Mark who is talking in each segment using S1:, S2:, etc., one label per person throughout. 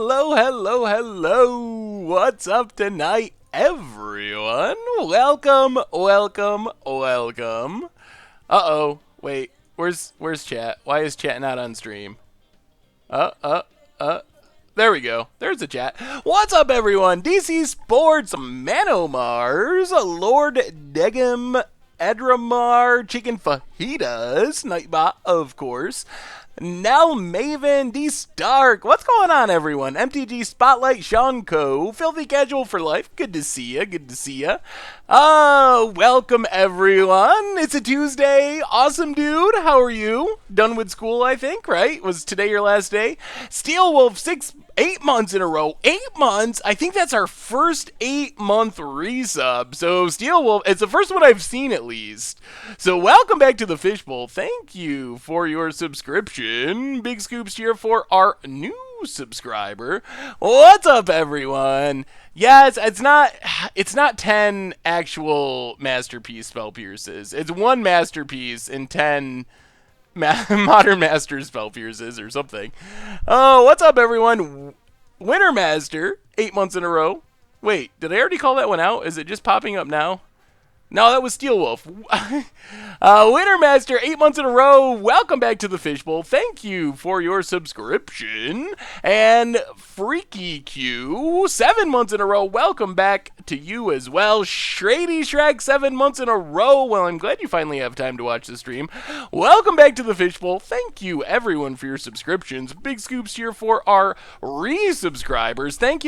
S1: Hello. What's up tonight, everyone? Welcome. Uh-oh. Wait. Where's chat? Why is chat not on stream? There we go. There's the chat. What's up, everyone? DC Sports, Manomars, Lord Degum, Edramar, Chicken Fajitas, Nightbot, of course, Nell Maven, D Stark. What's going on, everyone? MTG Spotlight, Sean Co, Filthy Casual for Life. Good to see ya. Welcome, everyone. It's a Tuesday. Awesome, dude. How are you? Done with school, I think, right? Was today your last day? Steel Wolf, 8 months in a row. 8 months? I think that's our first 8-month resub. So, Steel Wolf, it's the first one I've seen at least. So, welcome back to the Fishbowl. Thank you for your subscription. Big scoops here for our new subscriber. What's up, everyone? Yes, it's not 10 actual masterpiece spell pierces. It's one masterpiece and 10 Modern Master spell pierces or something. Oh, what's up, everyone? Winter Master, 8 months in a row. Wait, did I already call that one out? Is it just popping up now? No, that was Steel Wolf. Winter Master, 8 months in a row. Welcome back to the Fishbowl. Thank you for your subscription. And Freaky Q, 7 months in a row. Welcome back to you as well. Shrady Shrek, 7 months in a row. Well, I'm glad you finally have time to watch the stream. Welcome back to the Fishbowl. Thank you, everyone, for your subscriptions. Big scoops here for our resubscribers. Thank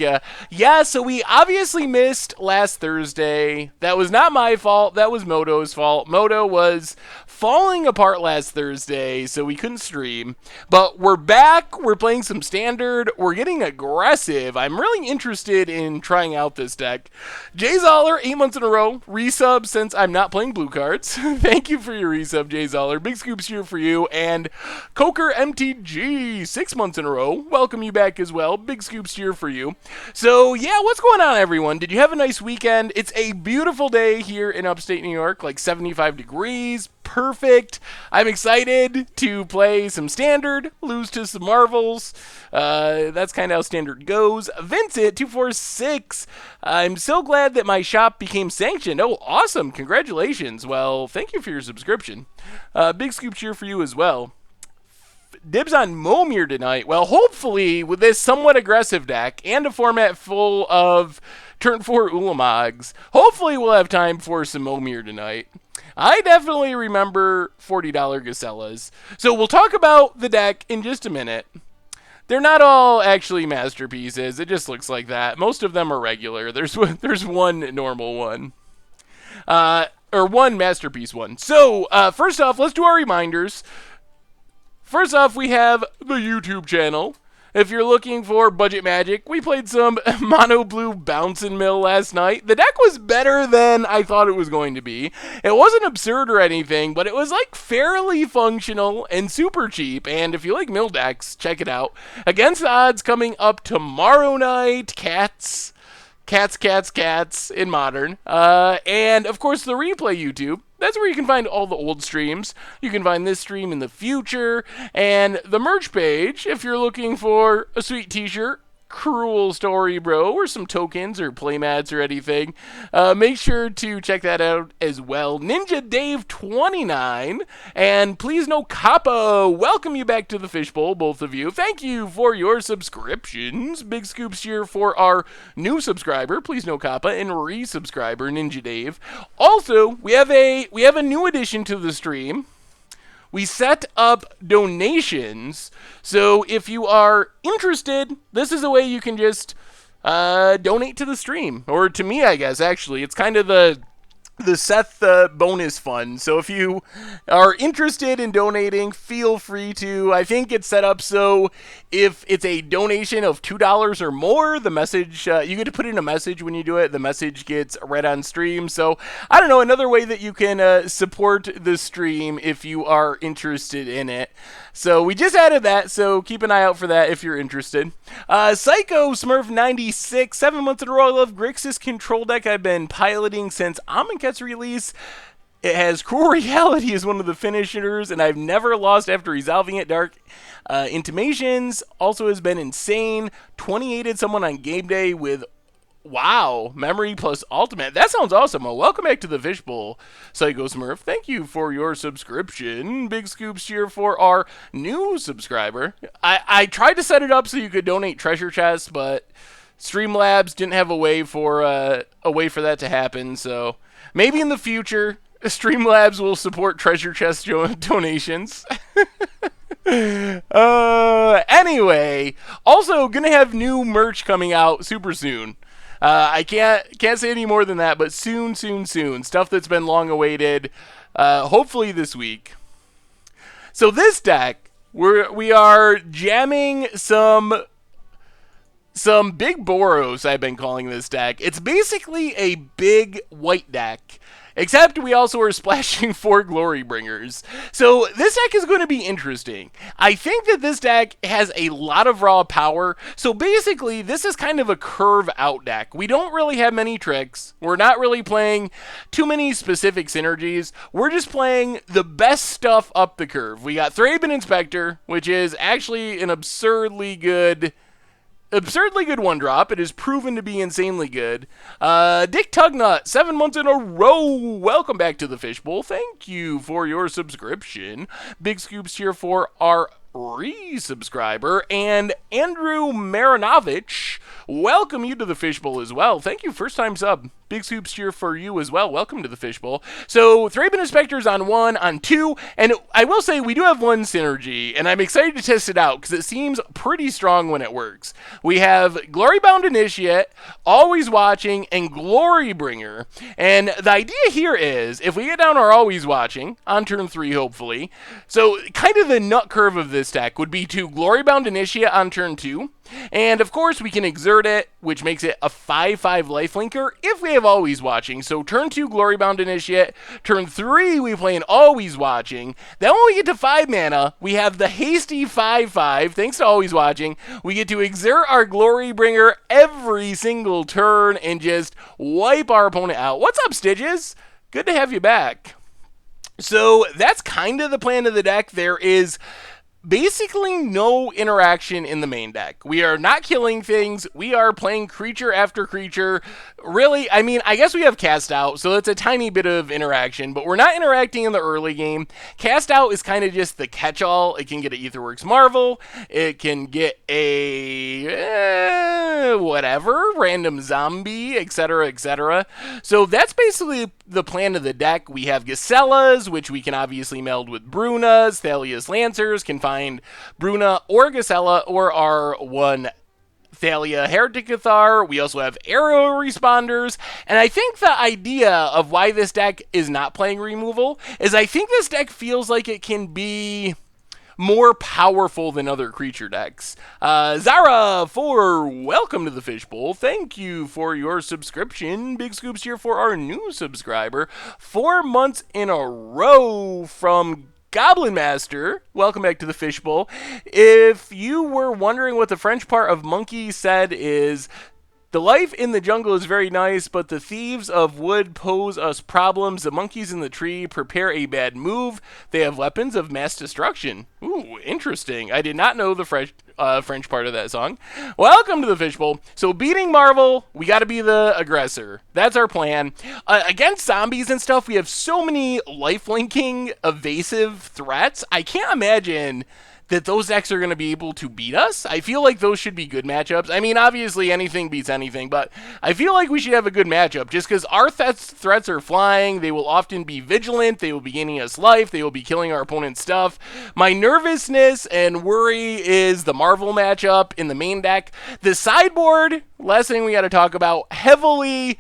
S1: you. Yeah, so we obviously missed last Thursday. That was not my fault. That was Moto's fault. Moto was falling apart last Thursday, so we couldn't stream. But we're back. We're playing some standard. We're getting aggressive. I'm really interested in trying out this deck. Jay Zoller, 8 months in a row. Resub since I'm not playing blue cards. Thank you for your resub, Jay Zoller. Big scoops here for you. And Coker MTG, 6 months in a row. Welcome you back as well. Big scoops here for you. So, yeah, what's going on, everyone? Did you have a nice weekend? It's a beautiful day here in upstate New York, like 75 degrees. Perfect. I'm excited to play some standard, lose to some marvels. That's kind of how standard goes. Vincent246. I'm so glad that my shop became sanctioned. Oh, awesome. Congratulations. Well, thank you for your subscription. Big scoop cheer for you as well. Dibs on Momir tonight. Well, hopefully with this somewhat aggressive deck and a format full of turn 4 Ulamogs, hopefully we'll have time for some Momir tonight. I definitely remember $40 Gasellas. So we'll talk about the deck in just a minute. They're not all actually masterpieces. It just looks like that. Most of them are regular. There's one normal one. Or one masterpiece one. So, first off, let's do our reminders. First off, we have the YouTube channel. If you're looking for budget magic, we played some Mono Blue Bouncin' Mill last night. The deck was better than I thought it was going to be. It wasn't absurd or anything, but it was like fairly functional and super cheap. And if you like mill decks, check it out. Against the Odds coming up tomorrow night. Cats in Modern. And of course the replay YouTube. That's where you can find all the old streams. You can find this stream in the future. And the merch page, if you're looking for a sweet t-shirt, Cruel Story Bro, or some tokens or playmats or anything, make sure to check that out as well. Ninja Dave 29, and please no Kappa. Welcome you back to the Fishbowl, both of you. Thank you for your subscriptions. Big scoops here for our new subscriber, please no Kappa, and resubscriber Ninja Dave. Also, we have a new addition to the stream. We set up donations, so if you are interested, this is a way you can just donate to the stream, or to me, I guess, actually. It's kind of the Seth bonus fund, so if you are interested in donating, feel free to. I think it's set up so if it's a donation of $2 or more, the message, you get to put in a message when you do it, the message gets read on stream. So, I don't know, another way that you can support the stream if you are interested in it. So we just added that, so keep an eye out for that if you're interested. Psycho Smurf 96, 7 months in a row. I love Grixis control deck I've been piloting since Amonkhet's release. It has Cruel Reality as one of the finishers, and I've never lost after resolving it. Dark Intimations also has been insane. 28'd someone on game day with wow, memory plus ultimate. That sounds awesome. Well, welcome back to the Fishbowl, Psycho Smurf. Thank you for your subscription. Big scoops here for our new subscriber. I tried to set it up so you could donate treasure chests, but Streamlabs didn't have a way for that to happen. So maybe in the future, Streamlabs will support treasure chest donations. Anyway, also gonna have new merch coming out super soon. I can't say any more than that, but soon. Stuff that's been long awaited. Hopefully this week. So this deck, we are jamming some big Boros. I've been calling this deck. It's basically a big white deck. Except we also are splashing 4 Glorybringers. So this deck is going to be interesting. I think that this deck has a lot of raw power. So basically, this is kind of a curve out deck. We don't really have many tricks. We're not really playing too many specific synergies. We're just playing the best stuff up the curve. We got Thraben Inspector, which is actually an absurdly good one drop. It is proven to be insanely good. Dick Tugnut, 7 months in a row. Welcome back to the Fishbowl. Thank you for your subscription. Big scoops here for our resubscriber. And Andrew Marinovich, welcome you to the Fishbowl as well. Thank you, first time sub. Big scoops here for you as well. Welcome to the Fishbowl. So, Thraben Inspector's on 1, on 2, and I will say we do have one synergy, and I'm excited to test it out because it seems pretty strong when it works. We have Glorybound Initiate, Always Watching, and Glorybringer. And the idea here is, if we get down our Always Watching, on turn 3 hopefully, so kind of the nut curve of this deck would be to Glorybound Initiate on turn 2, and of course we can Exert it, which makes it a 5/5 lifelinker if we have Always Watching. So turn 2 Glorybound Initiate, turn 3 we play an Always Watching. Then when we get to 5 mana, we have the hasty 5/5, thanks to Always Watching. We get to exert our Glorybringer every single turn and just wipe our opponent out. What's up, Stitches? Good to have you back. So that's kind of the plan of the deck. There is basically no interaction in the main deck. We are not killing things. We are playing creature after creature. Really, I mean, I guess we have Cast Out, so it's a tiny bit of interaction, but we're not interacting in the early game. Cast Out is kind of just the catch-all. It can get an Aetherworks Marvel. It can get a whatever, random zombie, etc., etc. So that's basically the plan of the deck. We have Gacellas, which we can obviously meld with Brunas. Thalia's Lancers can find Bruna or Gacella or our one Thalia Heretic Cathar. We also have Arrow Responders. And I think the idea of why this deck is not playing removal is I think this deck feels like it can be more powerful than other creature decks. Zara, welcome to the Fishbowl. Thank you for your subscription. Big scoops here for our new subscriber. 4 months in a row from Goblin Master. Welcome back to the Fishbowl. If you were wondering what the French part of monkey said is, the life in the jungle is very nice, but the thieves of wood pose us problems. The monkeys in the tree prepare a bad move. They have weapons of mass destruction. Ooh, interesting. I did not know the French part of that song. Welcome to the Fishbowl. So beating Marvel, we got to be the aggressor. That's our plan. Against zombies and stuff, we have so many lifelinking evasive threats. I can't imagine that those decks are going to be able to beat us. I feel like those should be good matchups. I mean, obviously anything beats anything, but I feel like we should have a good matchup just because our threats are flying. They will often be vigilant. They will be gaining us life. They will be killing our opponent's stuff. My nervousness and worry is the Marvel matchup in the main deck. The sideboard, last thing we got to talk about, heavily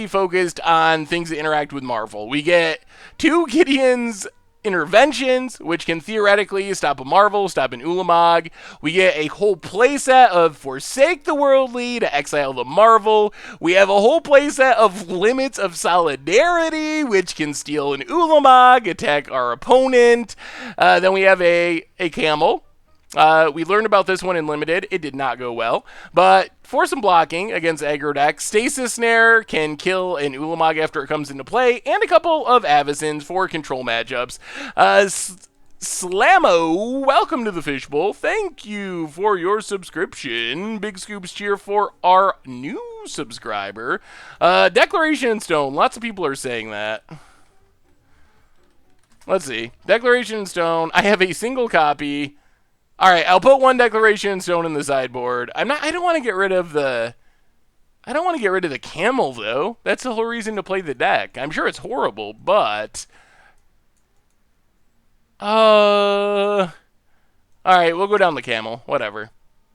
S1: focused on things that interact with Marvel. We get 2 Gideon's Interventions, which can theoretically stop a Marvel, stop an Ulamog. We get a whole playset of Forsake the Worldly to exile the Marvel. We have a whole playset of Limits of Solidarity, which can steal an Ulamog, attack our opponent. Then we have a Camel. We learned about this one in Limited. It did not go well. But for some blocking against aggro deck, Stasis Snare can kill an Ulamog after it comes into play, and a couple of Avacins for control matchups. Slammo, welcome to the Fishbowl. Thank you for your subscription. Big scoops cheer for our new subscriber. Declaration Stone, lots of people are saying that. Let's see. Declaration Stone, I have a single copy. All right, I'll put one Declaration Stone in the sideboard. I don't want to get rid of the camel though. That's the whole reason to play the deck. I'm sure it's horrible, but all right, we'll go down the camel. Whatever.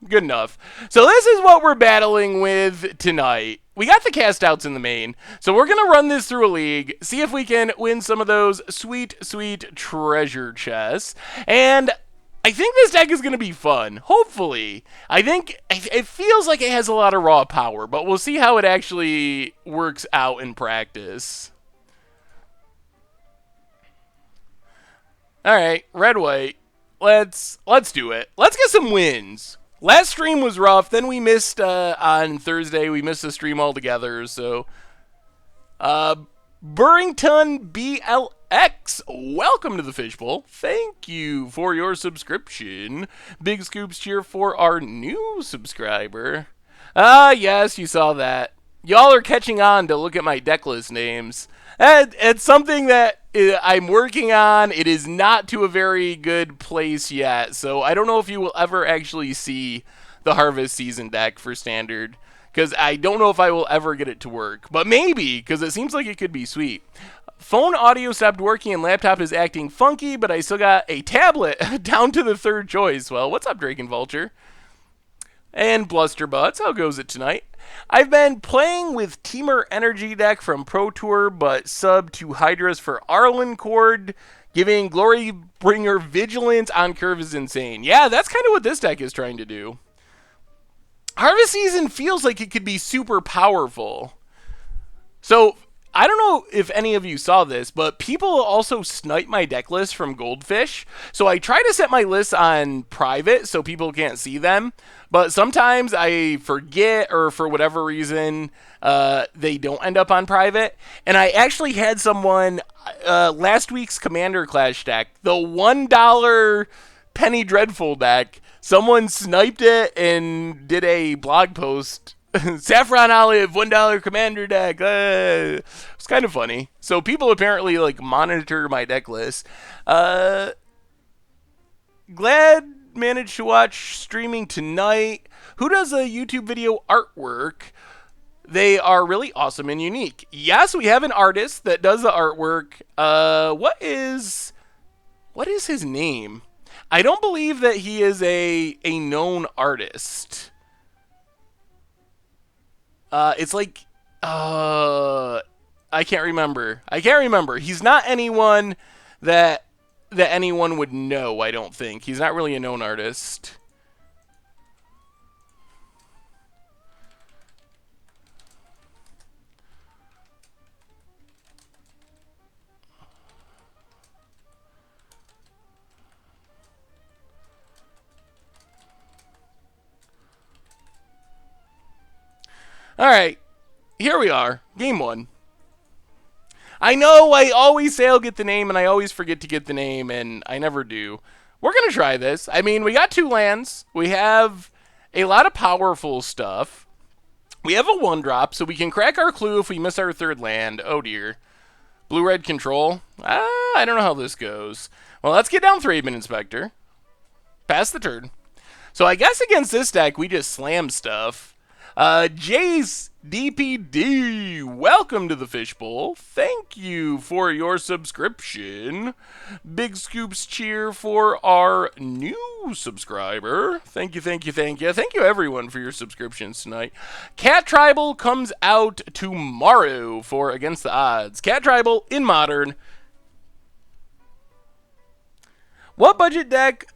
S1: Good enough. So this is what we're battling with tonight. We got the cast outs in the main, so we're going to run this through a league, see if we can win some of those sweet, sweet treasure chests. And I think this deck is going to be fun. Hopefully. I think it feels like it has a lot of raw power, but we'll see how it actually works out in practice. All right, red-white. Let's do it. Let's get some wins. Last stream was rough. Then we missed on Thursday. We missed the stream altogether. So, Burrington BLX, welcome to the Fishbowl. Thank you for your subscription. Big scoops cheer for our new subscriber. Yes, you saw that. Y'all are catching on to look at my deck list names. It's something that I'm working on. It is not to a very good place yet, so I don't know if you will ever actually see the Harvest Season deck for Standard, because I don't know if I will ever get it to work. But maybe, because it seems like it could be sweet. Phone audio stopped working and laptop is acting funky, but I still got a tablet down to the third choice. Well, what's up, Drake and Vulture? And Blusterbutts, how goes it tonight? I've been playing with Teamer Energy deck from Pro Tour, but sub to Hydras for Arlen Cord. Giving Glorybringer Vigilance on curve is insane. Yeah, that's kind of what this deck is trying to do. Harvest Season feels like it could be super powerful. So, I don't know if any of you saw this, but people also snipe my deck list from Goldfish. So I try to set my lists on private so people can't see them. But sometimes I forget, or for whatever reason, they don't end up on private. And I actually had someone, last week's Commander Clash deck, the $1 Penny Dreadful deck, someone sniped it and did a blog post. Saffron Olive, $1 Commander deck. It's kind of funny. So people apparently like monitor my deck list. Glad managed to watch streaming tonight. Who does a YouTube video artwork? They are really awesome and unique. Yes, we have an artist that does the artwork. What is his name? I don't believe that he is a known artist. It's like, I can't remember. He's not anyone that anyone would know, I don't think. He's not really a known artist. Alright, here we are, game 1. I know I always say I'll get the name, and I always forget to get the name, and I never do. We're going to try this. I mean, we got 2 lands. We have a lot of powerful stuff. We have a 1-drop, so we can crack our clue if we miss our 3rd land. Oh, dear. Blue-red control. I don't know how this goes. Well, let's get down Thraben Inspector. Pass the turn. So I guess against this deck, we just slam stuff. Jace DPD, welcome to the Fishbowl. Thank you for your subscription. Big scoops cheer for our new subscriber. Thank you, thank you, thank you. Thank you, everyone, for your subscriptions tonight. Cat Tribal comes out tomorrow for Against the Odds. Cat Tribal in Modern. What budget deck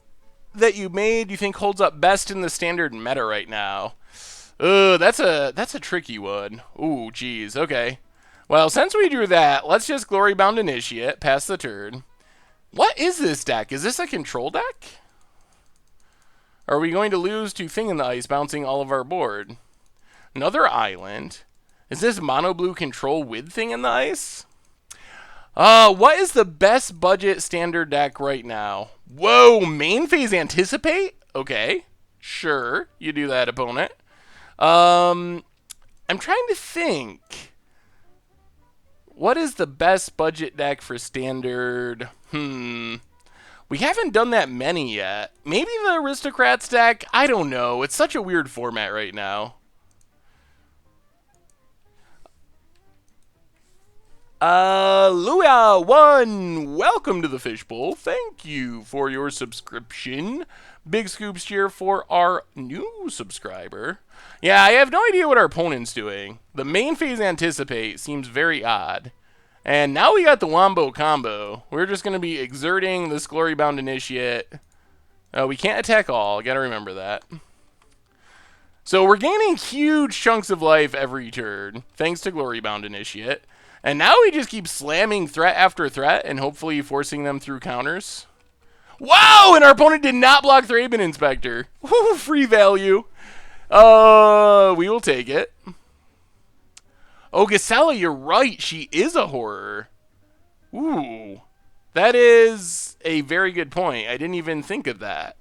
S1: that you made you think holds up best in the Standard meta right now? That's a tricky one. Ooh, geez. Okay. Well, since we drew that, let's just Glorybound Initiate, pass the turn. What is this deck? Is this a control deck? Are we going to lose to Thing in the Ice bouncing all of our board? Another island. Is this mono blue control with Thing in the Ice? What is the best budget standard deck right now? Whoa, main phase Anticipate? Okay, sure, you do that, opponent. I'm trying to think. What is the best budget deck for standard? We haven't done that many yet. Maybe the Aristocrats deck? I don't know. It's such a weird format right now. Luya1, welcome to the Fishbowl. Thank you for your subscription. Big scoops cheer for our new subscriber. Yeah, I have no idea what our opponent's doing. The main phase Anticipate seems very odd. And now we got the Wombo combo. We're just going to be exerting this Glorybound Initiate. We can't attack all. Got to remember that. So we're gaining huge chunks of life every turn, thanks to Glorybound Initiate. And now we just keep slamming threat after threat and hopefully forcing them through counters. Wow! And our opponent did not block Thraben Inspector. Woo, free value. We will take it. Oh, Gisela, you're right. She is a horror. Ooh. That is a very good point. I didn't even think of that.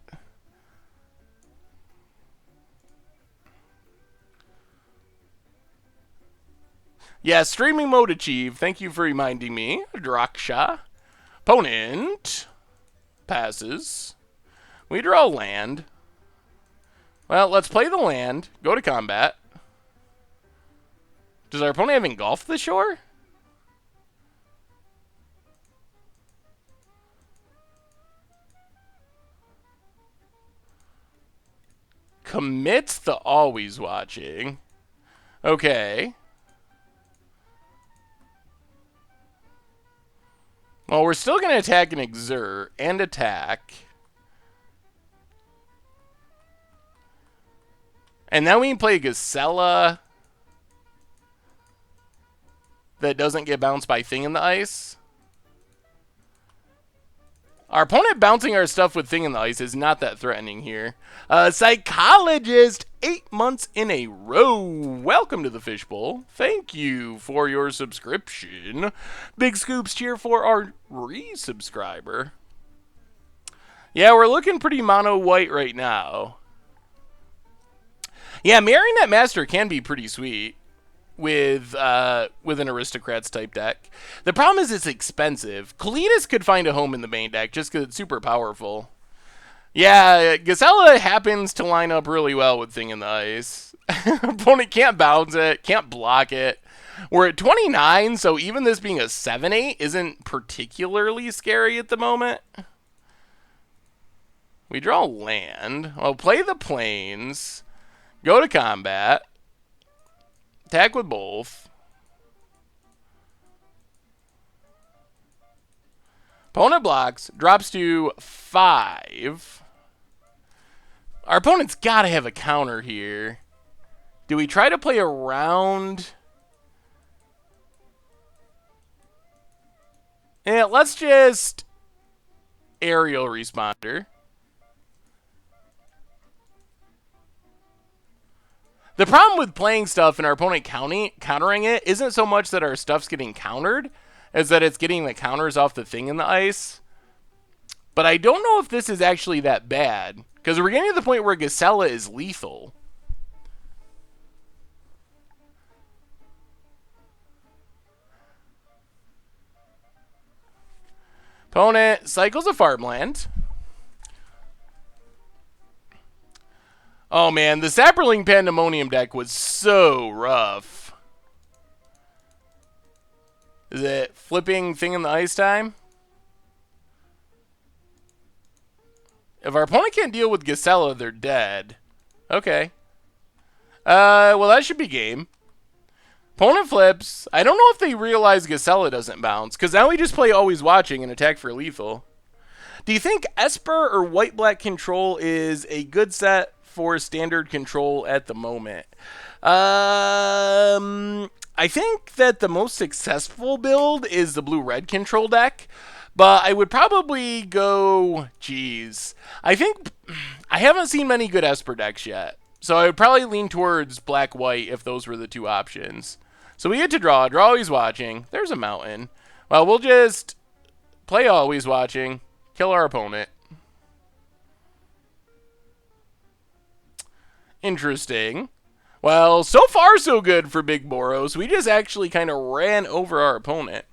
S1: Yeah, streaming mode achieved. Thank you for reminding me. Draksha. Opponent passes. We draw land. Well, let's play the land. Go to combat. Does our opponent have engulfed the shore? Commits the always watching. Okay. Well, we're still going to attack and exert and attack. And then we can play Gisela that doesn't get bounced by Thing in the Ice. Our opponent bouncing our stuff with Thing in the Ice is not that threatening here. Psychologist, 8 months in a row. Welcome to the Fishbowl. Thank you for your subscription. Big scoops cheer for our resubscriber. Yeah, we're looking pretty mono white right now. Yeah, Marionette Master can be pretty sweet with an Aristocrats type deck. The problem is it's expensive. Kalidas could find a home in the main deck just because it's super powerful. Yeah, Gisela happens to line up really well with Thing in the Ice. Opponent can't bounce it, can't block it. We're at 29, so even this being a 7-8 isn't particularly scary at the moment. We draw land. I'll play the plains. Go to combat. Attack with both. Opponent blocks. Drops to 5. Our opponent's got to have a counter here. Do we try to play around? Yeah, let's just aerial responder. The problem with playing stuff and our opponent countering it isn't so much that our stuff's getting countered, as that it's getting the counters off the Thing in the Ice. But I don't know if this is actually that bad, because we're getting to the point where Gisela is lethal. Opponent cycles a farmland. Oh man, the Sapperling Pandemonium deck was so rough. Is it flipping Thing in the Ice time? If our opponent can't deal with Gisela, they're dead. Okay. Well, that should be game. Opponent flips. I don't know if they realize Gisela doesn't bounce, because now we just play Always Watching and attack for lethal. Do you think Esper or White-Black Control is a good set for standard control at the moment? I think that the most successful build is the Blue-Red Control deck, but I would probably go, I think I haven't seen many good Esper decks yet. So I would probably lean towards black-white if those were the two options. So we get to draw. Draw Always Watching. There's a mountain. Well, we'll just play Always Watching. Kill our opponent. Interesting. Well, so far so good for Big Boros. We just actually kind of ran over our opponent.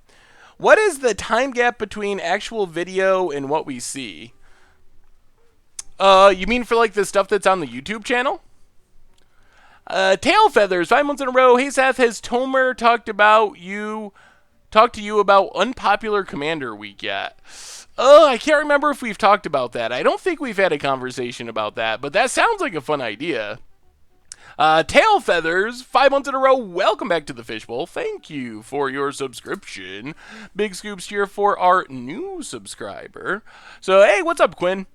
S1: What is the time gap between actual video and what we see? You mean for like the stuff that's on the YouTube channel? Tail Feathers, 5 months in a row. Hey Seth, has Tomer talked to you about Unpopular Commander Week yet? I can't remember if we've talked about that. I don't think we've had a conversation about that, but that sounds like a fun idea. Tail Feathers, 5 months in a row. Welcome back to the Fishbowl. Thank you for your subscription. Big scoops here for our new subscriber. So, hey, what's up, Quinn?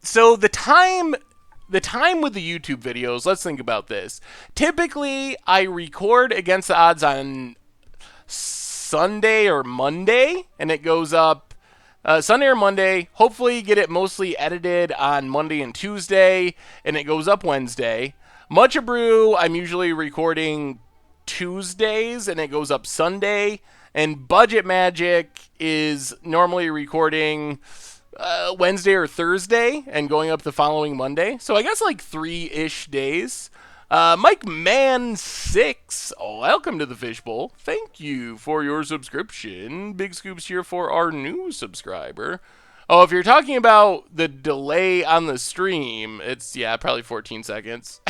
S1: So the time with the YouTube videos, let's think about this. Typically, I record against the odds on Sunday or Monday, and it goes up Sunday or Monday. Hopefully, get it mostly edited on Monday and Tuesday, and it goes up Wednesday. Much a Brew, I'm usually recording Tuesdays, and it goes up Sunday. And Budget Magic is normally recording Wednesday or Thursday and going up the following Monday. So I guess like 3-ish days. Mike Man 6, welcome to the Fishbowl. Thank you for your subscription. Big scoops here for our new subscriber. Oh, if you're talking about the delay on the stream, it's, yeah, probably 14 seconds.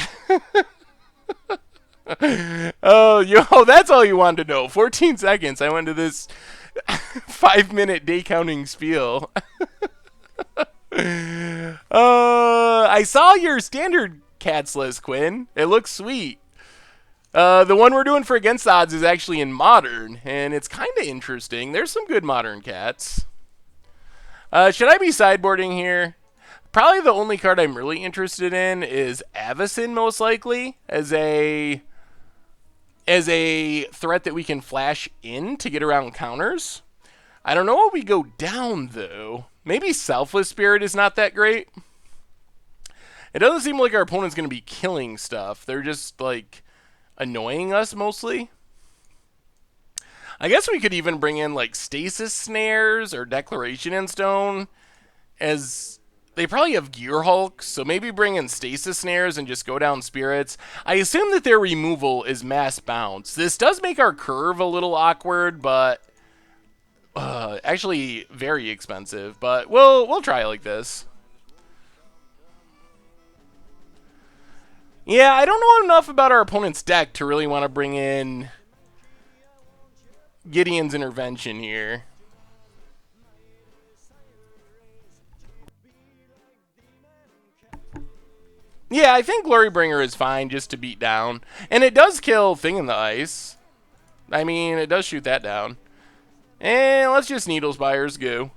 S1: Oh, that's all you wanted to know. 14 seconds. I went to this 5-minute day counting spiel. I saw your standard cats list, Quinn. It looks sweet. The one we're doing for Against the Odds is actually in Modern, and it's kind of interesting. There's some good Modern cats. Should I be sideboarding here? Probably the only card I'm really interested in is Avacyn, most likely, as a threat that we can flash in to get around counters. I don't know what we go down, though. Maybe Selfless Spirit is not that great. It doesn't seem like our opponent's going to be killing stuff. They're just, like, annoying us mostly. I guess we could even bring in, like, Stasis Snares or Declaration in Stone, as they probably have Gear Hulk, so maybe bring in Stasis Snares and just go down Spirits. I assume that their removal is Mass Bounce. This does make our curve a little awkward, but actually very expensive. But we'll try it like this. Yeah, I don't know enough about our opponent's deck to really want to bring in Gideon's Intervention here. Yeah, I think Glorybringer is fine just to beat down. And it does kill Thing in the Ice. I mean, it does shoot that down. And let's just Needlespires go.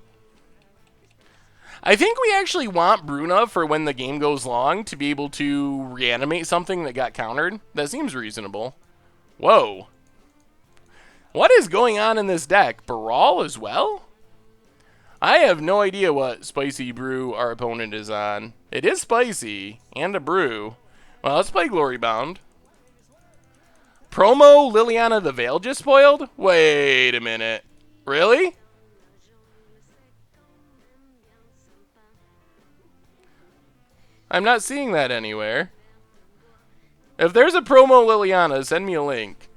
S1: I think we actually want Bruna for when the game goes long to be able to reanimate something that got countered. That seems reasonable. Whoa. What is going on in this deck? Baral as well? I have no idea what spicy brew our opponent is on. It is spicy, and a brew. Well, let's play Glorybound. Promo Liliana the Veil just spoiled? Wait a minute. Really? I'm not seeing that anywhere. If there's a promo Liliana, send me a link.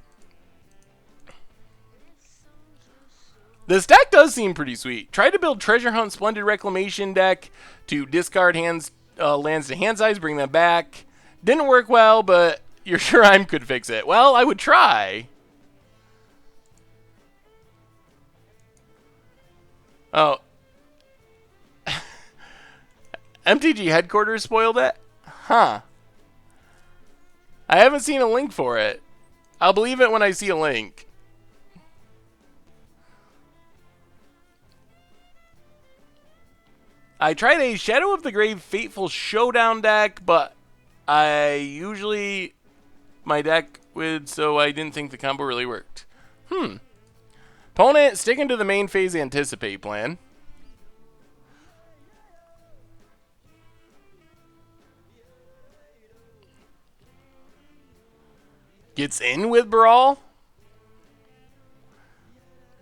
S1: This deck does seem pretty sweet. Try to build Treasure Hunt Splendid Reclamation deck to discard lands to hand size, bring them back. Didn't work well, but you're sure I could fix it. Well, I would try. Oh. MTG Headquarters spoiled it? Huh. I haven't seen a link for it. I'll believe it when I see a link. I tried a Shadow of the Grave Fateful Showdown deck, but I usually my deck with, so I didn't think the combo really worked. Opponent sticking to the main phase Anticipate plan. Gets in with Brawl?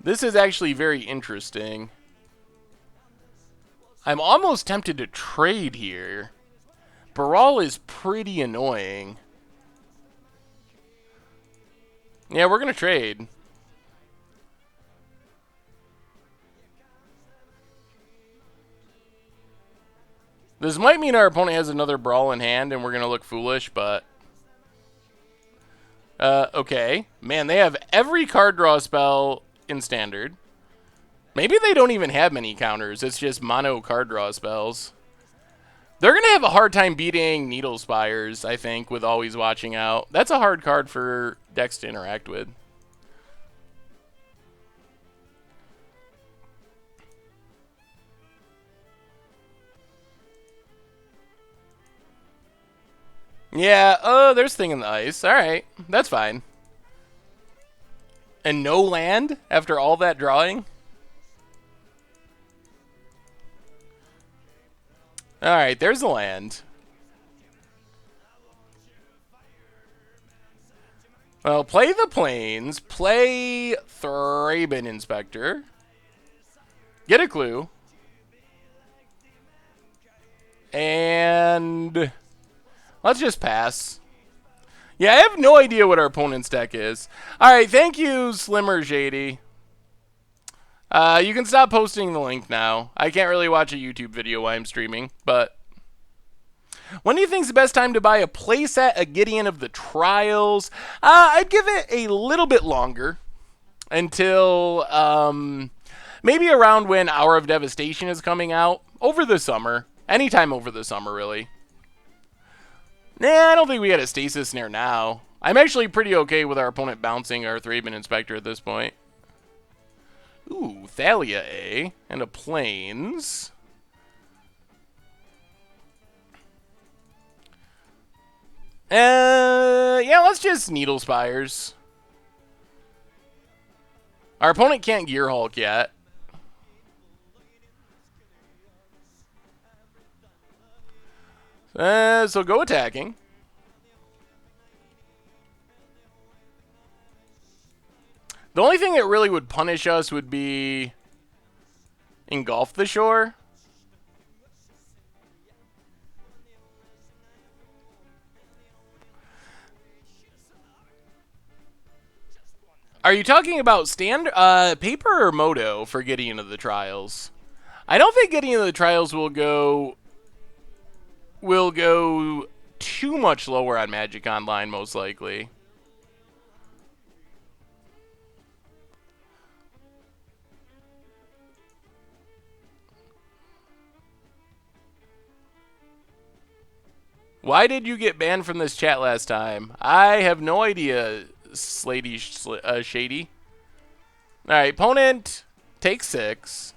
S1: This is actually very interesting. I'm almost tempted to trade here. Brawl is pretty annoying. Yeah, we're going to trade. This might mean our opponent has another Brawl in hand and we're going to look foolish, but... okay. Man, they have every card draw spell in Standard. Maybe they don't even have many counters. It's just mono card draw spells. They're going to have a hard time beating Needle Spires, I think, with Always Watching Out. That's a hard card for decks to interact with. Yeah, oh, there's Thing in the Ice. Alright, that's fine. And no land after all that drawing? Alright, there's the land. Well, play the Plains, play Thraben Inspector, get a clue, and let's just pass. Yeah, I have no idea what our opponent's deck is. Alright, thank you, Slimmer Shady. You can stop posting the link now. I can't really watch a YouTube video while I'm streaming, but... When do you think's the best time to buy a playset, a Gideon of the Trials? I'd give it a little bit longer until maybe around when Hour of Devastation is coming out. Over the summer. Anytime over the summer, really. Nah, I don't think we got a Stasis Snare now. I'm actually pretty okay with our opponent bouncing our Thraben Inspector at this point. Ooh, Thalia A. And a Plains. Yeah, let's just Needle Spires. Our opponent can't Gear Hulk yet. So go attacking. The only thing that really would punish us would be Engulf the Shore. Are you talking about paper or Moto for Gideon of the Trials? I don't think Gideon of the Trials will go too much lower on Magic Online, most likely. Why did you get banned from this chat last time? I have no idea, Shady. Alright, opponent, take 6.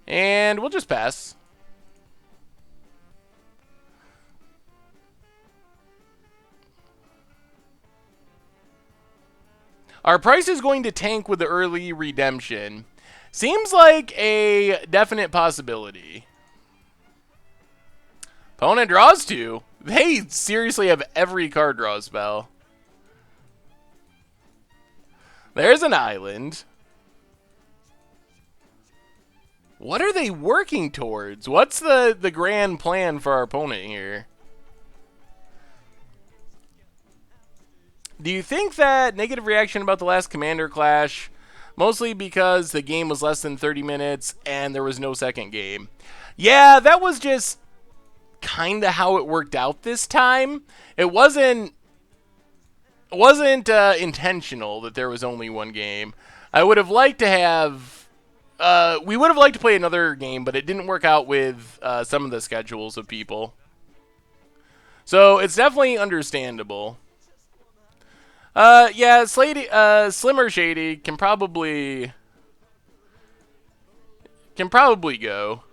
S1: And we'll just pass. Our price is going to tank with the early redemption. Seems like a definite possibility. Opponent draws 2. They seriously have every card draw spell. There's an island. What are they working towards? What's the grand plan for our opponent here? Do you think that negative reaction about the last Commander Clash, mostly because the game was less than 30 minutes and there was no second game? Yeah, that was just kind of how it worked out this time. It wasn't intentional that there was only one game. I would have liked to have... we would have liked to play another game, but it didn't work out with some of the schedules of people. So it's definitely understandable. Yeah, Slimmer Shady can probably go.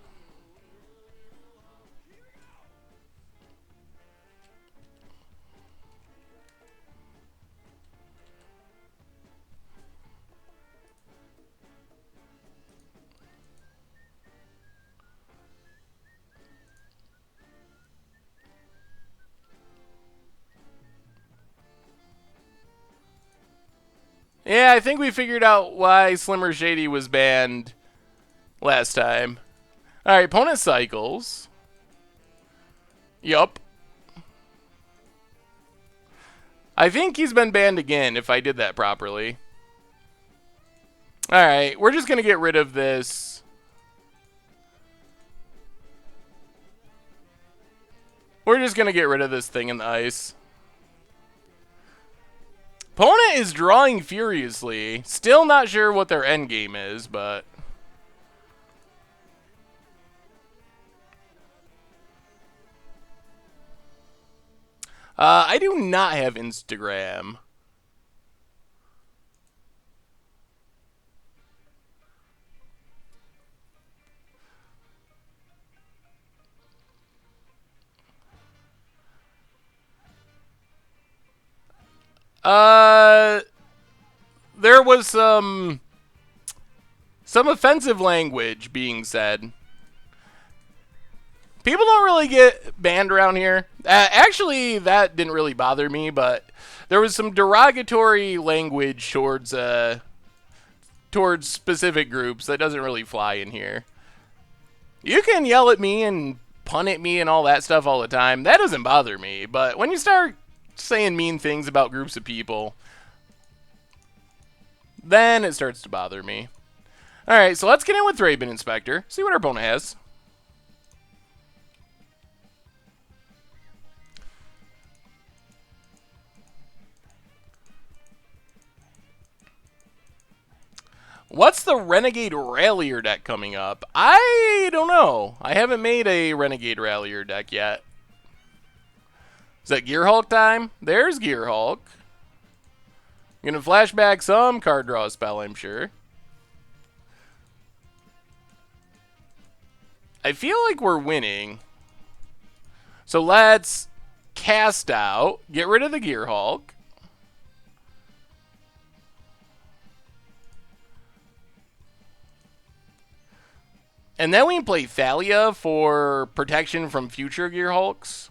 S1: Yeah, I think we figured out why Slimmer Shady was banned last time. Alright, opponent cycles. Yup. I think he's been banned again if I did that properly. Alright, we're just going to get rid of this. We're just going to get rid of this thing in the ice. Opponent is drawing furiously. Still not sure what their end game is, but... I do not have Instagram. There was some offensive language being said. People don't really get banned around here. Actually, that didn't really bother me, but there was some derogatory language towards specific groups that doesn't really fly in here. You can yell at me and pun at me and all that stuff all the time. That doesn't bother me, but when you start saying mean things about groups of people, then it starts to bother me. Alright, so let's get in with Thraben Inspector. See what our opponent has. What's the Renegade Rallier deck coming up? I don't know. I haven't made a Renegade Rallier deck yet. Is that Gear Hulk time? There's Gear Hulk. Gonna flashback some card draw spell, I'm sure. I feel like we're winning. So let's cast out, get rid of the Gear Hulk. And then we can play Thalia for protection from future Gear Hulks.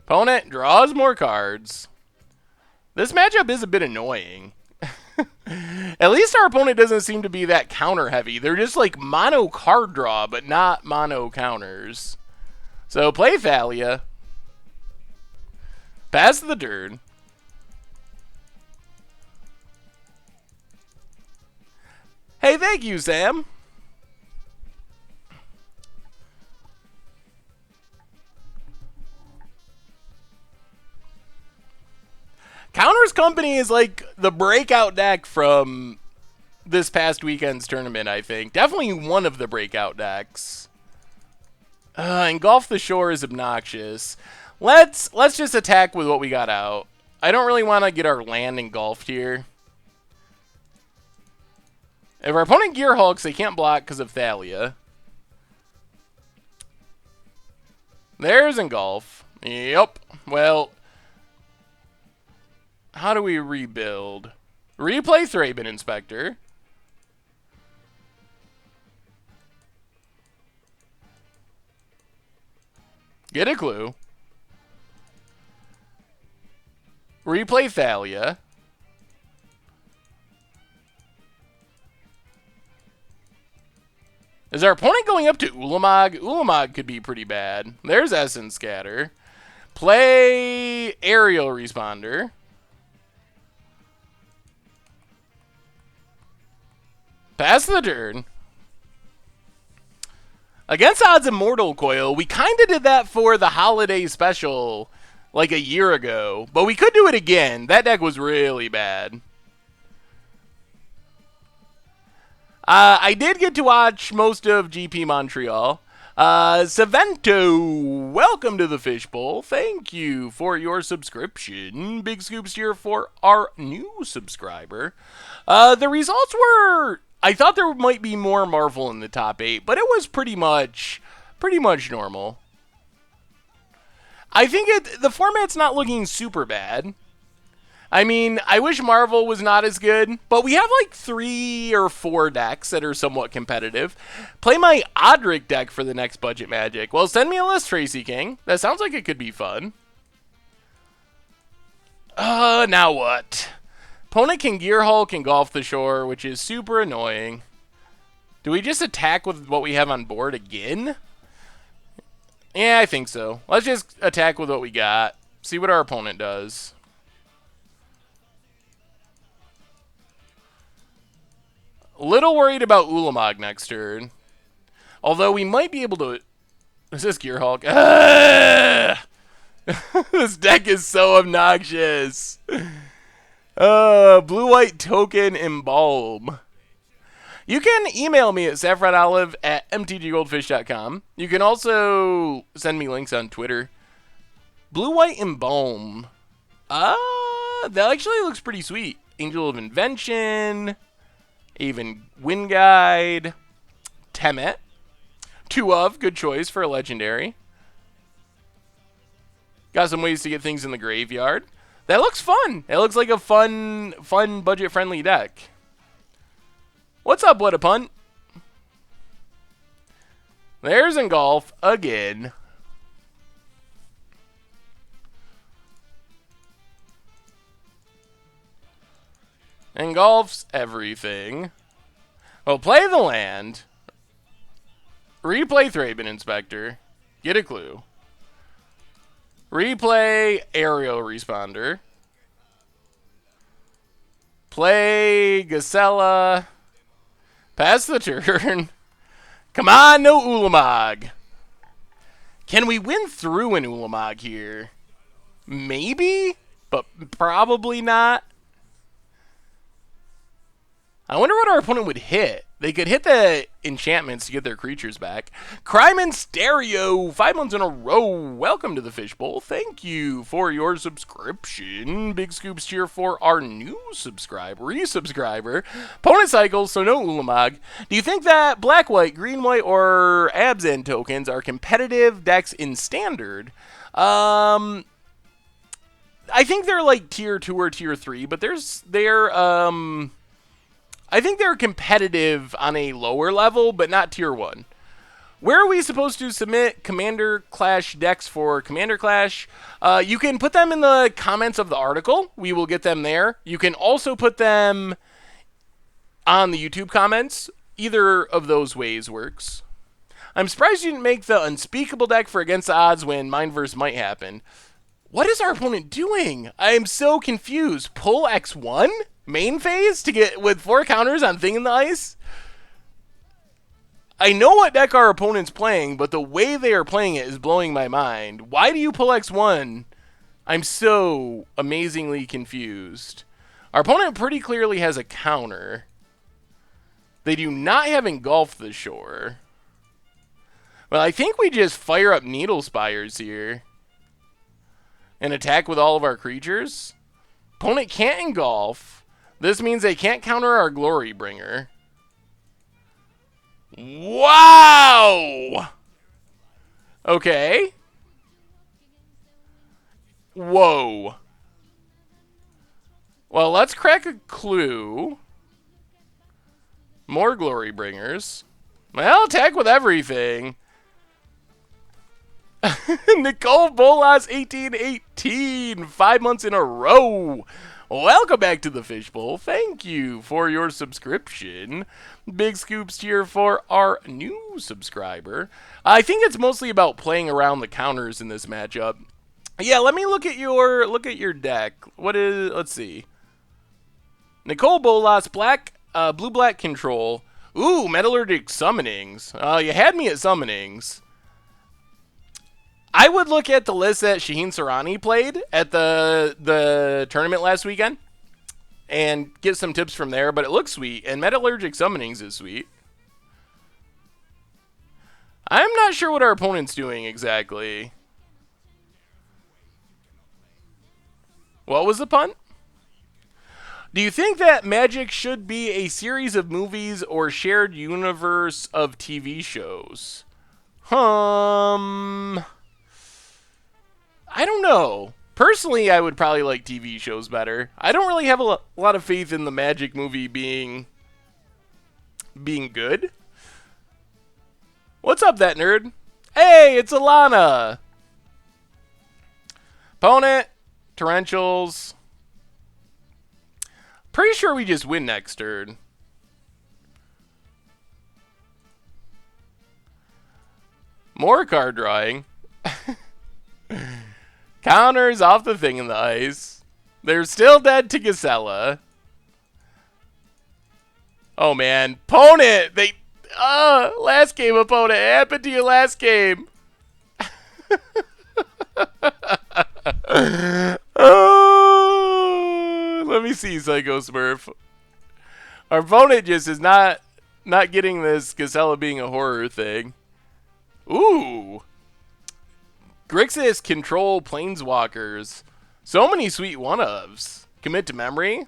S1: Opponent draws more cards. This matchup is a bit annoying. At least our opponent doesn't seem to be that counter heavy. They're just like mono card draw, but not mono counters. So play Thalia. Pass the turn. Hey, thank you, Sam. Counters Company is like the breakout deck from this past weekend's tournament, I think. Definitely one of the breakout decks. Engulf the Shore is obnoxious. Let's just attack with what we got out. I don't really want to get our land engulfed here. If our opponent Gear Hulks, they can't block because of Thalia. There's Engulf. Yep. Well... how do we rebuild? Replay Thraben Inspector. Get a clue. Replay Thalia. Is our opponent going up to Ulamog? Ulamog could be pretty bad. There's Essence Scatter. Play Aerial Responder. Pass the turn. Against Odds Immortal Coil, we kind of did that for the holiday special like a year ago, but we could do it again. That deck was really bad. I did get to watch most of GP Montreal. Savento, welcome to the Fishbowl. Thank you for your subscription. Big scoops here for our new subscriber. The results were... I thought there might be more Marvel in the top 8, but it was pretty much normal. I think the format's not looking super bad. I mean, I wish Marvel was not as good, but we have like 3 or 4 decks that are somewhat competitive. Play my Odric deck for the next Budget Magic. Well, send me a list, Tracy King. That sounds like it could be fun. Now what? Opponent can Gear Hulk and Golf the Shore, which is super annoying. Do we just attack with what we have on board again? Yeah, I think so. Let's just attack with what we got. See what our opponent does. Little worried about Ulamog next turn. Although we might be able to... Is this Gear Hulk? This deck is so obnoxious. Blue-white token embalm. You can email me at saffronolive@mtggoldfish.com. You can also send me links on Twitter. Blue-white embalm. That actually looks pretty sweet. Angel of Invention. Even Wind Guide. Temet. 2 of. Good choice for a legendary. Got some ways to get things in the graveyard. That looks fun. It looks like a fun budget-friendly deck. What's up, What a Punt? There's Engulf again. Engulfs everything. Well, play the land. Replay Thraben Inspector. Get a clue. Replay Aerial Responder. Play Gasella. Pass the turn. Come on, no Ulamog. Can we win through an Ulamog here? Maybe, but probably not. I wonder what our opponent would hit. They could hit the enchantments to get their creatures back. Crime and Stereo, 5 months in a row. Welcome to the Fishbowl. Thank you for your subscription. Big scoops cheer for our new resubscriber. Opponent cycles, so no Ulamog. Do you think that black, white, green, white, or Abzan tokens are competitive decks in Standard? I think they're like tier 2 or tier 3, but I think they're competitive on a lower level, but not tier 1. Where are we supposed to submit Commander Clash decks for Commander Clash? You can put them in the comments of the article. We will get them there. You can also put them on the YouTube comments. Either of those ways works. I'm surprised you didn't make the Unspeakable deck for Against the Odds when Mind Verse might happen. What is our opponent doing? I am so confused. Pull X1? Main phase to get with 4 counters on Thing in the Ice? I know what deck our opponent's playing, but the way they are playing it is blowing my mind. Why do you pull X1? I'm so amazingly confused. Our opponent pretty clearly has a counter. They do not have Engulf the Shore. Well, I think we just fire up Needle Spires here and attack with all of our creatures. Opponent can't Engulf. This means they can't counter our Glorybringer. Wow! Okay. Whoa. Well, let's crack a clue. More Glorybringers. Well, attack with everything. Nicole Bolas 1818. 5 months in a row. Welcome back to the Fishbowl. Thank you for your subscription. Big scoops here for our new subscriber. I think it's mostly about playing around the counters in this matchup. Yeah, let me look at your deck. What is? Let's see. Nicole Bolas, black, blue-black control. Ooh, Metallurgic Summonings. You had me at Summonings. I would look at the list that Shaheen Sarani played at the tournament last weekend and get some tips from there, but it looks sweet, and Metallurgic Summonings is sweet. I'm not sure what our opponent's doing exactly. What was the punt? Do you think that Magic should be a series of movies or shared universe of TV shows? I don't know. Personally, I would probably like TV shows better. I don't really have a lot of faith in the Magic movie being good. What's up, that nerd? Hey, it's Alana. Opponent, Torrentials. Pretty sure we just win next turn. More card drawing. Counters off the thing in the ice. They're still dead to Gisela. Oh man, opponent! Last game, opponent. It happened to you last game. Let me see, Psycho Smurf. Our opponent just is not getting this Gisela being a horror thing. Ooh. Grixis control planeswalkers. So many sweet one-ofs. Commit to memory.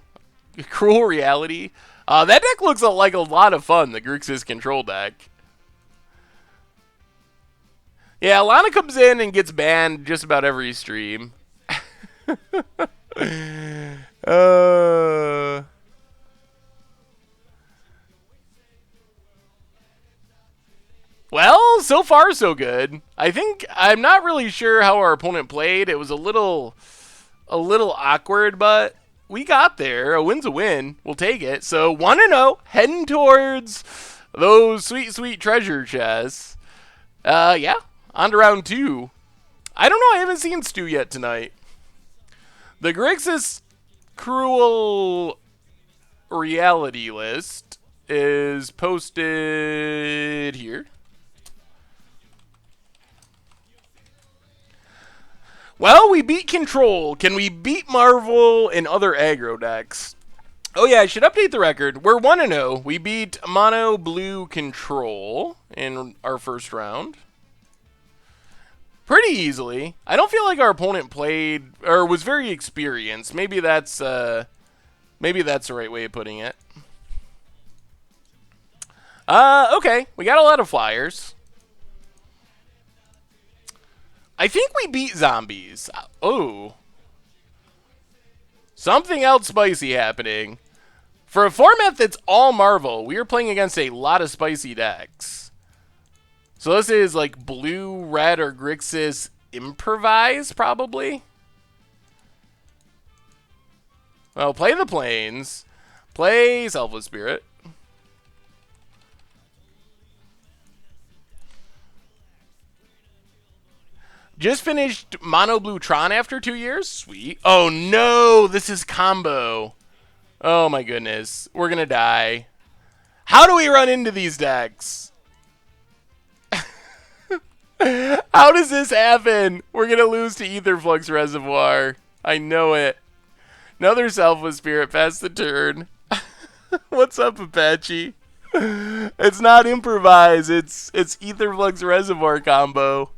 S1: Cruel reality. That deck looks like a lot of fun, the Grixis control deck. Yeah, Lana comes in and gets banned just about every stream. Well, so far so good. I'm not really sure how our opponent played. It was a little awkward, but we got there. A win's a win. We'll take it. So 1-0, heading towards those sweet, sweet treasure chests. Yeah, on to round 2. I don't know. I haven't seen Stu yet tonight. The Grixis Cruel Reality list is posted here. Well, we beat Control. Can we beat Marvel and other aggro decks? Oh yeah, I should update the record. We're 1-0. We beat Mono Blue Control in our first round. Pretty easily. I don't feel like our opponent played or was very experienced. Maybe that's the right way of putting it. Okay. We got a lot of flyers. I think we beat zombies. Oh. Something else spicy happening. For a format that's all Marvel, we are playing against a lot of spicy decks. So this is like blue, red, or Grixis Improvise, probably. Well, play the Plains. Play Selfless Spirit. Just finished Mono Blue Tron after 2 years. Sweet. Oh no, this is combo. Oh my goodness. We're gonna die. How do we run into these decks? How does this happen? We're gonna lose to Aetherflux Reservoir. I know it. Another Selfless Spirit past the turn. What's up, Apache? It's not Improvise. It's Aetherflux Reservoir combo.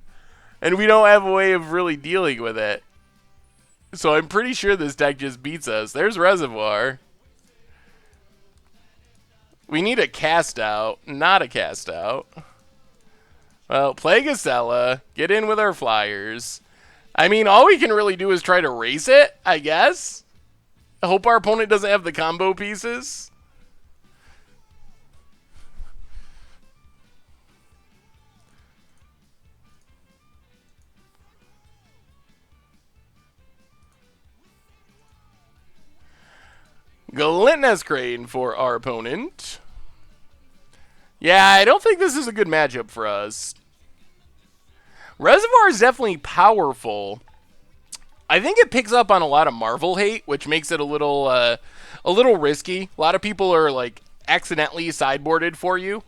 S1: And we don't have a way of really dealing with it. So I'm pretty sure this deck just beats us. There's Reservoir. We need a cast out, not a cast out. Well, play Gisela. Get in with our flyers. I mean, all we can really do is try to race it, I guess. I hope our opponent doesn't have the combo pieces. Glintness Crane for our opponent. Yeah, I don't think this is a good matchup for us. Reservoir is definitely powerful. I think it picks up on a lot of Marvel hate, which makes it a little risky. A lot of people are like accidentally sideboarded for you.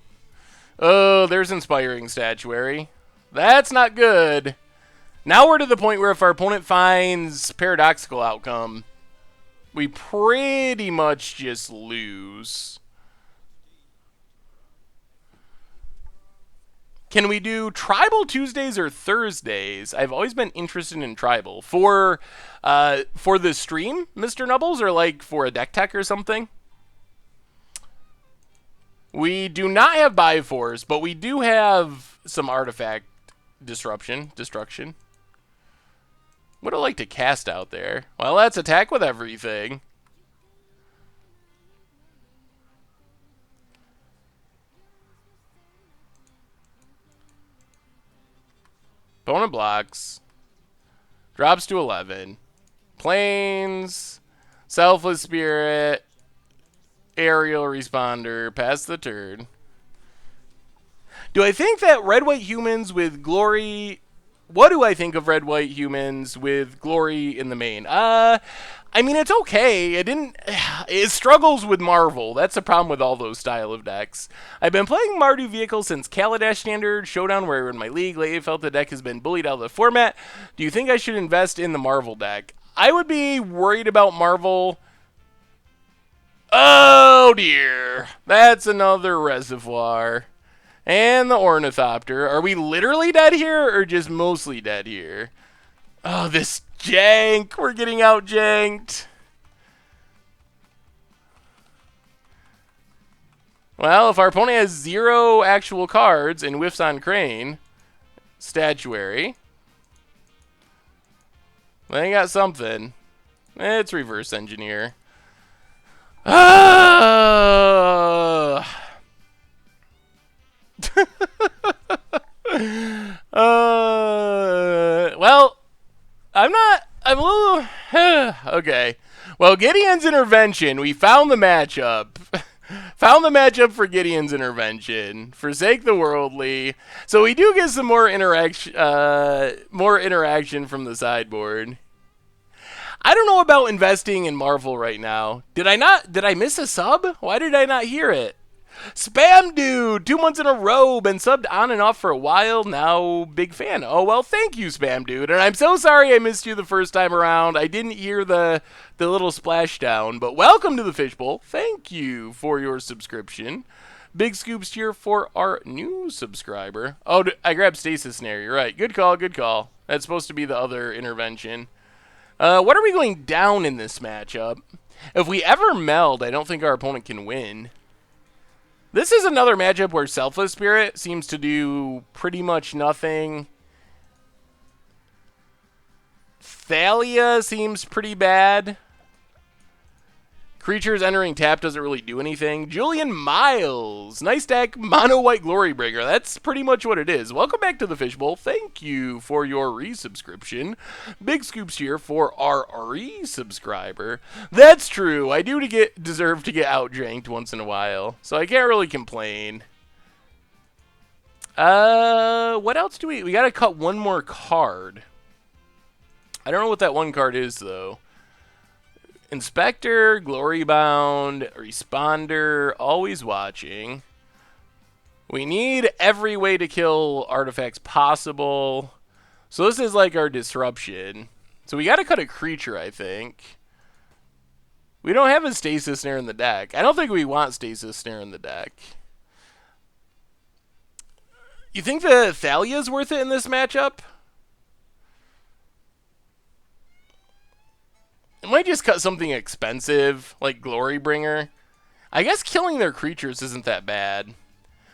S1: Oh, there's Inspiring Statuary. That's not good. Now we're to the point where if our opponent finds Paradoxical Outcome, we pretty much just lose. Can we do Tribal Tuesdays or Thursdays? I've always been interested in Tribal. For the stream, Mr. Nubbles, or like for a deck tech or something? We do not have Bioforce, but we do have some Artifact Destruction. What do I like to cast out there? Well, that's attack with everything. Opponent blocks. Drops to 11. Plains. Selfless Spirit. Aerial responder. Pass the turn. Do I think that red-white humans with glory... What do I think of red-white humans with glory in the main? I mean, it's okay. It struggles with Marvel. That's the problem with all those style of decks. I've been playing Mardu vehicles since Kaladesh Standard Showdown, where in my league lately felt the deck has been bullied out of the format. Do you think I should invest in the Marvel deck? I would be worried about Marvel. Oh dear, that's another reservoir. And the Ornithopter. Are we literally dead here or just mostly dead here? Oh, this jank. We're getting out janked. Well, if our opponent has 0 actual cards and whiffs on Crane, statuary, they got something. It's reverse engineer. Well, I'm a little... okay. Well, Gideon's Intervention. We found the matchup. Found the matchup for Gideon's Intervention. Forsake the Worldly. So we do get some more interaction from the sideboard. I don't know about investing in Marvel right now. Did I miss a sub? Why did I not hear it? Spam Dude, 2 months in a row, been subbed on and off for a while, now big fan. Oh, well, thank you, Spam Dude, and I'm so sorry I missed you the first time around. I didn't hear the little splashdown, but welcome to the Fishbowl. Thank you for your subscription. Big scoops here for our new subscriber. Oh, I grabbed Stasis Snare, you're right. Good call, good call. That's supposed to be the other intervention. What are we going down in this matchup? If we ever meld, I don't think our opponent can win. This is another matchup where Selfless Spirit seems to do pretty much nothing. Thalia seems pretty bad. Creatures entering tap doesn't really do anything. Julian Miles. Nice deck. Mono White Glorybringer. That's pretty much what it is. Welcome back to the Fishbowl. Thank you for your resubscription. Big scoops here for our resubscriber. That's true. I do deserve to get outdranked once in a while. So I can't really complain. What else do we... We gotta cut one more card. I don't know what that one card is, though. Inspector, Glorybound, Responder, always watching. We need every way to kill artifacts possible. So this is like our disruption. So we gotta cut a creature, I think. We don't have a Stasis Snare in the deck. I don't think we want Stasis Snare in the deck. You think the Thalia's worth it in this matchup? I might just cut something expensive, like Glorybringer. I guess killing their creatures isn't that bad.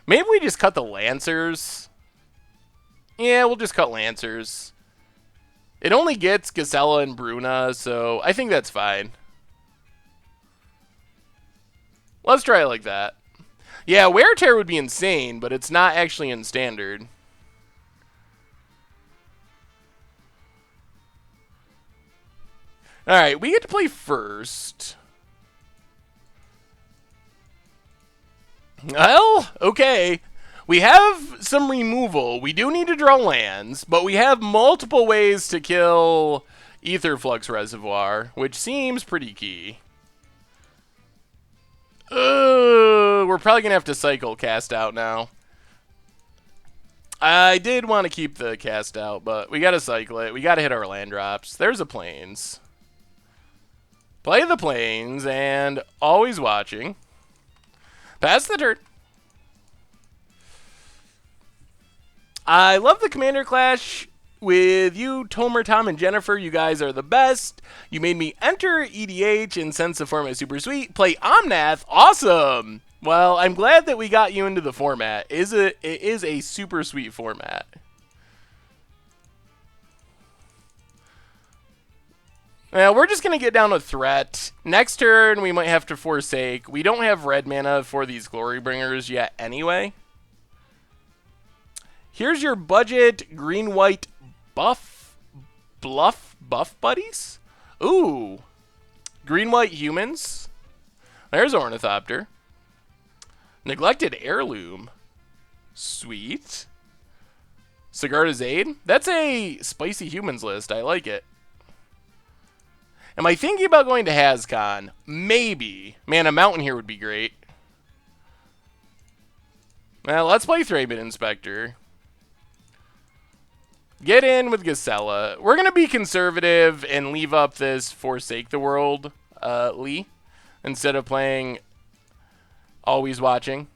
S1: Maybe we just cut the Lancers. Yeah, we'll just cut Lancers. It only gets Gazella and Bruna, so I think that's fine. Let's try it like that. Yeah, Wear Tear would be insane, but it's not actually in Standard. Alright, we get to play first. Well, okay. We have some removal. We do need to draw lands, but we have multiple ways to kill Aetherflux Reservoir, which seems pretty key. We're probably going to have to cycle Cast Out now. I did want to keep the Cast Out, but we got to cycle it. We got to hit our land drops. There's a Plains. Play the Plains, and always watching. Pass the turn. I love the Commander Clash with you, Tomer, Tom, and Jennifer. You guys are the best. You made me enter EDH, and since the format is super sweet, play Omnath. Awesome. Well, I'm glad that we got you into the format. It is a super sweet format. We're just going to get down a threat. Next turn, we might have to Forsake. We don't have red mana for these Glorybringers yet anyway. Here's your budget green-white buff buddies. Ooh. Green-white humans. There's Ornithopter. Neglected Heirloom. Sweet. Sigarda's Aid. That's a spicy humans list. I like it. Am I thinking about going to HasCon? Maybe. Man, a mountain here would be great. Well, let's play Thraben Inspector. Get in with Gisela. We're going to be conservative and leave up this Forsake the World, Lee, instead of playing Always Watching.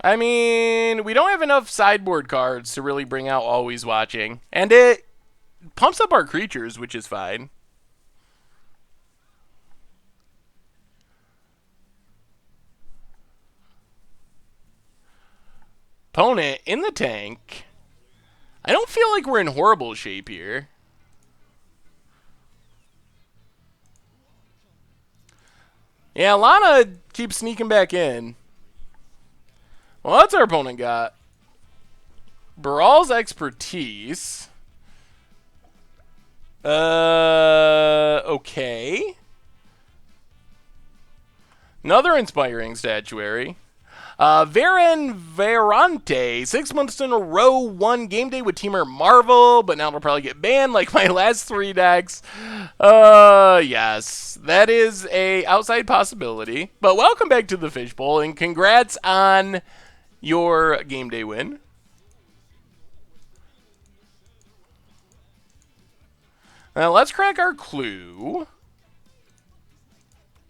S1: I mean, we don't have enough sideboard cards to really bring out Always Watching. And it pumps up our creatures, which is fine. Opponent in the tank. I don't feel like we're in horrible shape here. Yeah, Lana keeps sneaking back in. Well, that's our opponent got. Baral's Expertise. Okay. Another Inspiring Statuary. Varen Verante, 6 months in a row, won game day with Teamer Marvel, but now it'll probably get banned like my last 3 decks. Yes, that is a outside possibility. But welcome back to the Fishbowl, and congrats on your game day win. Now let's crack our clue.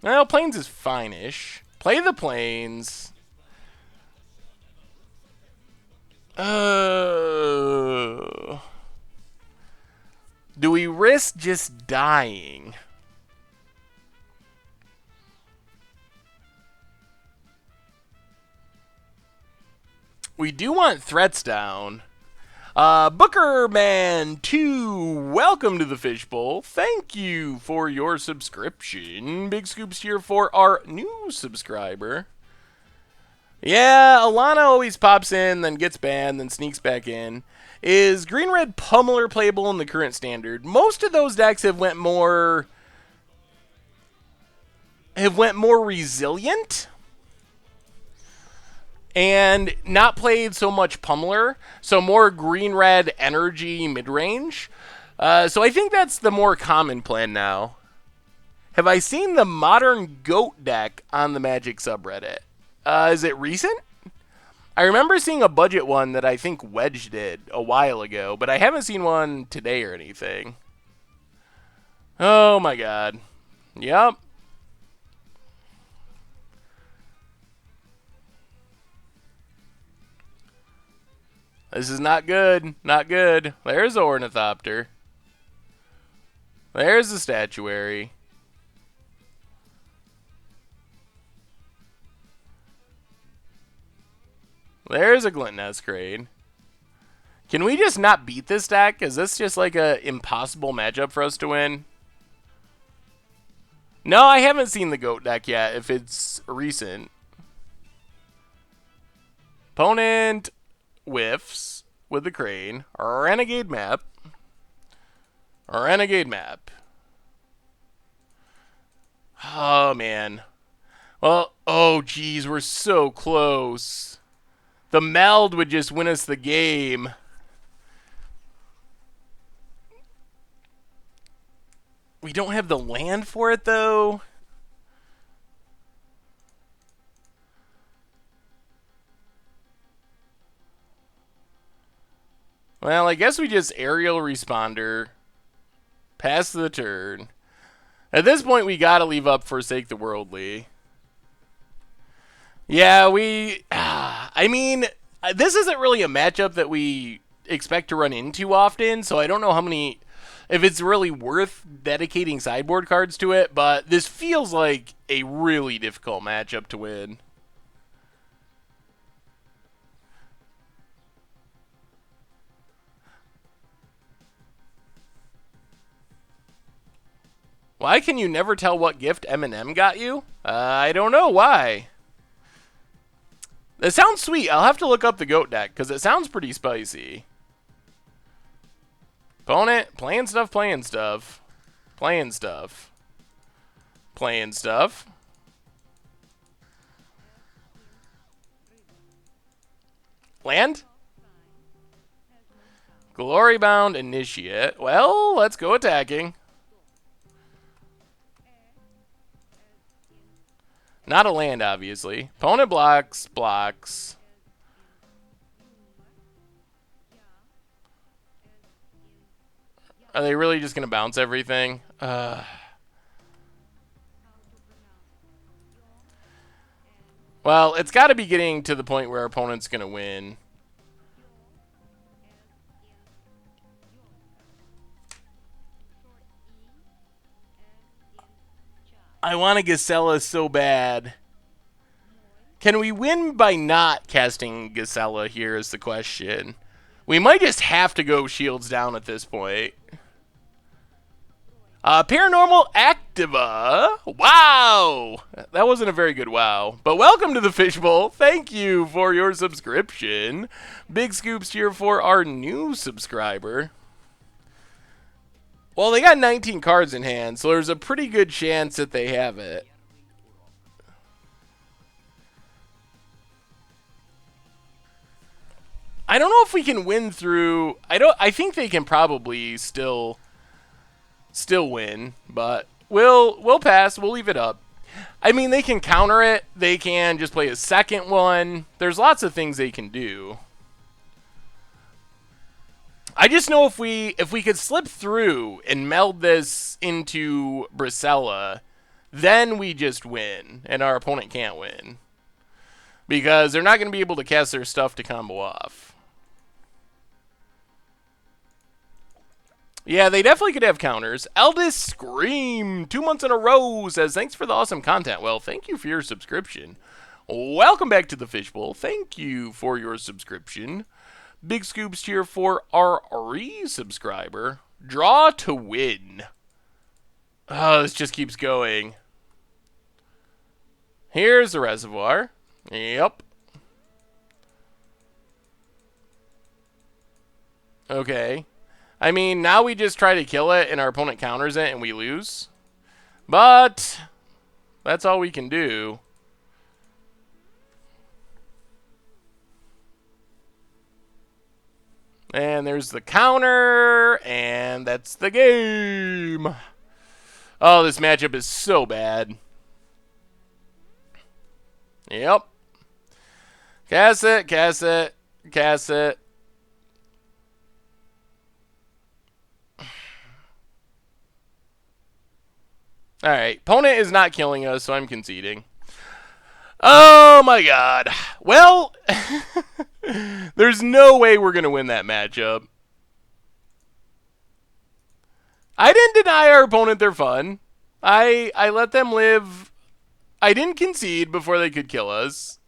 S1: Well, Plains is fine-ish. Play the Plains. Do we risk just dying? We do want threats down. Bookerman2, welcome to the Fishbowl. Thank you for your subscription. Big scoops here for our new subscriber. Yeah, Alana always pops in, then gets banned, then sneaks back in. Is Green-Red Pummeler playable in the current standard? Most of those decks have went more resilient and not played so much Pummeler, so more Green-Red energy mid-range. So I think that's the more common plan now. Have I seen the Modern Goat deck on the Magic subreddit? Is it recent? I remember seeing a budget one that I think Wedge did a while ago, but I haven't seen one today or anything. Oh my god. Yep. This is not good. Not good. There's the Ornithopter. There's the Statuary. There's a Glint Nescrade. Can we just not beat this deck? Is this just like a impossible matchup for us to win? No, I haven't seen the Goat deck yet, if it's recent. Opponent whiffs with the Crane. Renegade map. Renegade map. Oh, man. Well, oh, geez, we're so close. The Meld would just win us the game. We don't have the land for it, though. Well, I guess we just Aerial Responder. Pass the turn. At this point, we gotta leave up Forsake the Worldly. Yeah, I mean, this isn't really a matchup that we expect to run into often, so I don't know if it's really worth dedicating sideboard cards to it, but this feels like a really difficult matchup to win. Why can you never tell what gift Eminem got you? I don't know why. It sounds sweet. I'll have to look up the Goat deck, because it sounds pretty spicy. Opponent, playing stuff, playing stuff. Playing stuff. Playing stuff. Land? Glorybound Initiate. Well, let's go attacking. Not a land, obviously. Opponent blocks, blocks. Are they really just going to bounce everything? Well, it's got to be getting to the point where our opponent's going to win. I want to Gisela so bad. Can we win by not casting Gisela here is the question. We might just have to go shields down at this point. Paranormal Activa. Wow! That wasn't a very good wow. But welcome to the Fishbowl. Thank you for your subscription. Big scoops here for our new subscriber. Well, they got 19 cards in hand, so there's a pretty good chance that they have it. I don't know if we can win through... I think they can probably still win, but we'll pass. We'll leave it up. I mean, they can counter it. They can just play a second one. There's lots of things they can do. I just know if we could slip through and meld this into Brisella, then we just win, and our opponent can't win. Because they're not going to be able to cast their stuff to combo off. Yeah, they definitely could have counters. Eldest Scream, 2 months in a row, says, thanks for the awesome content. Well, thank you for your subscription. Welcome back to the Fishbowl. Thank you for your subscription. Big scoops here for our re-subscriber. Draw to win. Oh, this just keeps going. Here's the reservoir. Yep. Okay. I mean, now we just try to kill it and our opponent counters it and we lose. But that's all we can do. And there's the counter, and that's the game. Oh, this matchup is so bad. Yep. Cast it, cast it, cast it. Alright, opponent is not killing us, so I'm conceding. Oh my god. Well, there's no way we're going to win that matchup. I didn't deny our opponent their fun. I let them live. I didn't concede before they could kill us.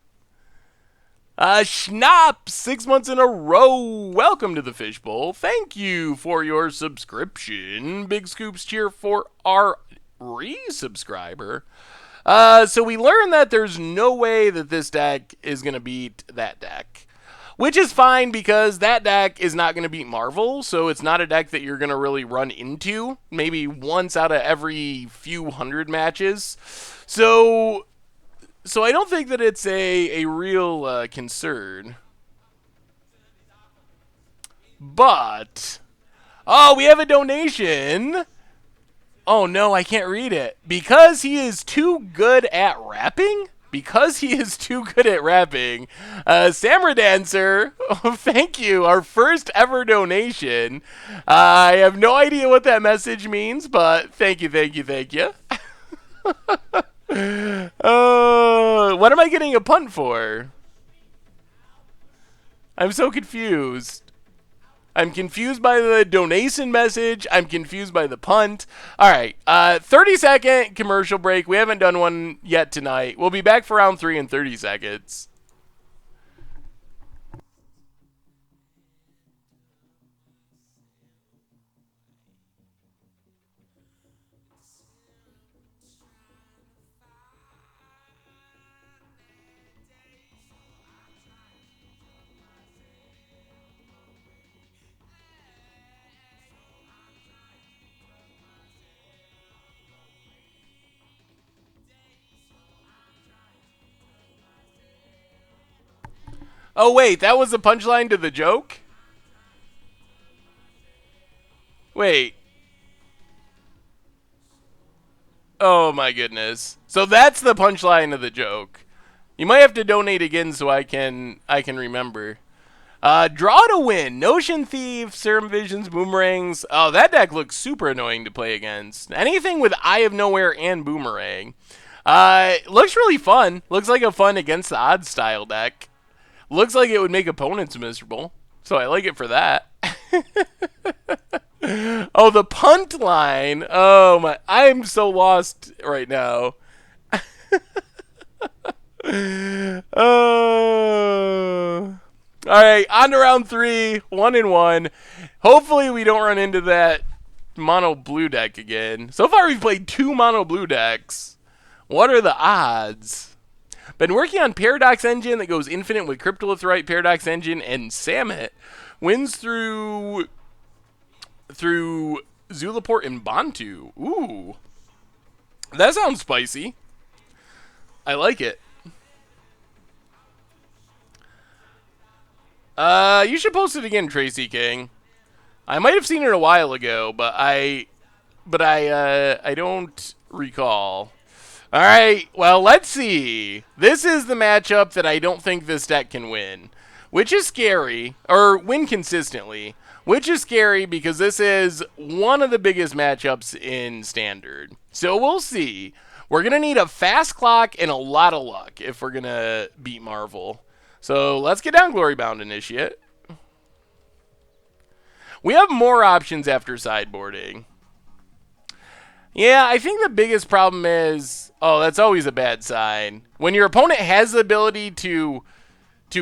S1: Schnapp, 6 months in a row. Welcome to the Fishbowl. Thank you for your subscription. Big scoops cheer for our re-subscriber. So we learned that there's no way that this deck is going to beat that deck. Which is fine because that deck is not going to beat Marvel, so it's not a deck that you're going to really run into. Maybe once out of every few hundred matches. So I don't think that it's a real concern. But, oh, we have a donation. Oh, no, I can't read it. Because he is too good at rapping? Because he is too good at rapping. Samra Dancer, oh, thank you. Our first ever donation. I have no idea what that message means, but thank you, thank you, thank you. What am I getting a punt for? I'm so confused. I'm confused by the donation message. I'm confused by the punt. All right, 30-second commercial break. We haven't done one yet tonight. We'll be back for round 3 in 30 seconds. Oh, wait, that was the punchline to the joke? Wait. Oh, my goodness. So that's the punchline of the joke. You might have to donate again so I can remember. Draw to win. Notion Thief, Serum Visions, Boomerangs. Oh, that deck looks super annoying to play against. Anything with Eye of Nowhere and Boomerang. Looks really fun. Looks like a fun against the odds style deck. Looks like it would make opponents miserable. So I like it for that. Oh, the punt line. Oh, my. I'm so lost right now. Oh. All right, on to round 3, 1-1. Hopefully we don't run into that mono blue deck again. So far we've played 2 mono blue decks. What are the odds? Been working on Paradox Engine that goes infinite with Cryptolitherite, Paradox Engine, and Samet. Wins through Zulaport and Bantu. Ooh. That sounds spicy. I like it. You should post it again, Tracy King. I might have seen it a while ago, but I don't recall. All right, well, let's see. This is the matchup that I don't think this deck can win, which is scary, or win consistently, which is scary because this is one of the biggest matchups in Standard. So we'll see. We're going to need a fast clock and a lot of luck if we're going to beat Marvel. So let's get down Glorybound Initiate. We have more options after sideboarding. Yeah, I think the biggest problem is... Oh, that's always a bad sign. When your opponent has the ability to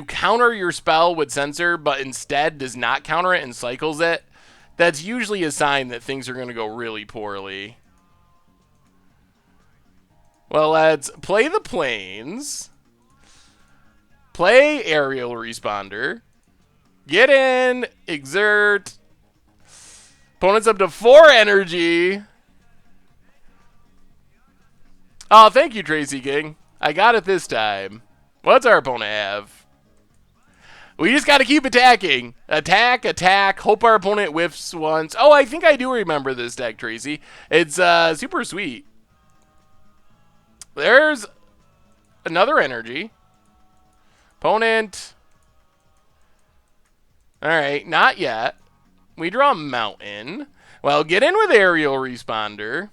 S1: counter your spell with Censor, but instead does not counter it and cycles it, that's usually a sign that things are going to go really poorly. Well, let's play the Plains. Play Aerial Responder. Get in. Exert. Opponent's up to 4 energy. Oh, thank you, Tracy King. I got it this time. What's our opponent have? We just got to keep attacking. Attack, attack. Hope our opponent whiffs once. Oh, I think I do remember this deck, Tracy. It's super sweet. There's another energy. Opponent. Alright, not yet. We draw Mountain. Well, get in with Aerial Responder.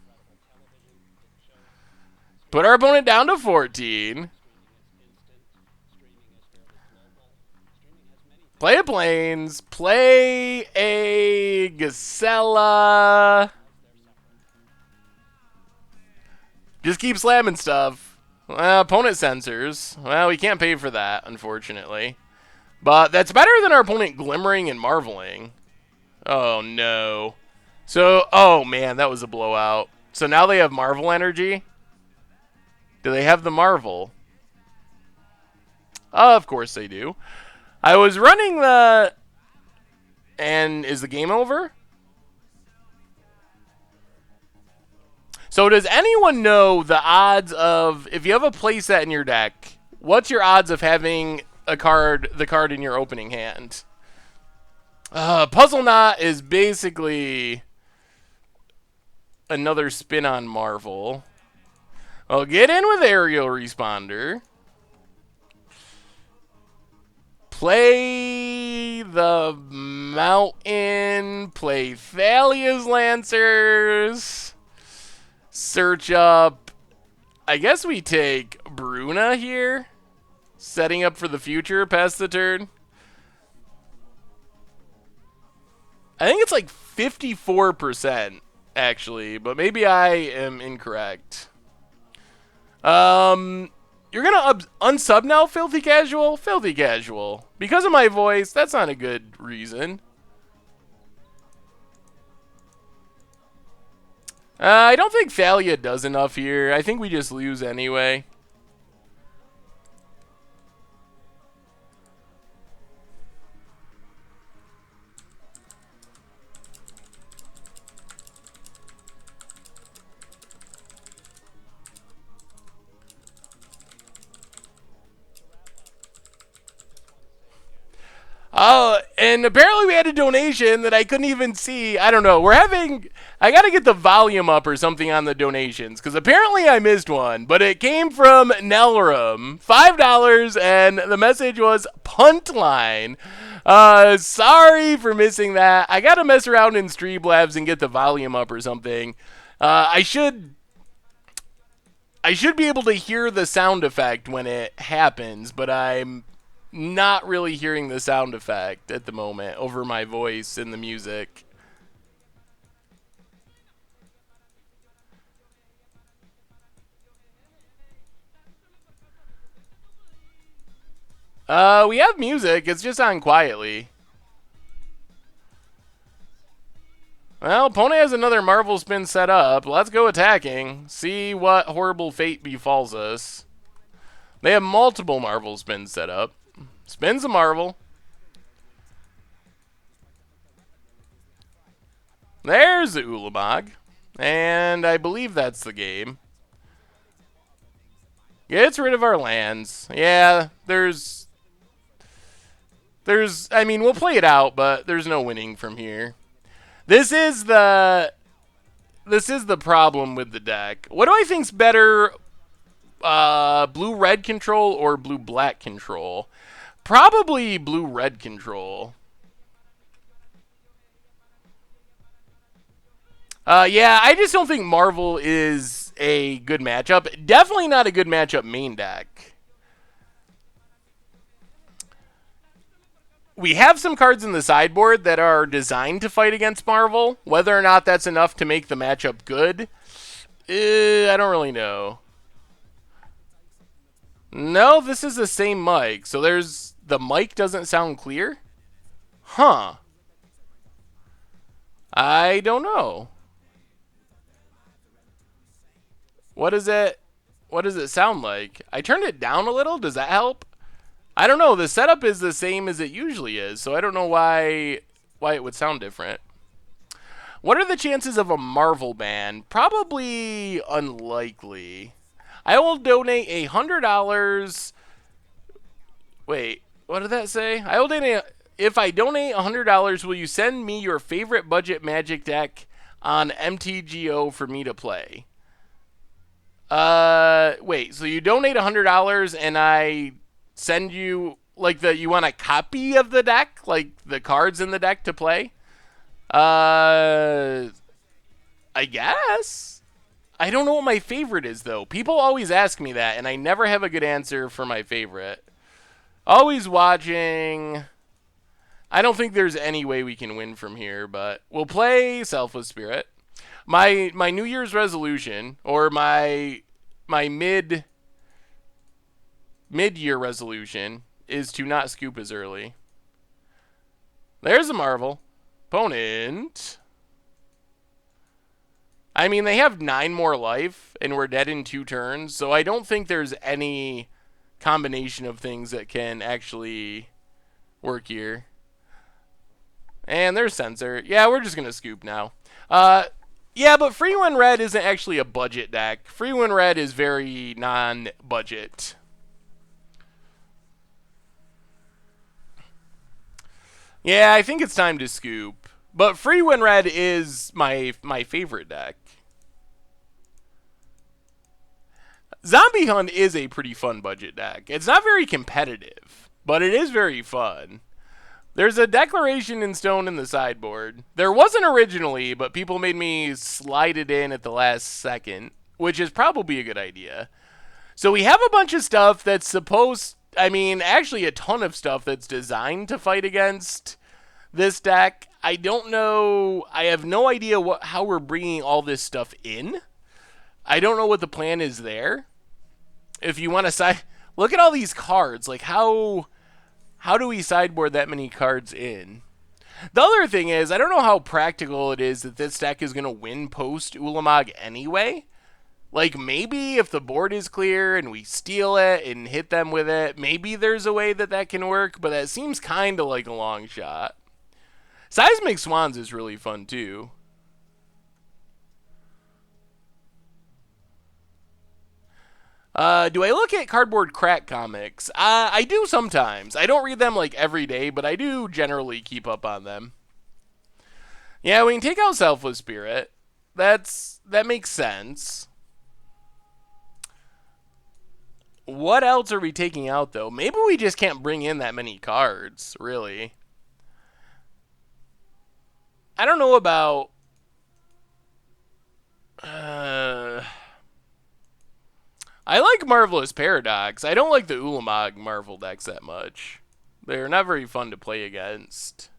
S1: Put our opponent down to 14. Play a Plains. Play a Gacela. Just keep slamming stuff. Opponent Censors. Well, we can't pay for that, unfortunately. But that's better than our opponent Glimmering and Marveling. Oh, no. So, oh, man, that was a blowout. So now they have Marvel energy? Do they have the Marvel? Of course they do. I was running the... And is the game over? So does anyone know the odds of, if you have a playset in your deck, what's your odds of having the card in your opening hand? Puzzle Knot is basically another spin on Marvel. Well, get in with Aerial Responder. Play the Mountain. Play Thalia's Lancers. Search up. I guess we take Bruna here. Setting up for the future past the turn. I think it's like 54%, actually. But maybe I am incorrect. You're going to unsub now, Filthy Casual? Filthy Casual. Because of my voice, that's not a good reason. I don't think Thalia does enough here. I think we just lose anyway. Oh, and apparently we had a donation that I couldn't even see. I don't know. I got to get the volume up or something on the donations because apparently I missed one. But it came from Nelrum, $5, and the message was punt line. Sorry for missing that. I got to mess around in Streamlabs and get the volume up or something. I should be able to hear the sound effect when it happens, but I'm not really hearing the sound effect at the moment over my voice and the music. We have music. It's just on quietly. Well, Pony has another Marvel spin set up. Let's go attacking. See what horrible fate befalls us. They have multiple Marvel spins set up. Spins a Marvel. There's the Ulamog. And I believe that's the game. Gets rid of our lands. Yeah, I mean, we'll play it out, but there's no winning from here. This is the problem with the deck. What do I think's better, blue-red control or blue-black control? Probably blue-red control. Yeah, I just don't think Marvel is a good matchup. Definitely not a good matchup main deck. We have some cards in the sideboard that are designed to fight against Marvel. Whether or not that's enough to make the matchup good, I don't really know. No, this is the same mic. So the mic doesn't sound clear? Huh. I don't know. What does it sound like? I turned it down a little. Does that help? I don't know. The setup is the same as it usually is, so I don't know why it would sound different. What are the chances of a Marvel ban? Probably unlikely. I will donate $100. Wait, what did that say? I will donate. If I donate $100, will you send me your favorite budget Magic deck on MTGO for me to play? Wait. So you donate $100 and I send you you want a copy of the deck, like the cards in the deck to play? I guess. I don't know what my favorite is though. People always ask me that, and I never have a good answer for my favorite. Always watching. I don't think there's any way we can win from here, but we'll play Selfless Spirit. My New Year's resolution, or my mid-year resolution, is to not scoop as early. There's a Marvel. Opponent. I mean, they have 9 more life, and we're dead in 2 turns, so I don't think there's any combination of things that can actually work here. And there's Sensor. Yeah, we're just going to scoop now. Yeah, but Free Win Red isn't actually a budget deck. Free Win Red is very non-budget. Yeah, I think it's time to scoop. But Free Win Red is my favorite deck. Zombie Hunt is a pretty fun budget deck. It's not very competitive, but it is very fun. There's a Declaration in Stone in the sideboard. There wasn't originally, but people made me slide it in at the last second, which is probably a good idea. So we have a bunch of stuff that's actually a ton of stuff that's designed to fight against this deck. I don't know. I have no idea how we're bringing all this stuff in. I don't know what the plan is there. If you want to look at all these cards. Like, how do we sideboard that many cards in? The other thing is, I don't know how practical it is that this deck is going to win post Ulamog anyway. Like, maybe if the board is clear and we steal it and hit them with it, maybe there's a way that can work, but that seems kind of like a long shot. Seismic Swans is really fun, too. Do I look at cardboard crack comics? I do sometimes. I don't read them like every day, but I do generally keep up on them. Yeah, we can take out Selfless Spirit. That makes sense. What else are we taking out, though? Maybe we just can't bring in that many cards, really. I don't know about... I like Marvelous Paradox. I don't like the Ulamog Marvel decks that much. They're not very fun to play against.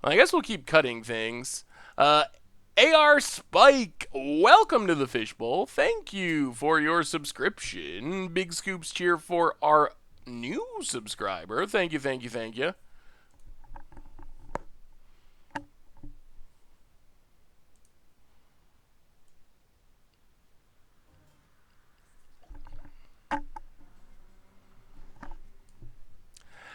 S1: Well, I guess we'll keep cutting things. AR Spike, welcome to the Fishbowl. Thank you for your subscription. Big scoops cheer for our new subscriber. Thank you, thank you, thank you.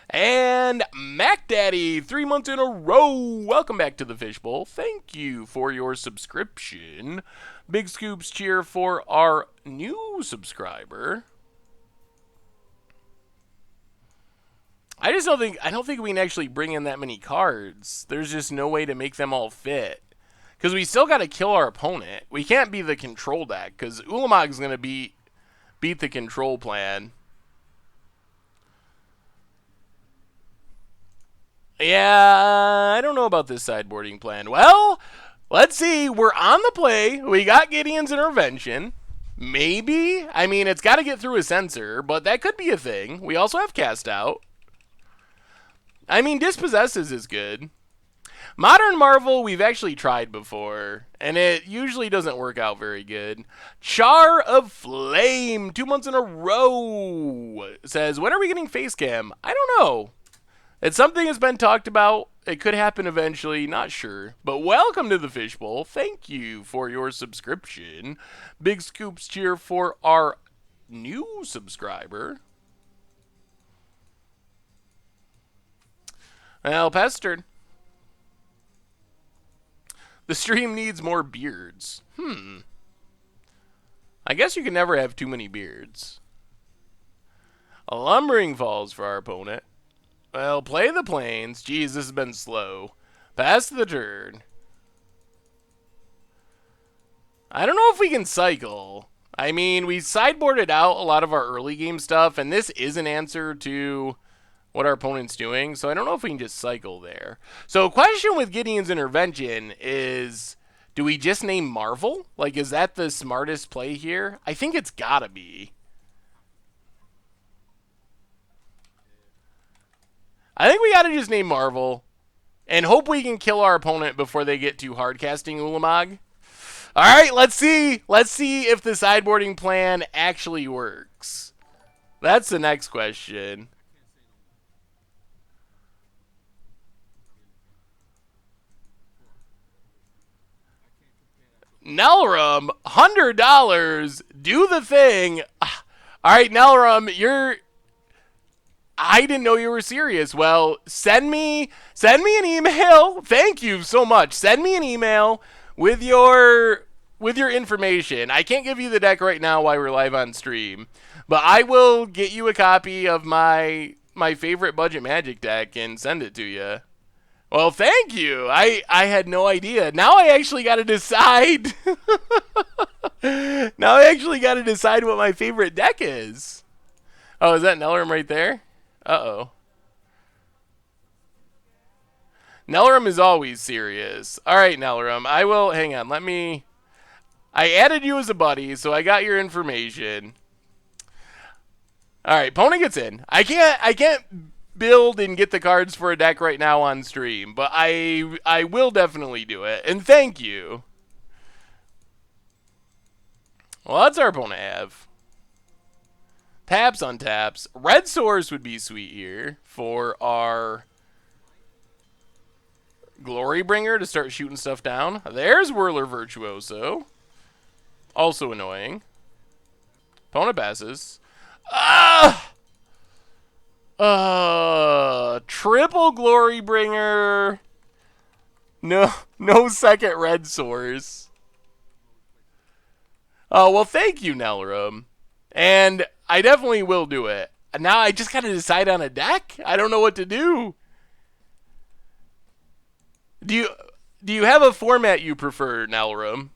S1: And Mac Daddy, 3 months in a row. Welcome back to the Fishbowl. Thank you for your subscription. Big scoops cheer for our new subscriber. I don't think we can actually bring in that many cards. There's just no way to make them all fit. Because we still got to kill our opponent. We can't be the control deck, because Ulamog's going to beat the control plan. Yeah, I don't know about this sideboarding plan. Well, let's see. We're on the play. We got Gideon's Intervention. Maybe. I mean, it's got to get through a sensor, but that could be a thing. We also have Cast Out. I mean, Dispossesses is good. Modern Marvel, we've actually tried before, and it usually doesn't work out very good. Char of Flame, 2 months in a row, says, when are we getting face cam? I don't know. It's something that's been talked about. It could happen eventually, not sure. But welcome to the Fishbowl. Thank you for your subscription. Big scoops cheer for our new subscriber. Well, pestered. The stream needs more beards. I guess you can never have too many beards. A Lumbering Falls for our opponent. Well, play the plains. Jeez, this has been slow. Pass the turn. I don't know if we can cycle. I mean, we sideboarded out a lot of our early game stuff, and this is an answer to what our opponent's doing, so I don't know if we can just cycle there. So, question with Gideon's Intervention is, do we just name Marvel? Like, is that the smartest play here? I think it's gotta be. I think we gotta just name Marvel and hope we can kill our opponent before they get to hard casting Ulamog. Alright, let's see. Let's see if the sideboarding plan actually works. That's the next question. Nelrum, $100. Do the thing. Alright, Nelrum, I didn't know you were serious. Well, send me an email. Thank you so much. Send me an email with your information. I can't give you the deck right now while we're live on stream, but I will get you a copy of my favorite budget Magic deck and send it to you. Well, thank you. I had no idea. Now I actually got to decide. Now I actually got to decide what my favorite deck is. Oh, is that Nelrum right there? Uh-oh. Nelrum is always serious. All right, Nelrum. I will... Hang on. I added you as a buddy, so I got your information. All right, opponent gets in. I can't build and get the cards for a deck right now on stream, but I will definitely do it. And thank you. Well, that's our opponent have. Taps on taps. Red Source would be sweet here for our Glorybringer to start shooting stuff down. There's Whirler Virtuoso. Also annoying. Opponent passes. Triple Glorybringer. No second Red Source. Oh, well, thank you, Nelrum. And I definitely will do it. Now I just gotta decide on a deck? I don't know what to do. Do you do you have a format you prefer, Nelrum?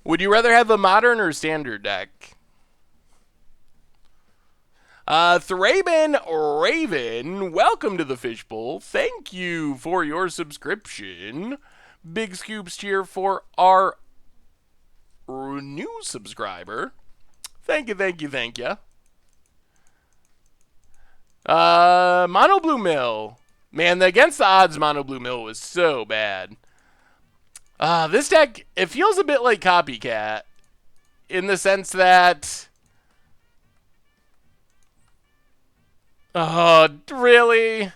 S1: Would you rather have a modern or standard deck? Thraben Raven, welcome to the Fishbowl. Thank you for your subscription. Big scoops cheer for our new subscriber. Thank you, thank you, thank you. Mono Blue Mill. Man, against the odds, Mono Blue Mill was so bad. This deck, it feels a bit like Copycat in the sense that... Oh, really?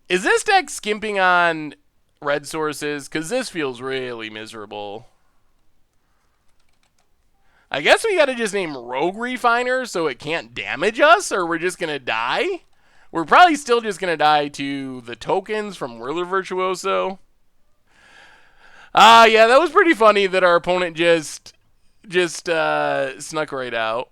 S1: Is this deck skimping on red sources? Because this feels really miserable. I guess we gotta just name Rogue Refiner so it can't damage us, or we're just gonna die? We're probably still just gonna die to the tokens from Whirler Virtuoso. Yeah, that was pretty funny that our opponent just snuck right out.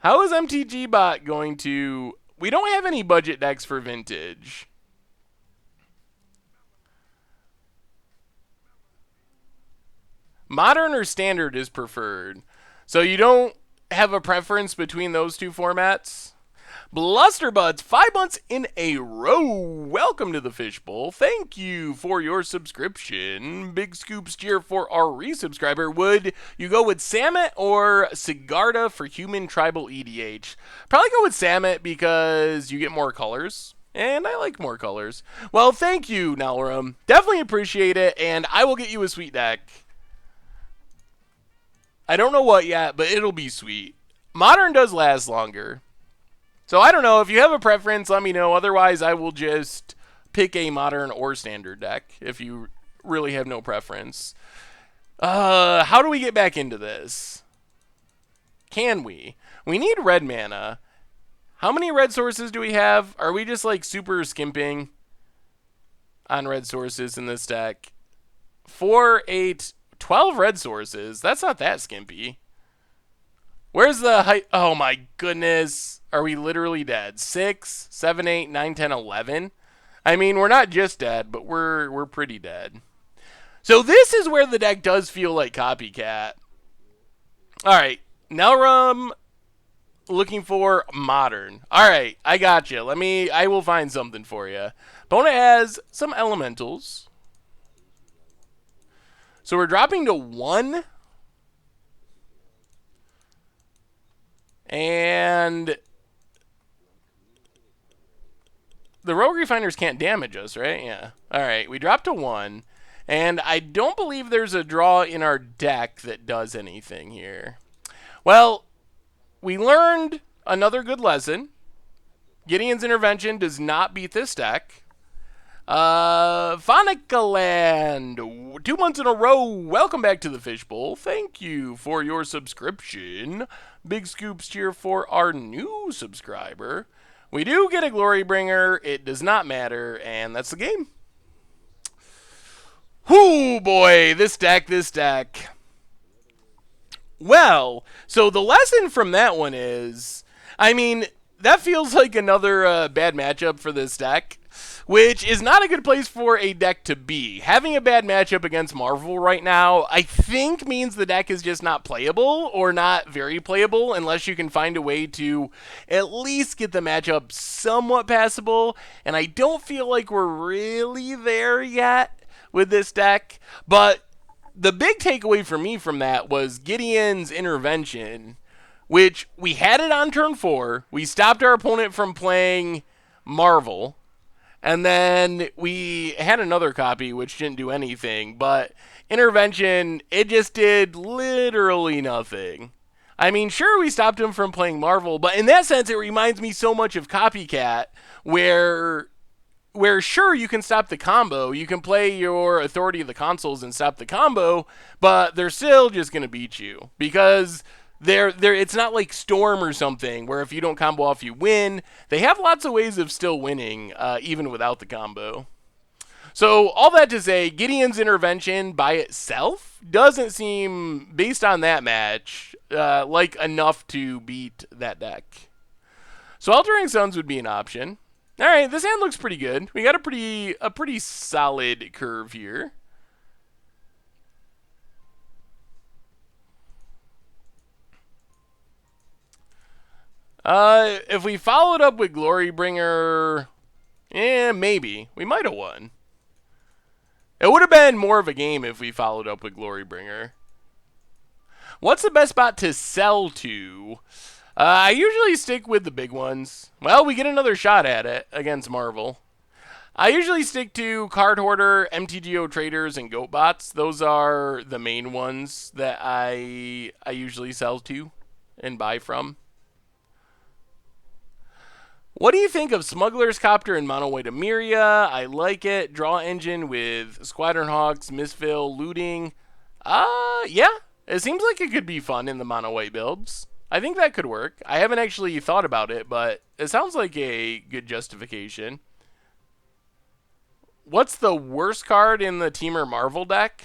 S1: How is MTG Bot going to... We don't have any budget decks for Vintage. Modern or Standard is preferred. So you don't have a preference between those two formats? Blusterbuds, 5 months in a row. Welcome to the Fishbowl. Thank you for your subscription. Big scoops cheer for our resubscriber. Would you go with Samet or Sigarda for human tribal EDH? Probably go with Samet because you get more colors. And I like more colors. Well, thank you, Nelrum. Definitely appreciate it, and I will get you a sweet deck. I don't know what yet, but it'll be sweet. Modern does last longer. So I don't know. If you have a preference, let me know. Otherwise, I will just pick a modern or standard deck if you really have no preference. How do we get back into this? Can we? We need red mana. How many red sources do we have? Are we just like super skimping on red sources in this deck? 4, 8, 12 red sources. That's not that skimpy. Where's the height? Oh my goodness. Are we literally dead? 6, 7, 8, 9, 10, 11? I mean, we're not just dead, but we're pretty dead. So this is where the deck does feel like Copycat. Alright. Nelrum looking for modern. Alright, I got you. I will find something for you. Opponent has some elementals. So we're dropping to 1. And the Rogue Refiners can't damage us, right? Yeah. Alright, we dropped to 1. And I don't believe there's a draw in our deck that does anything here. Well, we learned another good lesson. Gideon's Intervention does not beat this deck. Phonicaland, 2 months in a row. Welcome back to the Fishbowl. Thank you for your subscription. Big scoops cheer for our new subscriber. We do get a Glorybringer. It does not matter, and that's the game. Whoo, boy, this deck. Well, so the lesson from that one is, I mean, that feels like another bad matchup for this deck, which is not a good place for a deck to be. Having a bad matchup against Marvel right now, I think means the deck is just not playable or not very playable unless you can find a way to at least get the matchup somewhat passable, and I don't feel like we're really there yet with this deck, but the big takeaway for me from that was Gideon's Intervention, which we had it on turn 4. We stopped our opponent from playing Marvel. And then we had another copy which didn't do anything. But Intervention, it just did literally nothing. I mean, sure, we stopped him from playing Marvel. But in that sense, it reminds me so much of Copycat, where sure, you can stop the combo. You can play your Authority of the Consuls and stop the combo. But they're still just going to beat you. Because it's not like Storm or something where if you don't combo off you win. They have lots of ways of still winning even without the combo. So all that to say, Gideon's intervention by itself doesn't seem, based on that match, like enough to beat that deck. So Altering Suns would be an option. All right, this hand looks pretty good. We got a pretty solid curve here. If we followed up with Glorybringer, maybe we might have won. It would have been more of a game if we followed up with Glorybringer. What's the best spot to sell to? I usually stick with the big ones. Well, we get another shot at it against Marvel. I usually stick to Card Hoarder, MTGO Traders, and GoatBots. Those are the main ones that I usually sell to and buy from. What do you think of Smuggler's Copter and Mono White Emiria? I like it. Draw engine with Squadron Hawks, Misfill, Looting. Yeah. It seems like it could be fun in the Mono White builds. I think that could work. I haven't actually thought about it, but it sounds like a good justification. What's the worst card in the Teamer Marvel deck?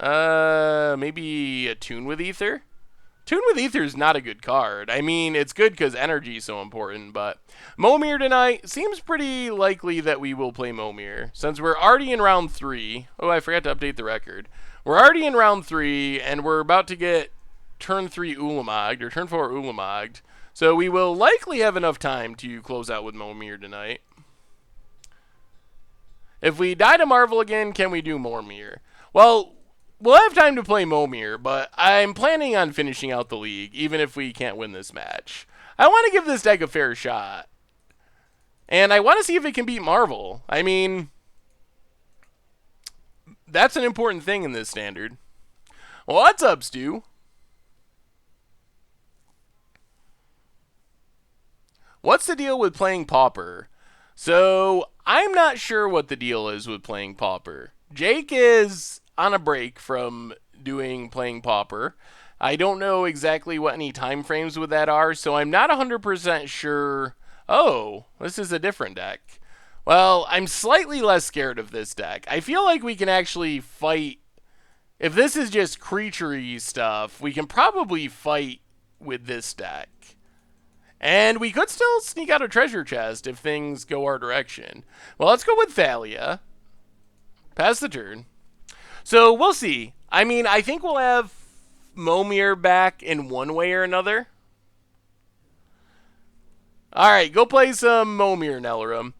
S1: Maybe a Tune with Ether? Tune with Ether is not a good card. I mean, it's good because energy is so important, but Momir tonight seems pretty likely that we will play Momir. Since we're already in round 3. Oh, I forgot to update the record. We're already in round 3, and we're about to get turn 3 Ulamogd, or turn 4 Ulamogd. So we will likely have enough time to close out with Momir tonight. If we die to Marvel again, can we do Momir? Well, we'll have time to play Momir, but I'm planning on finishing out the league, even if we can't win this match. I want to give this deck a fair shot. And I want to see if it can beat Marvel. I mean, that's an important thing in this standard. What's up, Stu? What's the deal with playing Pauper? So, I'm not sure what the deal is with playing Pauper. Jake is on a break from playing Pauper. I don't know exactly what any time frames with that are, so I'm not 100% sure. Oh, this is a different deck. Well, I'm slightly less scared of this deck. I feel like we can actually fight. If this is just creature-y stuff, we can probably fight with this deck. And we could still sneak out a treasure chest if things go our direction. Well, let's go with Thalia. Pass the turn. So, we'll see. I mean, I think we'll have Momir back in one way or another. Alright, go play some Momir, Nelarum.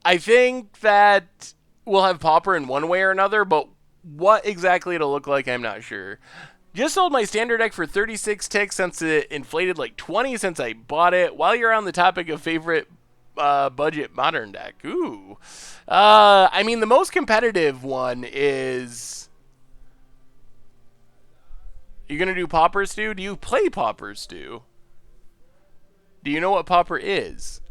S1: I think that we'll have Pauper in one way or another, but what exactly it'll look like, I'm not sure. Just sold my standard deck for 36 ticks since it inflated like 20 since I bought it. While you're on the topic of favorite budget modern deck. Ooh. I mean, the most competitive one is... You're going to do Pauper Stew? Do you play Pauper Stew? Do you know what Pauper is?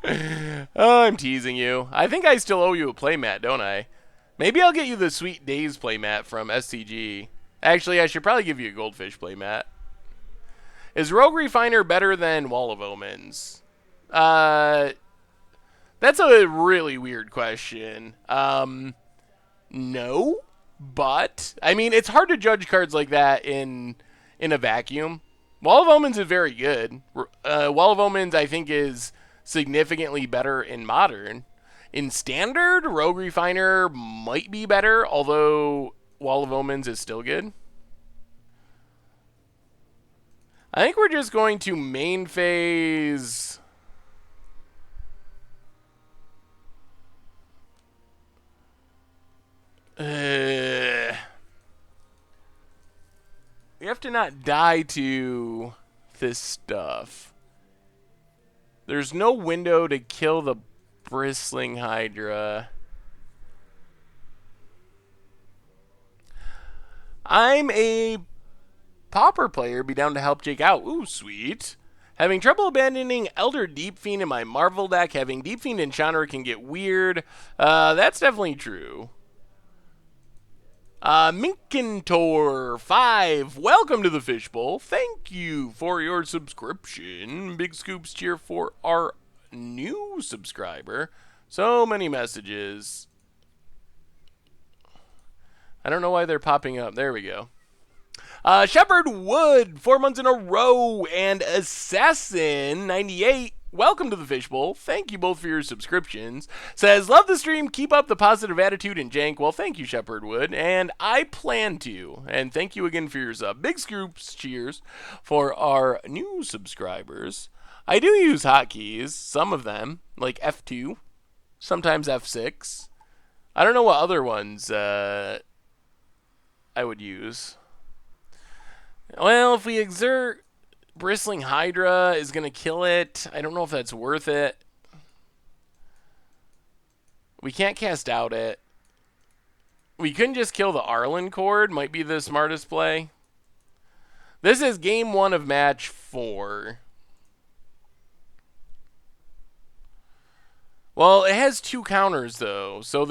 S1: Oh, I'm teasing you. I think I still owe you a playmat, don't I? Maybe I'll get you the Sweet Days playmat from SCG. Actually, I should probably give you a Goldfish playmat. Is Rogue Refiner better than Wall of Omens? That's a really weird question. No, but I mean, it's hard to judge cards like that in a vacuum. Wall of Omens is very good. Wall of Omens, I think, is significantly better in Modern. In Standard, Rogue Refiner might be better, although Wall of Omens is still good. I think we're just going to main phase. We have to not die to this stuff. There's no window to kill the Bristling Hydra. I'm a Pauper player. Be down to help Jake out. Ooh, sweet. Having trouble abandoning Elder Deep Fiend in my Marvel deck. Having Deep Fiend in Chandra can get weird. That's definitely true. Minkentor5, welcome to the Fishbowl. Thank you for your subscription. Big scoops cheer for our new subscriber. So many messages. I don't know why they're popping up. There we go. Shepherd Wood, 4 months in a row, and Assassin98, welcome to the Fishbowl. Thank you both for your subscriptions. Says, love the stream, keep up the positive attitude and jank. Well, thank you, Shepherd Wood, and I plan to. And thank you again for your sub. Big scoops, cheers, for our new subscribers. I do use hotkeys, some of them, like F2, sometimes F6. I don't know what other ones I would use. Well, if we exert, Bristling Hydra is going to kill it. I don't know if that's worth it. We can't cast out it. We couldn't just kill the Arlen Cord. Might be the smartest play. This is game 1 of match 4. Well, it has 2 counters, though. So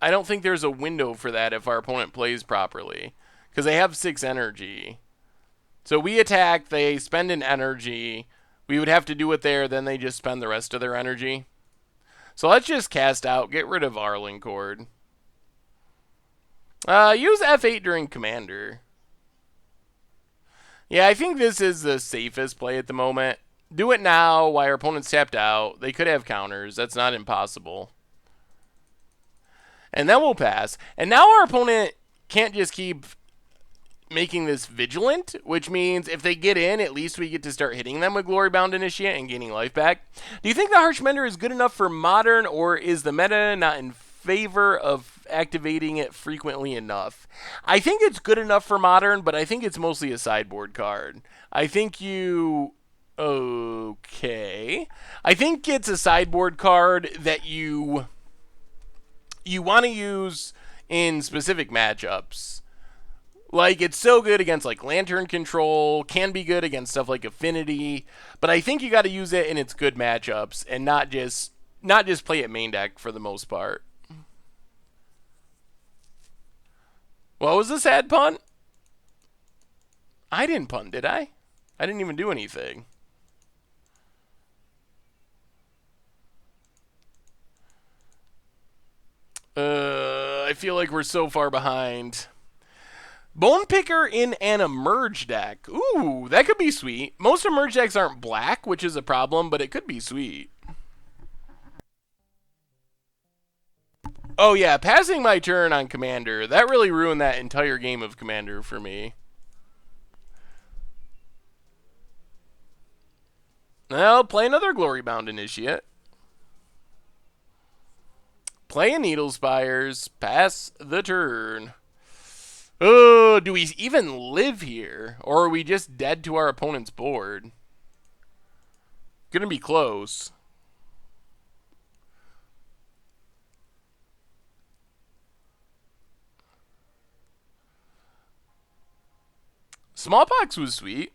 S1: I don't think there's a window for that if our opponent plays properly. Because they have 6 energy. So we attack, they spend an energy. We would have to do it there, then they just spend the rest of their energy. So let's just cast out, get rid of Arlen Cord. Use F8 during Commander. Yeah, I think this is the safest play at the moment. Do it now while our opponent's tapped out. They could have counters. That's not impossible. And then we'll pass. And now our opponent can't just keep making this vigilant, which means if they get in, at least we get to start hitting them with Glorybound Initiate and gaining life back. Do you think the Harsh Mender is good enough for Modern, or is the meta not in favor of activating it frequently enough? I think it's good enough for Modern, but I think it's mostly a sideboard card. I think okay. I think it's a sideboard card that you want to use in specific matchups. Like, it's so good against, like, Lantern Control, can be good against stuff like Affinity, but I think you got to use it in its good matchups and not just play it main deck for the most part. What was the sad punt? I didn't punt, did I? I didn't even do anything. I feel like we're so far behind. Bone Picker in an Emerge deck. Ooh, that could be sweet. Most Emerge decks aren't black, which is a problem, but it could be sweet. Oh yeah, passing my turn on Commander. That really ruined that entire game of Commander for me. Well, play another Glorybound Initiate. Play a Needlespires. Pass the turn. Oh, do we even live here? Or are we just dead to our opponent's board? Gonna be close. Smallpox was sweet.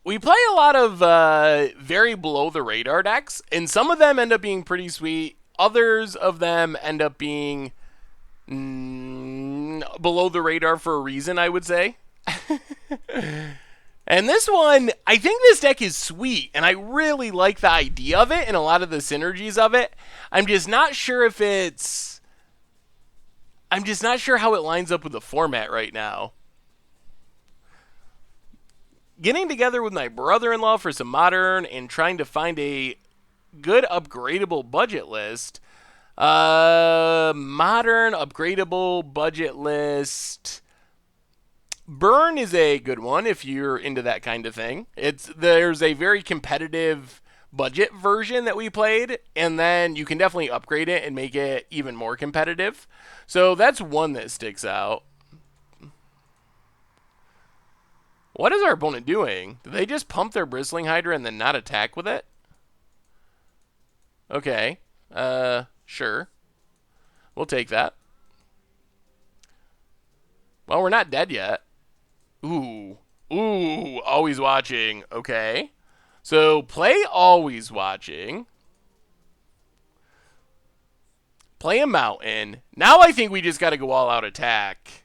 S1: We play a lot of very below-the-radar decks, and some of them end up being pretty sweet. Others of them end up being below the radar for a reason, I would say. And this one, I think this deck is sweet, and I really like the idea of it and a lot of the synergies of it. I'm just not sure how it lines up with the format right now. Getting together with my brother-in-law for some Modern and trying to find a good upgradable budget list. Modern upgradable budget list. Burn is a good one if you're into that kind of thing. There's a very competitive budget version that we played, and then you can definitely upgrade it and make it even more competitive. So that's one that sticks out. What is our opponent doing? Did they just pump their Bristling Hydra and then not attack with it? Okay. Sure. We'll take that. Well, we're not dead yet. Ooh. Ooh, always watching. Okay. So, play always watching. Play a mountain. Now I think we just got to go all out attack.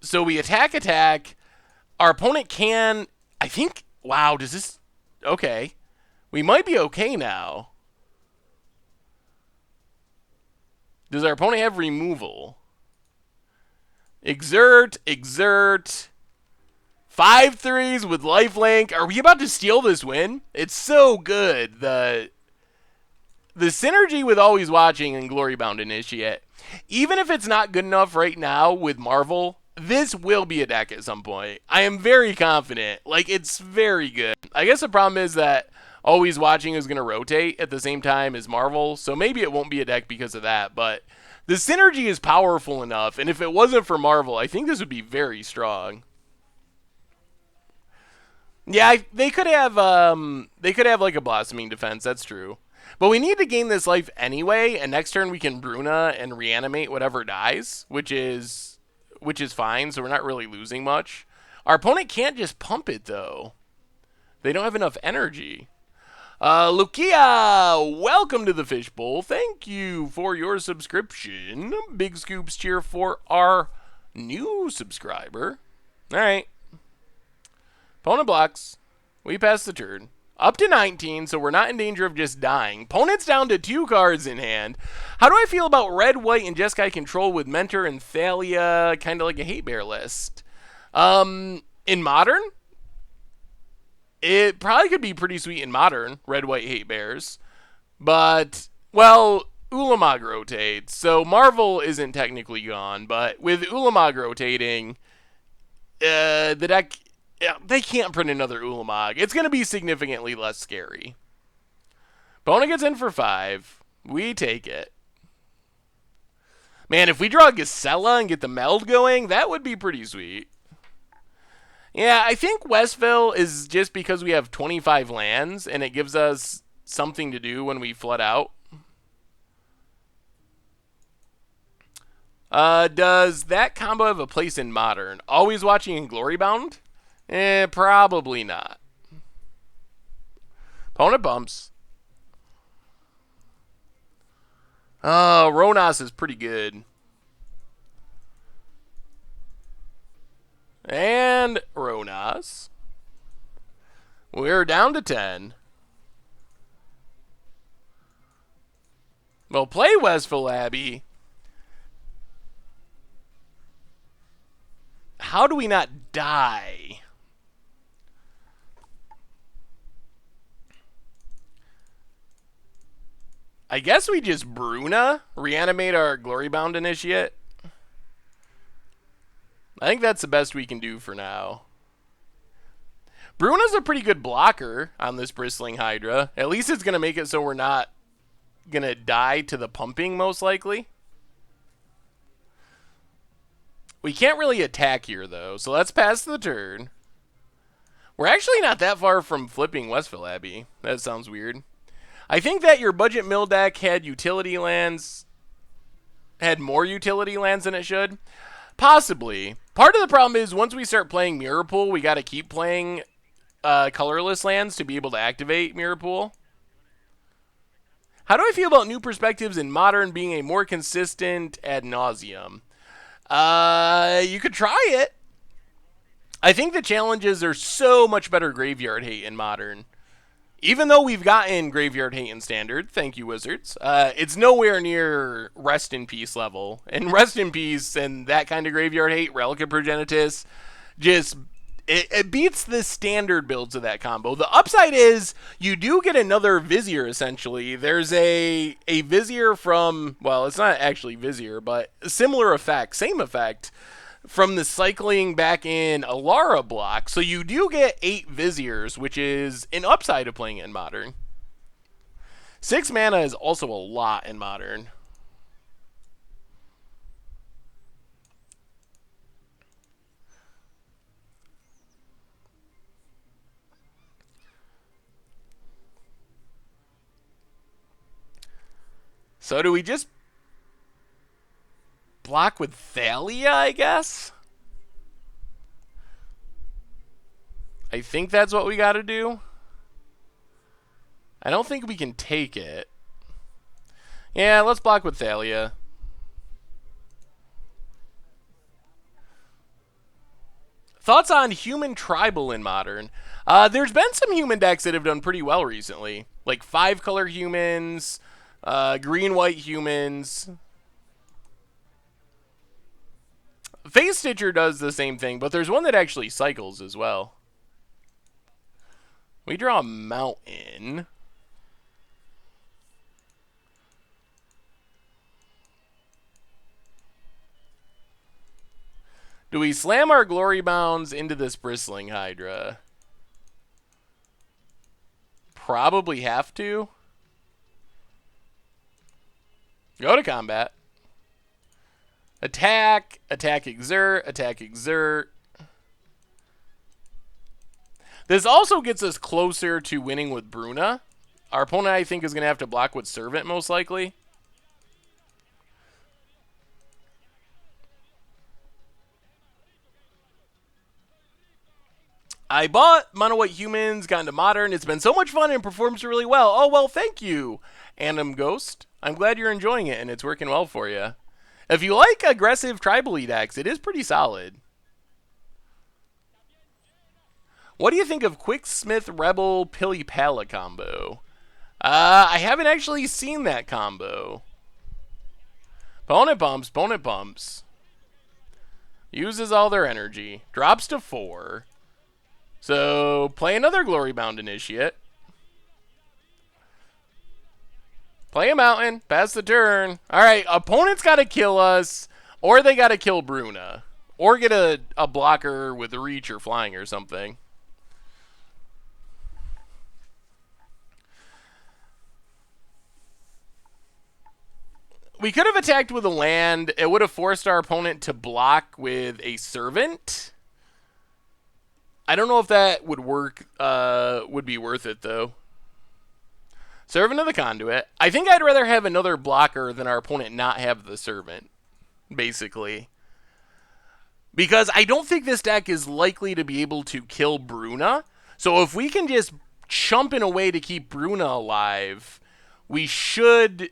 S1: So we attack. Our opponent can, I think, wow, does this, Okay. We might be okay now. Does our opponent have removal? Exert, exert. 5-3s with lifelink. Are we about to steal this win? It's so good. The synergy with Always Watching and Glorybound Initiate. Even if it's not good enough right now with Marvel, this will be a deck at some point. I am very confident. Like, it's very good. I guess the problem is that Always Watching is going to rotate at the same time as Marvel, so maybe it won't be a deck because of that, but the synergy is powerful enough, and if it wasn't for Marvel, I think this would be very strong. Yeah, they could have like a Blossoming Defense, that's true. But we need to gain this life anyway, and next turn we can Bruna and reanimate whatever dies, which is fine, so we're not really losing much. Our opponent can't just pump it, though. They don't have enough energy. Lukia, welcome to the Fishbowl. Thank you for your subscription. Big scoops cheer for our new subscriber. All right. Opponent blocks. We pass the turn. Up to 19, so we're not in danger of just dying. Opponent's down to 2 cards in hand. How do I feel about red, white, and Jeskai control with Mentor and Thalia, kind of like a hate bear list? In Modern, it probably could be pretty sweet in Modern, red, white, hate bears. But, well, Ulamog rotates, so Marvel isn't technically gone, but with Ulamog rotating, the deck... Yeah, they can't print another Ulamog. It's going to be significantly less scary. Opponent gets in for 5. We take it. Man, if we draw Gisela and get the meld going, that would be pretty sweet. Yeah, I think Westville is just because we have 25 lands, and it gives us something to do when we flood out. Does that combo have a place in Modern? Always Watching in Glorybound? Probably not. Opponent bumps. Oh, Ronas is pretty good. And Ronas. We're down to 10. Well, play Westville Abbey. How do we not die? I guess we just Bruna, reanimate our Glorybound Initiate. I think that's the best we can do for now. Bruna's a pretty good blocker on this Bristling Hydra. At least it's going to make it so we're not going to die to the pumping, most likely. We can't really attack here, though, so let's pass the turn. We're actually not that far from flipping Westville Abbey. That sounds weird. I think that your budget mill deck had utility lands, had more utility lands than it should. Possibly. Part of the problem is once we start playing Mirror Pool, we got to keep playing colorless lands to be able to activate Mirror Pool. How do I feel about New Perspectives in Modern being a more consistent ad nauseum? You could try it. I think the challenges are so much better Graveyard Hate in Modern. Even though we've gotten Graveyard Hate in Standard, thank you, Wizards, it's nowhere near Rest in Peace level. And Rest in Peace and that kind of Graveyard Hate, Relic of Progenitus, just, it beats the standard builds of that combo. The upside is you do get another Vizier, essentially. There's a Vizier from, well, it's not actually Vizier, but a similar effect, same effect, from the cycling back in Alara block. So you do get 8 Viziers, which is an upside of playing it in Modern. 6 mana is also a lot in Modern. So do we just block with Thalia, I guess? I think that's what we got to do. I don't think we can take it. Yeah, let's block with Thalia. Thoughts on human tribal in Modern? There's been some human decks that have done pretty well recently. Like 5-color humans, green-white humans. Face Stitcher does the same thing, but there's one that actually cycles as well. We draw a mountain. Do we slam our Glory Bounds into this Bristling Hydra? Probably have to. Go to combat. Attack, attack, exert, attack, exert. This also gets us closer to winning with Bruna. Our opponent, I think, is going to have to block with Servant, most likely. I bought Mono White Humans, got into Modern. It's been so much fun and performs really well. Oh, well, thank you, Anim Ghost. I'm glad you're enjoying it and it's working well for you. If you like aggressive tribal decks, it is pretty solid. What do you think of Quicksmith Rebel Pilly Pala combo? I haven't actually seen that combo. Opponent bumps. Uses all their energy. Drops to 4. So, play another Glory Bound Initiate. Play a mountain. Pass the turn. Alright, opponent's got to kill us, or they got to kill Bruna. Or get a blocker with reach or flying or something. We could have attacked with a land. It would have forced our opponent to block with a Servant. I don't know if that would work, would be worth it, though. Servant of the Conduit. I think I'd rather have another blocker than our opponent not have the Servant, basically. Because I don't think this deck is likely to be able to kill Bruna. So if we can just chump in a way to keep Bruna alive, we should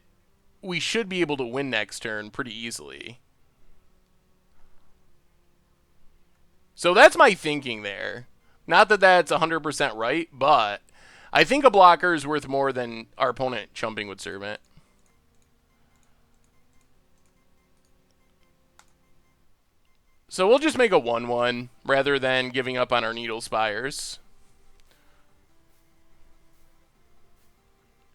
S1: be able to win next turn pretty easily. So that's my thinking there. Not that that's 100% right, but I think a blocker is worth more than our opponent chumping with Servant. So we'll just make a 1/1 rather than giving up on our Needle Spires.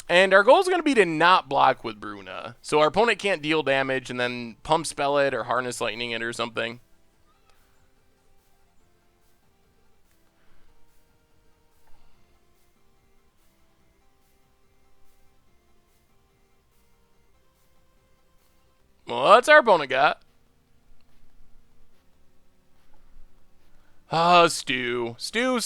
S1: And our goal is going to be to not block with Bruna. So our opponent can't deal damage and then pump spell it or harness lightning it or something. Well, that's our opponent got. Ah, Stu. Stu.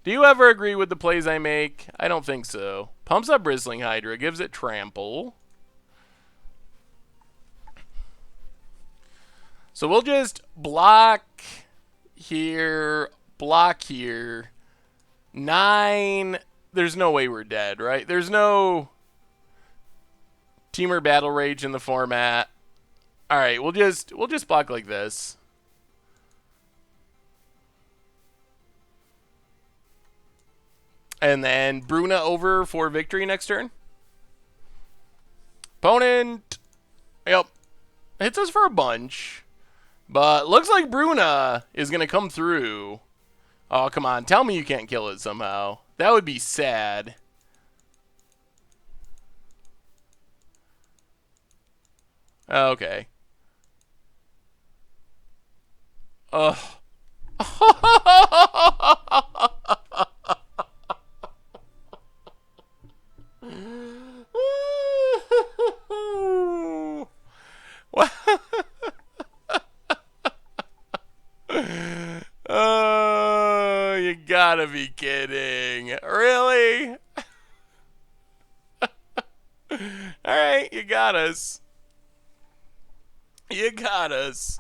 S1: Do you ever agree with the plays I make? I don't think so. Pumps up Bristling Hydra, gives it trample. So we'll just block here, block here. 9. There's no way we're dead, right? There's no Teamer Battle Rage in the format. Alright, we'll just block like this. And then Bruna over for victory next turn. Opponent. Yep. Hits us for a bunch. But looks like Bruna is going to come through. Oh, come on. Tell me you can't kill it somehow. That would be sad. Okay. Ugh. Oh, you gotta be kidding. Really? Alright, you got us. You got us.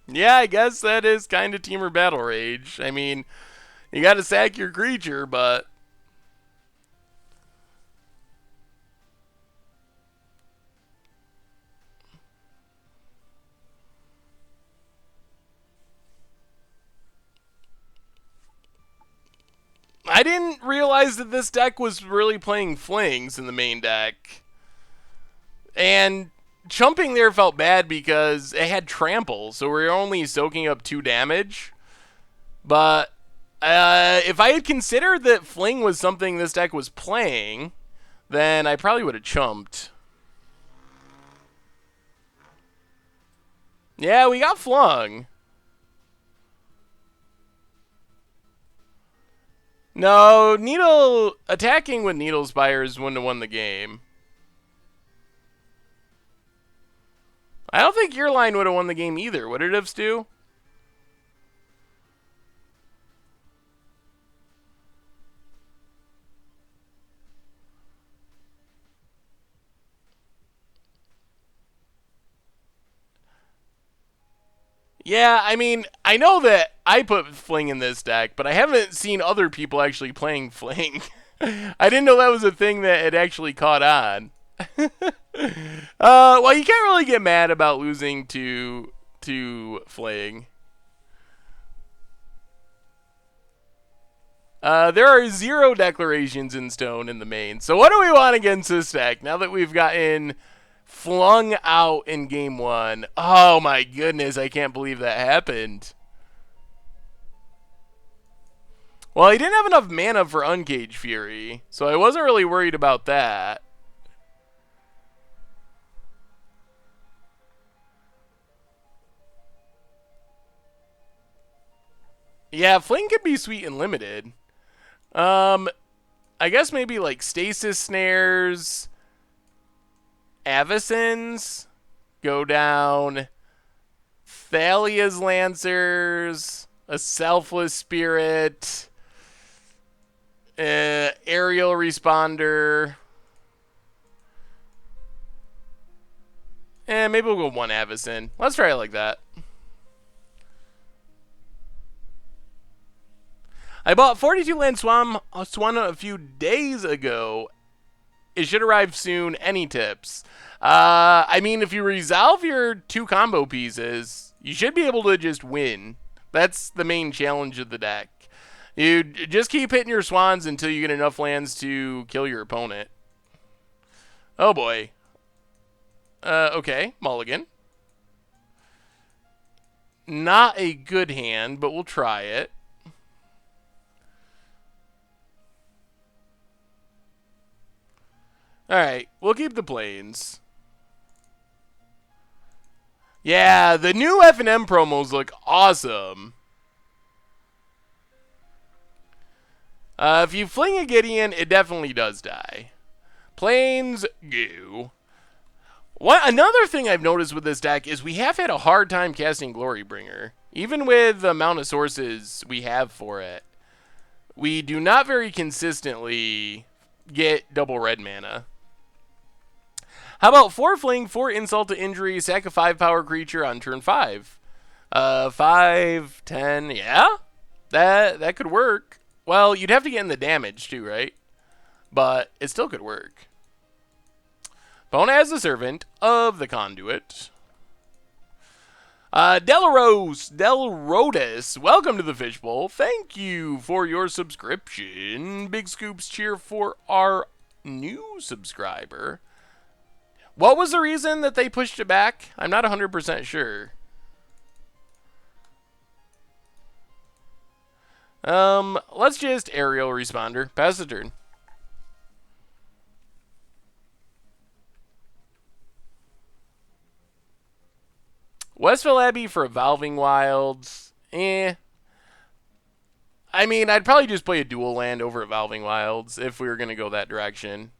S1: Yeah, I guess that is kind of Teamer Battle Rage. I mean, you gotta sack your creature, but... didn't realize that this deck was really playing flings in the main deck. And chumping there felt bad because it had trample, so we're only soaking up 2 damage. But if I had considered that fling was something this deck was playing, then I probably would have chumped. Yeah, we got flung. No, attacking with Needle Spires wouldn't have won the game. I don't think your line would have won the game either. Would it have, Stu? Yeah, I mean, I know that I put Fling in this deck, but I haven't seen other people actually playing Fling. I didn't know that was a thing that had actually caught on. Well, you can't really get mad about losing to Fling. There are 0 declarations in stone in the main. So what do we want against this deck now that we've gotten flung out in game 1? Oh my goodness, I can't believe that happened. Well, he didn't have enough mana for Uncaged Fury, so I wasn't really worried about that. Yeah, Fling could be sweet and limited. I guess maybe like Stasis Snares, Avacyn's, go down, Thalia's Lancers, a Selfless Spirit, Aerial Responder. Maybe we'll go 1 Avacyn. Let's try it like that. I bought 42 Land Swan a few days ago. It should arrive soon. Any tips? I mean, if you resolve your 2 combo pieces, you should be able to just win. That's the main challenge of the deck. You just keep hitting your swans until you get enough lands to kill your opponent. Oh boy. Okay, mulligan. Not a good hand, but we'll try it. Alright, we'll keep the planes. Yeah, the new F&M promos look awesome. If you fling a Gideon, it definitely does die. Planes, go. Another thing I've noticed with this deck is we have had a hard time casting Glorybringer. Even with the amount of sources we have for it. We do not very consistently get double red mana. How about 4 fling, 4 insult to injury, sack a 5 power creature on turn 5? 5, 10, yeah? That could work. Well, you'd have to get in the damage too, right? But it still could work. Opponent has the Servant of the Conduit. Delrodis, welcome to the Fishbowl. Thank you for your subscription. Big scoops cheer for our new subscriber. What was the reason that they pushed it back? I'm not 100% sure. Let's just aerial responder. Pass the turn. Westville Abbey for Evolving Wilds. I mean, I'd probably just play a dual land over Evolving Wilds if we were going to go that direction.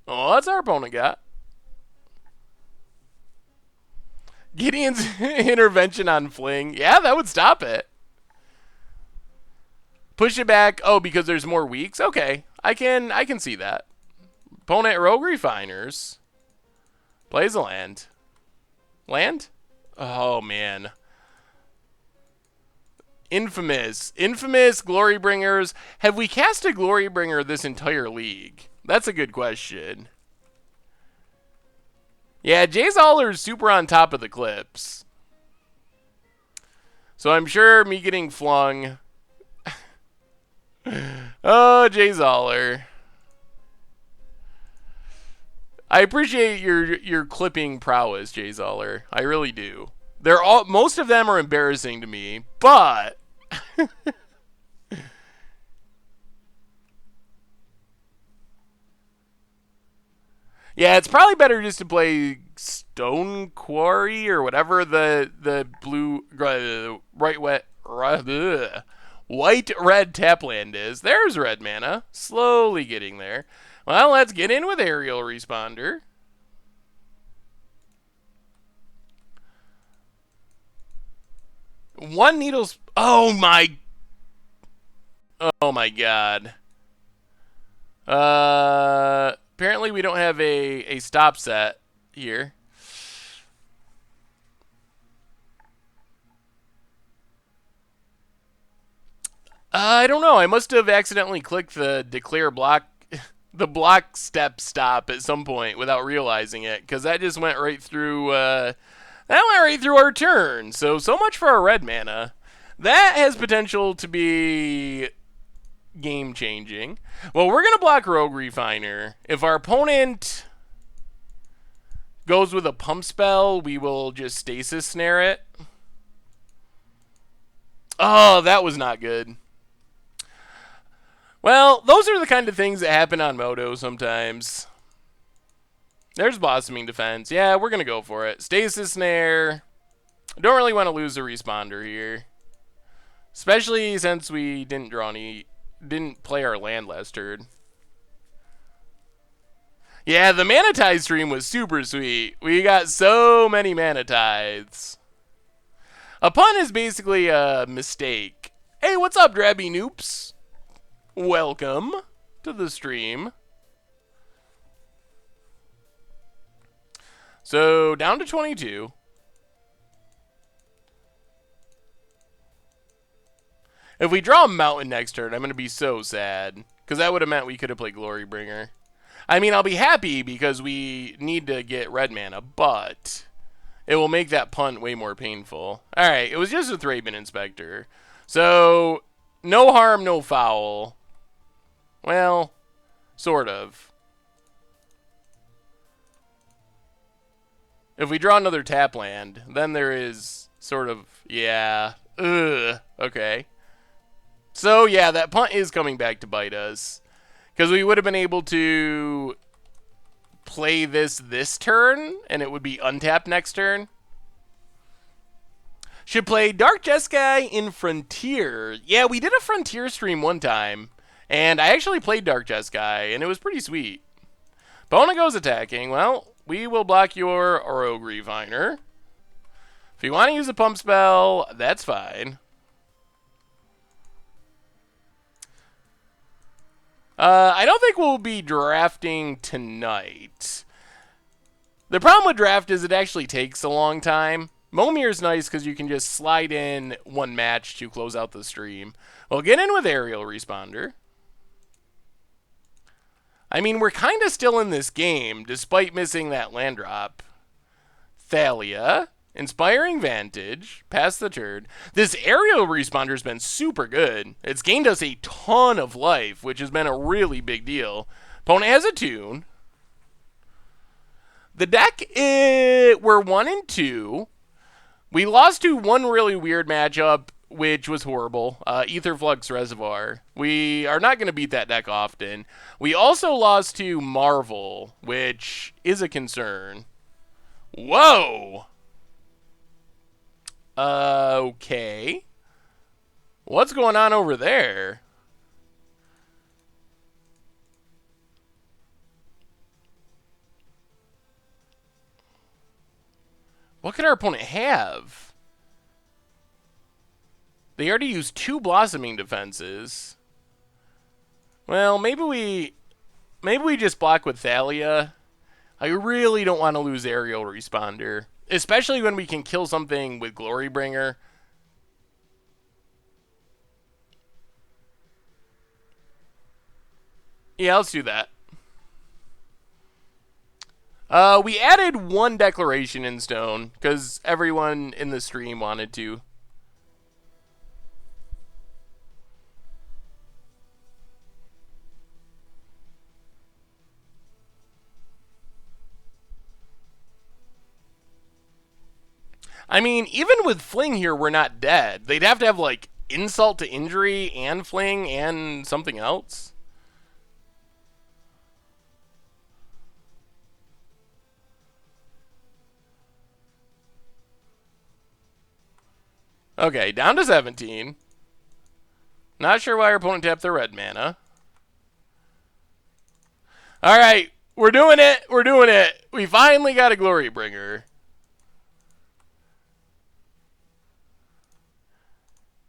S1: Oh, that's our opponent got. Gideon's intervention on Fling. Yeah, that would stop it. Push it back. Oh, because there's more weeks? Okay. I can see that. Opponent Rogue Refiners. Plays a land. Land? Oh, man. Infamous Glorybringers. Have we cast a Glorybringer this entire league? That's a good question. Yeah, Jay Zoller's super on top of the clips. So I'm sure me getting flung. Oh, Jay Zoller. I appreciate your clipping prowess, Jay Zoller. I really do. Most of them are embarrassing to me, but yeah, it's probably better just to play Stone Quarry or whatever the blue white red tap land is. There's red mana, slowly getting there. Well, let's get in with Aerial Responder. One needle's. Oh my. Oh my god. Apparently we don't have a stop set here. I don't know. I must have accidentally clicked the declare block, the block step stop at some point without realizing it, because that just went right through. That went right through our turn. So much for our red mana. That has potential to be game changing. Well, we're gonna block Rogue Refiner. If our opponent goes with a pump spell, we will just stasis snare it. Oh, that was not good. Well, those are the kind of things that happen on Moto sometimes. There's Blossoming Defense. Yeah, we're going to go for it. Stasis Snare. I don't really want to lose a responder here. Especially since we didn't play our land last turn. Yeah, the Mana Tithe stream was super sweet. We got so many Mana Tithes. A pun is basically a mistake. Hey, what's up, Drabby Noops? Welcome to the stream. So, down to 22. If we draw a Mountain next turn, I'm going to be so sad. Because that would have meant we could have played Glorybringer. I mean, I'll be happy because we need to get red mana, but it will make that punt way more painful. Alright, it was just a Thraben Inspector. So, no harm, no foul. Well, sort of. If we draw another tap land, then there is sort of, yeah. Ugh, okay. So, yeah, that punt is coming back to bite us. Because we would have been able to play this turn, and it would be untapped next turn. Should play Dark Jeskai in Frontier. Yeah, we did a Frontier stream one time. And I actually played Dark Jeskai, and it was pretty sweet. Bona goes attacking. Well, we will block your Rogue Refiner. If you want to use a pump spell, that's fine. I don't think we'll be drafting tonight. The problem with draft is it actually takes a long time. Momir's nice because you can just slide in one match to close out the stream. We'll get in with Aerial Responder. I mean, we're kind of still in this game, despite missing that land drop. Thalia, Inspiring Vantage, pass the turn. This Aerial Responder's been super good. It's gained us a ton of life, which has been a really big deal. Opponent has a tune. The deck, we're 1 and 2. We lost to one really weird matchup, which was horrible. Aetherflux Reservoir. We are not going to beat that deck often. We also lost to Marvel, which is a concern. Whoa! Okay. What's going on over there? What could our opponent have? They already used 2 Blossoming Defenses. Well, maybe we just block with Thalia. I really don't want to lose Aerial Responder. Especially when we can kill something with Glorybringer. Yeah, let's do that. We added one declaration in stone because everyone in the stream wanted to. I mean, even with Fling here, we're not dead. They'd have to have, like, insult to injury and Fling and something else. Okay, down to 17. Not sure why our opponent tapped their red mana. Alright, we're doing it. We're doing it. We finally got a Glorybringer.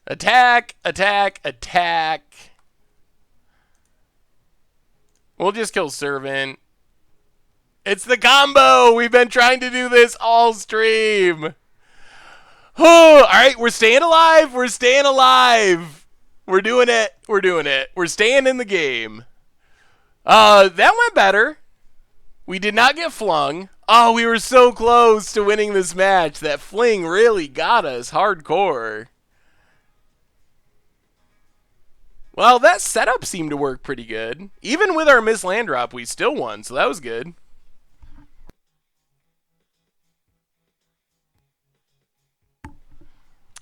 S1: Attack, attack, attack. We'll just kill Servant. It's the combo! We've been trying to do this all stream. Alright, we're staying alive. We're staying alive. We're doing it. We're doing it. We're staying in the game. That went better. We did not get flung. Oh, we were so close to winning this match. That fling really got us hardcore. Well, that setup seemed to work pretty good. Even with our missed land drop, we still won, so that was good.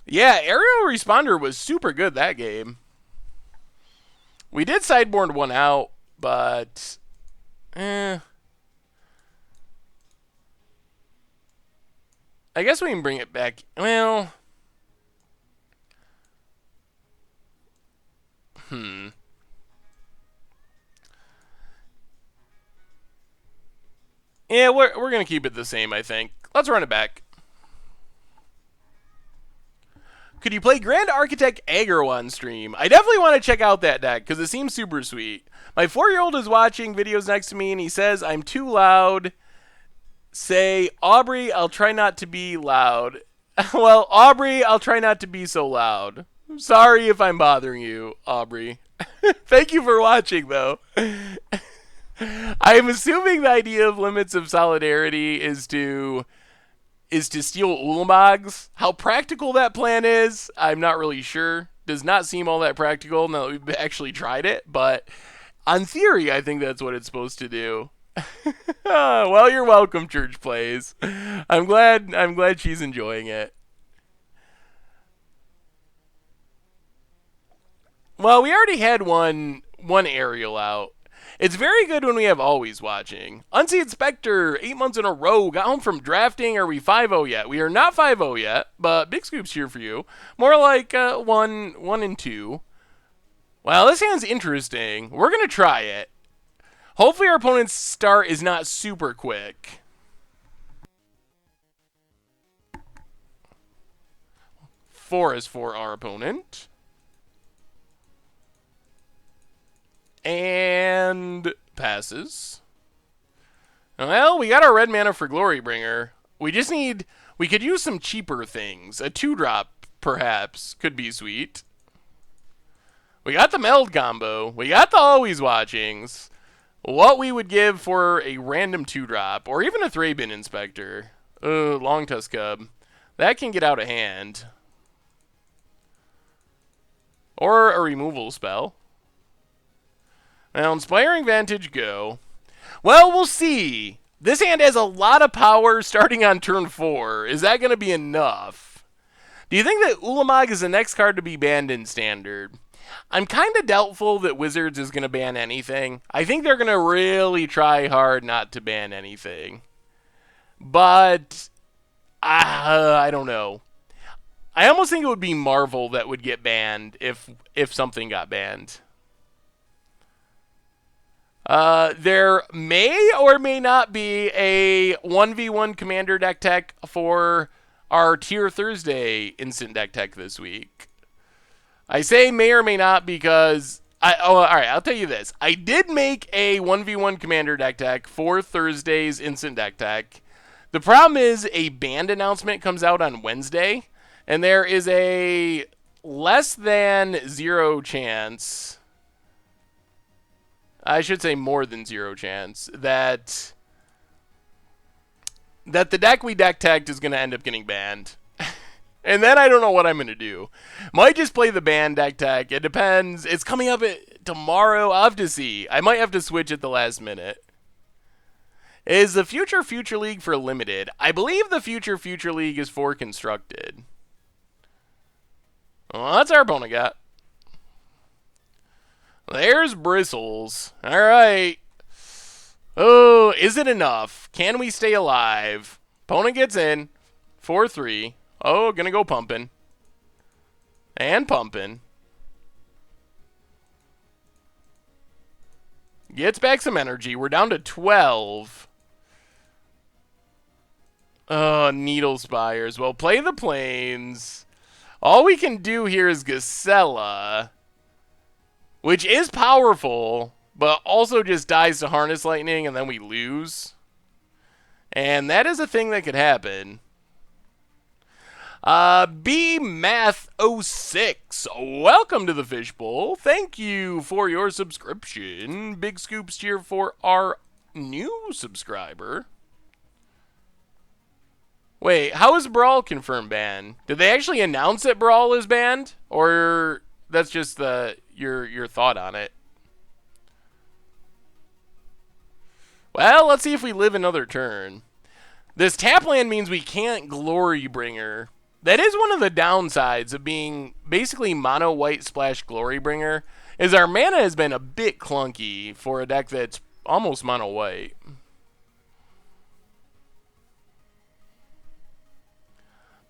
S1: Yeah, Aerial Responder was super good that game. We did sideboard one out, but... I guess we can bring it back. Well... Yeah, we're going to keep it the same, I think. Let's run it back. Could you play Grand Architect Aggro on stream? I definitely want to check out that deck, because it seems super sweet. My 4-year-old is watching videos next to me, and he says I'm too loud. Say, Aubrey, I'll try not to be loud. Well, Aubrey, I'll try not to be so loud. Sorry if I'm bothering you, Aubrey. Thank you for watching, though. I'm assuming the idea of Limits of Solidarity is to steal Ulamogs. How practical that plan is, I'm not really sure. Does not seem all that practical now that we've actually tried it, but on theory, I think that's what it's supposed to do. Well, you're welcome, Church Plays. I'm glad she's enjoying it. Well, we already had one aerial out. It's very good when we have Always watching. Unseen Spectre, 8 months in a row, got home from drafting. Are we 5-0 yet? We are not 5-0 yet, but big scoops here for you. More like 1 and 2. Well, this hand's interesting. We're going to try it. Hopefully our opponent's start is not super quick. Four is for our opponent. And passes. Well, we got our red mana for Glorybringer. We could use some cheaper things. A 2-drop, perhaps, could be sweet. We got the Meld combo. We got the Always Watchings. What we would give for a random 2-drop, or even a Thraben Inspector. Long Tusk Cub. That can get out of hand. Or a removal spell. Now, Inspiring Vantage, go. Well, we'll see. This hand has a lot of power starting on turn 4. Is that going to be enough? Do you think that Ulamog is the next card to be banned in Standard? I'm kind of doubtful that Wizards is going to ban anything. I think they're going to really try hard not to ban anything. But, I don't know. I almost think it would be Marvel that would get banned if something got banned. There may or may not be a 1v1 Commander deck tech for our Tier Thursday instant deck tech this week. I say may or may not because... alright, I'll tell you this. I did make a 1v1 Commander deck tech for Thursday's instant deck tech. The problem is a banned announcement comes out on Wednesday, and there is a less than 0 chance... I should say more than 0 chance that that the deck we deck tagged is going to end up getting banned. And then I don't know what I'm going to do. Might just play the banned deck tag. It depends. It's coming up tomorrow. I'll have to see. I might have to switch at the last minute. Is the Future League for limited? I believe the Future League is for constructed. Well, that's our opponent got. There's Bristles. All right. Oh, is it enough? Can we stay alive? Opponent gets in. 4-3. Oh, gonna go pumping. And pumping. Gets back some energy. We're down to 12. Oh, Needle Spires. Well, play the Plains. All we can do here is Gacella, which is powerful, but also just dies to Harness Lightning, and then we lose. And that is a thing that could happen. BMath06, welcome to the Fishbowl. Thank you for your subscription. Big scoops here for our new subscriber. Wait, how is Brawl confirmed banned? Did they actually announce that Brawl is banned? Or that's just your thought on it? Well, let's see if we live another turn. This tap land means we can't Glorybringer. That is one of the downsides of being basically mono white splash Glorybringer, is our mana has been a bit clunky for a deck that's almost mono white.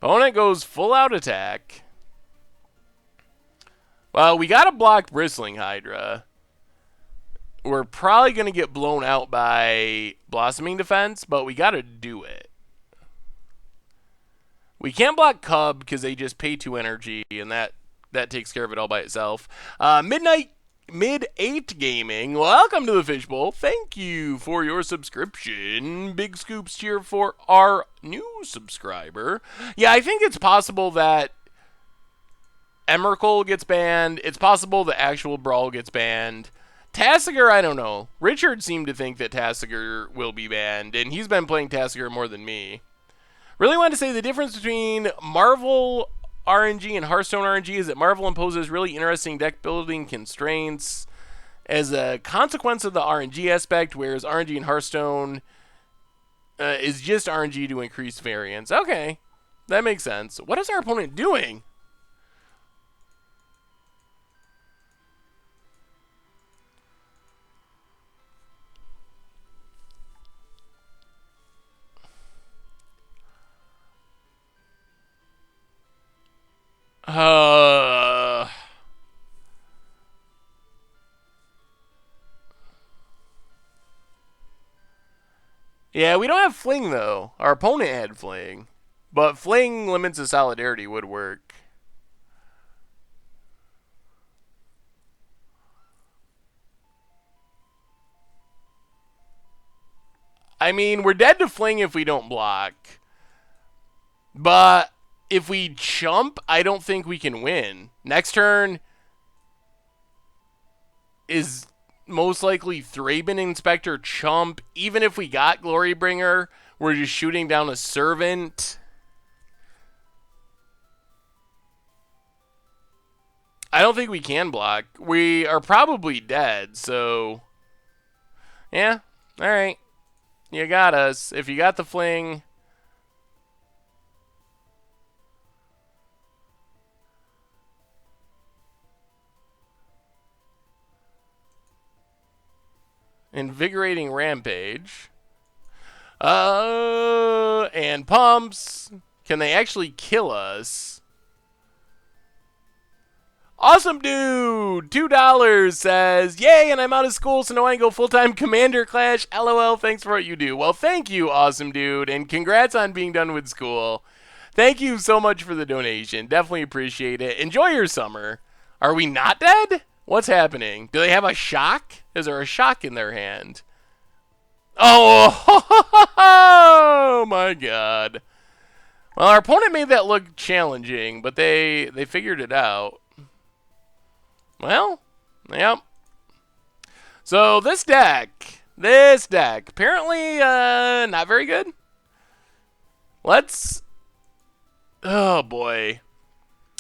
S1: Opponent goes full out attack. Well, we got to block Bristling Hydra. We're probably going to get blown out by Blossoming Defense, but we got to do it. We can't block Cub because they just pay 2 energy, and that takes care of it all by itself. Mid-8 Gaming, welcome to the Fishbowl. Thank you for your subscription. Big scoops here for our new subscriber. Yeah, I think it's possible that Emrakul gets banned. It's possible the actual Brawl gets banned. Tasigur, I don't know. Richard seemed to think that Tasigur will be banned, and he's been playing Tasigur more than me. Really wanted to say the difference between Marvel RNG and Hearthstone RNG is that Marvel imposes really interesting deck building constraints as a consequence of the RNG aspect, whereas RNG and Hearthstone is just RNG to increase variance. Okay, that makes sense. What is our opponent doing? Yeah, we don't have Fling, though. Our opponent had Fling. But Fling limits of Solidarity would work. I mean, we're dead to Fling if we don't block. But if we chump, I don't think we can win. Next turn is most likely Thraben Inspector chump. Even if we got Glorybringer, we're just shooting down a Servant. I don't think we can block. We are probably dead, so yeah, alright. You got us. If you got the Fling, Invigorating Rampage. And Pumps. Can they actually kill us? Awesome Dude, $2 says, yay, and I'm out of school, so now I can go full-time Commander Clash. LOL, thanks for what you do. Well, thank you, Awesome Dude, and congrats on being done with school. Thank you so much for the donation. Definitely appreciate it. Enjoy your summer. Are we not dead? What's happening? Do they have a shock? Is there a shock in their hand? Oh, my God. Well, our opponent made that look challenging, but they figured it out. Well, yep. So this deck, apparently not very good. Let's... Oh, boy.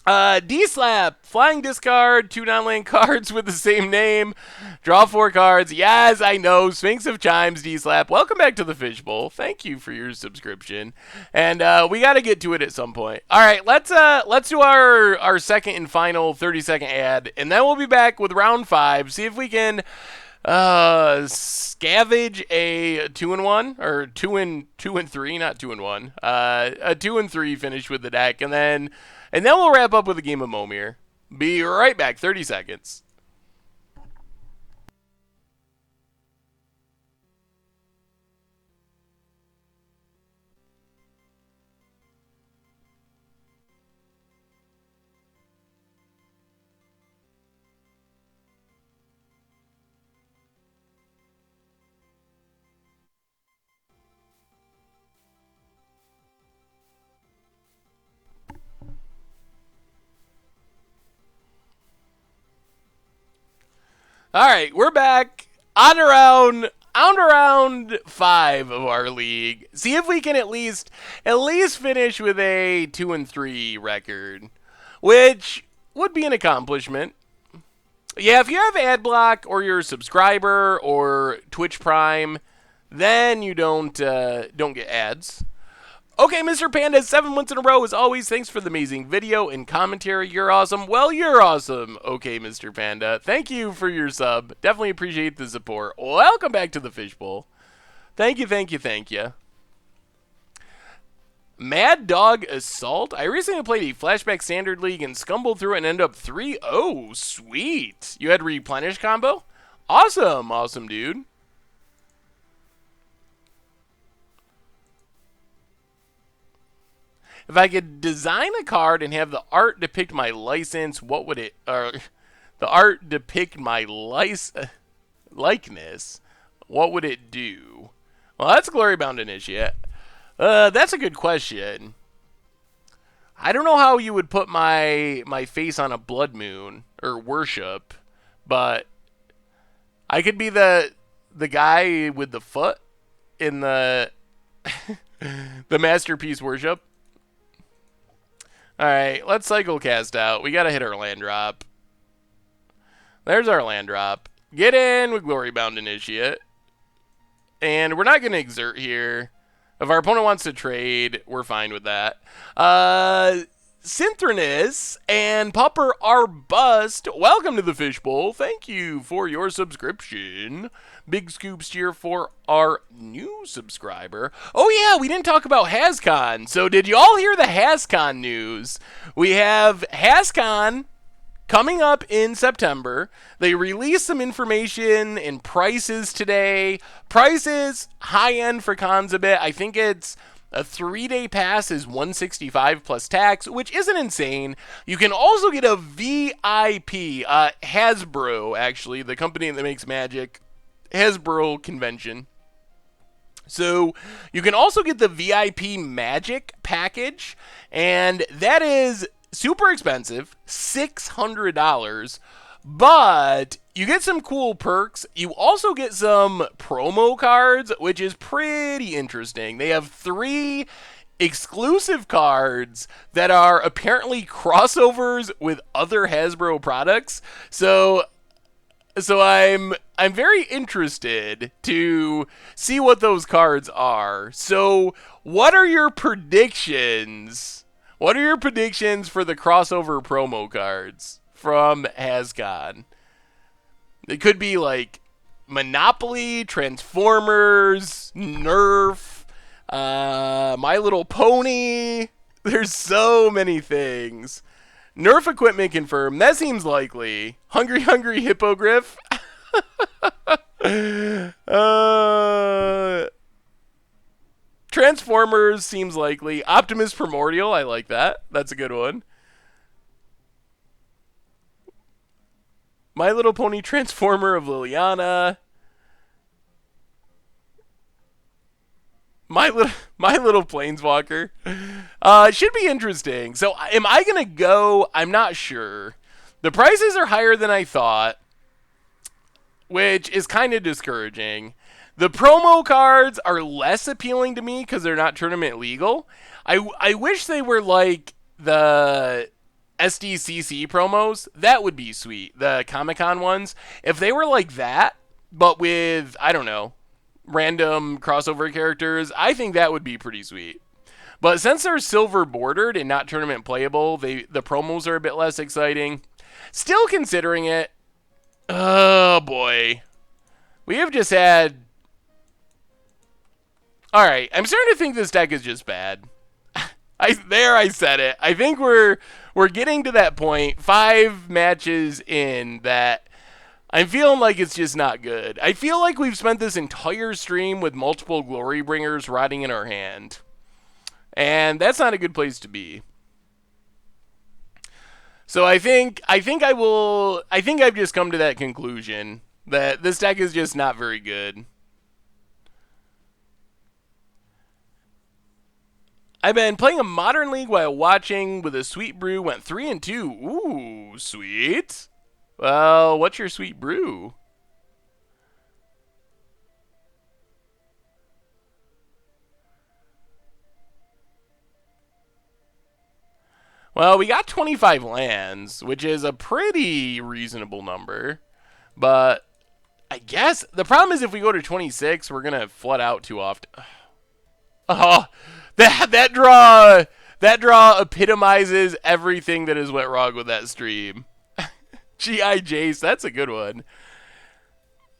S1: D-Slap, flying discard, 2 non-land cards with the same name, draw 4 cards. Yes, I know, Sphinx of Chimes, D-Slap. Welcome back to the Fishbowl. Thank you for your subscription, and we got to get to it at some point. All right, let's do our second and final 30-second ad, and then we'll be back with round 5. See if we can scavenge a 2-1 or 2-3, not 2-1. A 2-3 finish with the deck, and then we'll wrap up with a game of Momir. Be right back, 30 seconds. All right, we're back on around 5 of our league. See if we can at least finish with a 2-3 record, which would be an accomplishment. Yeah, if you have ad block or you're a subscriber or Twitch Prime, then you don't get ads. Okay, Mr. Panda, 7 months in a row. As always, thanks for the amazing video and commentary. You're awesome. Well, you're awesome. Okay, Mr. Panda. Thank you for your sub. Definitely appreciate the support. Welcome back to the Fishbowl. Thank you, thank you, thank you. Mad Dog Assault. I recently played a Flashback Standard League and scumbled through it and ended up 3-0. Sweet. You had Replenish combo? Awesome, awesome, dude. If I could design a card and have the art depict my license, what would it... the art depict my likeness, what would it do? Well, that's Glorybound Initiate. That's a good question. I don't know how you would put my face on a blood moon or worship, but I could be the guy with the foot in the the masterpiece worship. Alright, let's cycle cast out. We gotta hit our land drop. There's our land drop. Get in with Glorybound Initiate. And we're not gonna exert here. If our opponent wants to trade, we're fine with that. Synchronous and Pupper are bust. Welcome to the Fishbowl. Thank you for your subscription. Big scoops here for our new subscriber. Oh yeah, we didn't talk about HasCon. So did you all hear the HasCon news? We have HasCon coming up in September. They released some information and prices today. Prices, high end for cons a bit. I think it's a 3-day pass is $165 plus tax, which isn't insane. You can also get a VIP, Hasbro, actually, the company that makes Magic, Hasbro convention. So you can also get the VIP Magic package, and that is super expensive, $600, but you get some cool perks. You also get some promo cards, which is pretty interesting. They have 3 exclusive cards that are apparently crossovers with other Hasbro products. So I'm very interested to see what those cards are. So what are your predictions? What are your predictions for the crossover promo cards from HasCon? It could be like Monopoly, Transformers, Nerf, My Little Pony. There's so many things. Nerf equipment confirmed. That seems likely. Hungry Hungry Hippogriff. Transformers seems likely. Optimus Primordial. I like that. That's a good one. My Little Pony Transformer of Liliana. My Little Planeswalker. Should be interesting. So, am I going to go? I'm not sure. The prices are higher than I thought, which is kind of discouraging. The promo cards are less appealing to me because they're not tournament legal. I wish they were like the SDCC promos. That would be sweet. The Comic-Con ones. If they were like that, but with, I don't know, random crossover characters, I think that would be pretty sweet. But since they're silver bordered and not tournament playable, the promos are a bit less exciting. Still considering it. Oh boy. We have just had... Alright, I'm starting to think this deck is just bad. I said it. I think we're getting to that point, 5 matches in, that I'm feeling like it's just not good. I feel like we've spent this entire stream with multiple Glorybringers rotting in our hand. And that's not a good place to be. So I think I've just come to that conclusion that this deck is just not very good. I've been playing a Modern League while watching with a sweet brew, went 3-2. Ooh, sweet. Well, what's your sweet brew? Well, we got 25 lands, which is a pretty reasonable number. But I guess the problem is if we go to 26, we're going to flood out too often. Oh, that draw epitomizes everything that is went wrong with that stream. G.I. Jace, that's a good one.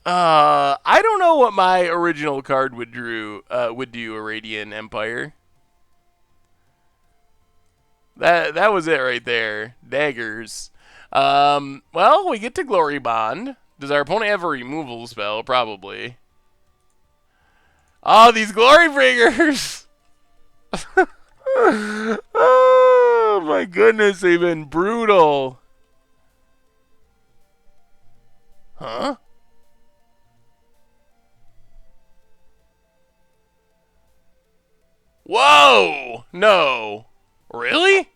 S1: I don't know what my original card would do, Iranian Empire. That was it right there. Daggers. Well, we get to Glory Bond. Does our opponent have a removal spell? Probably. Oh, these Glorybringers! Oh, my goodness, they've been brutal. Huh? Whoa! No. Really?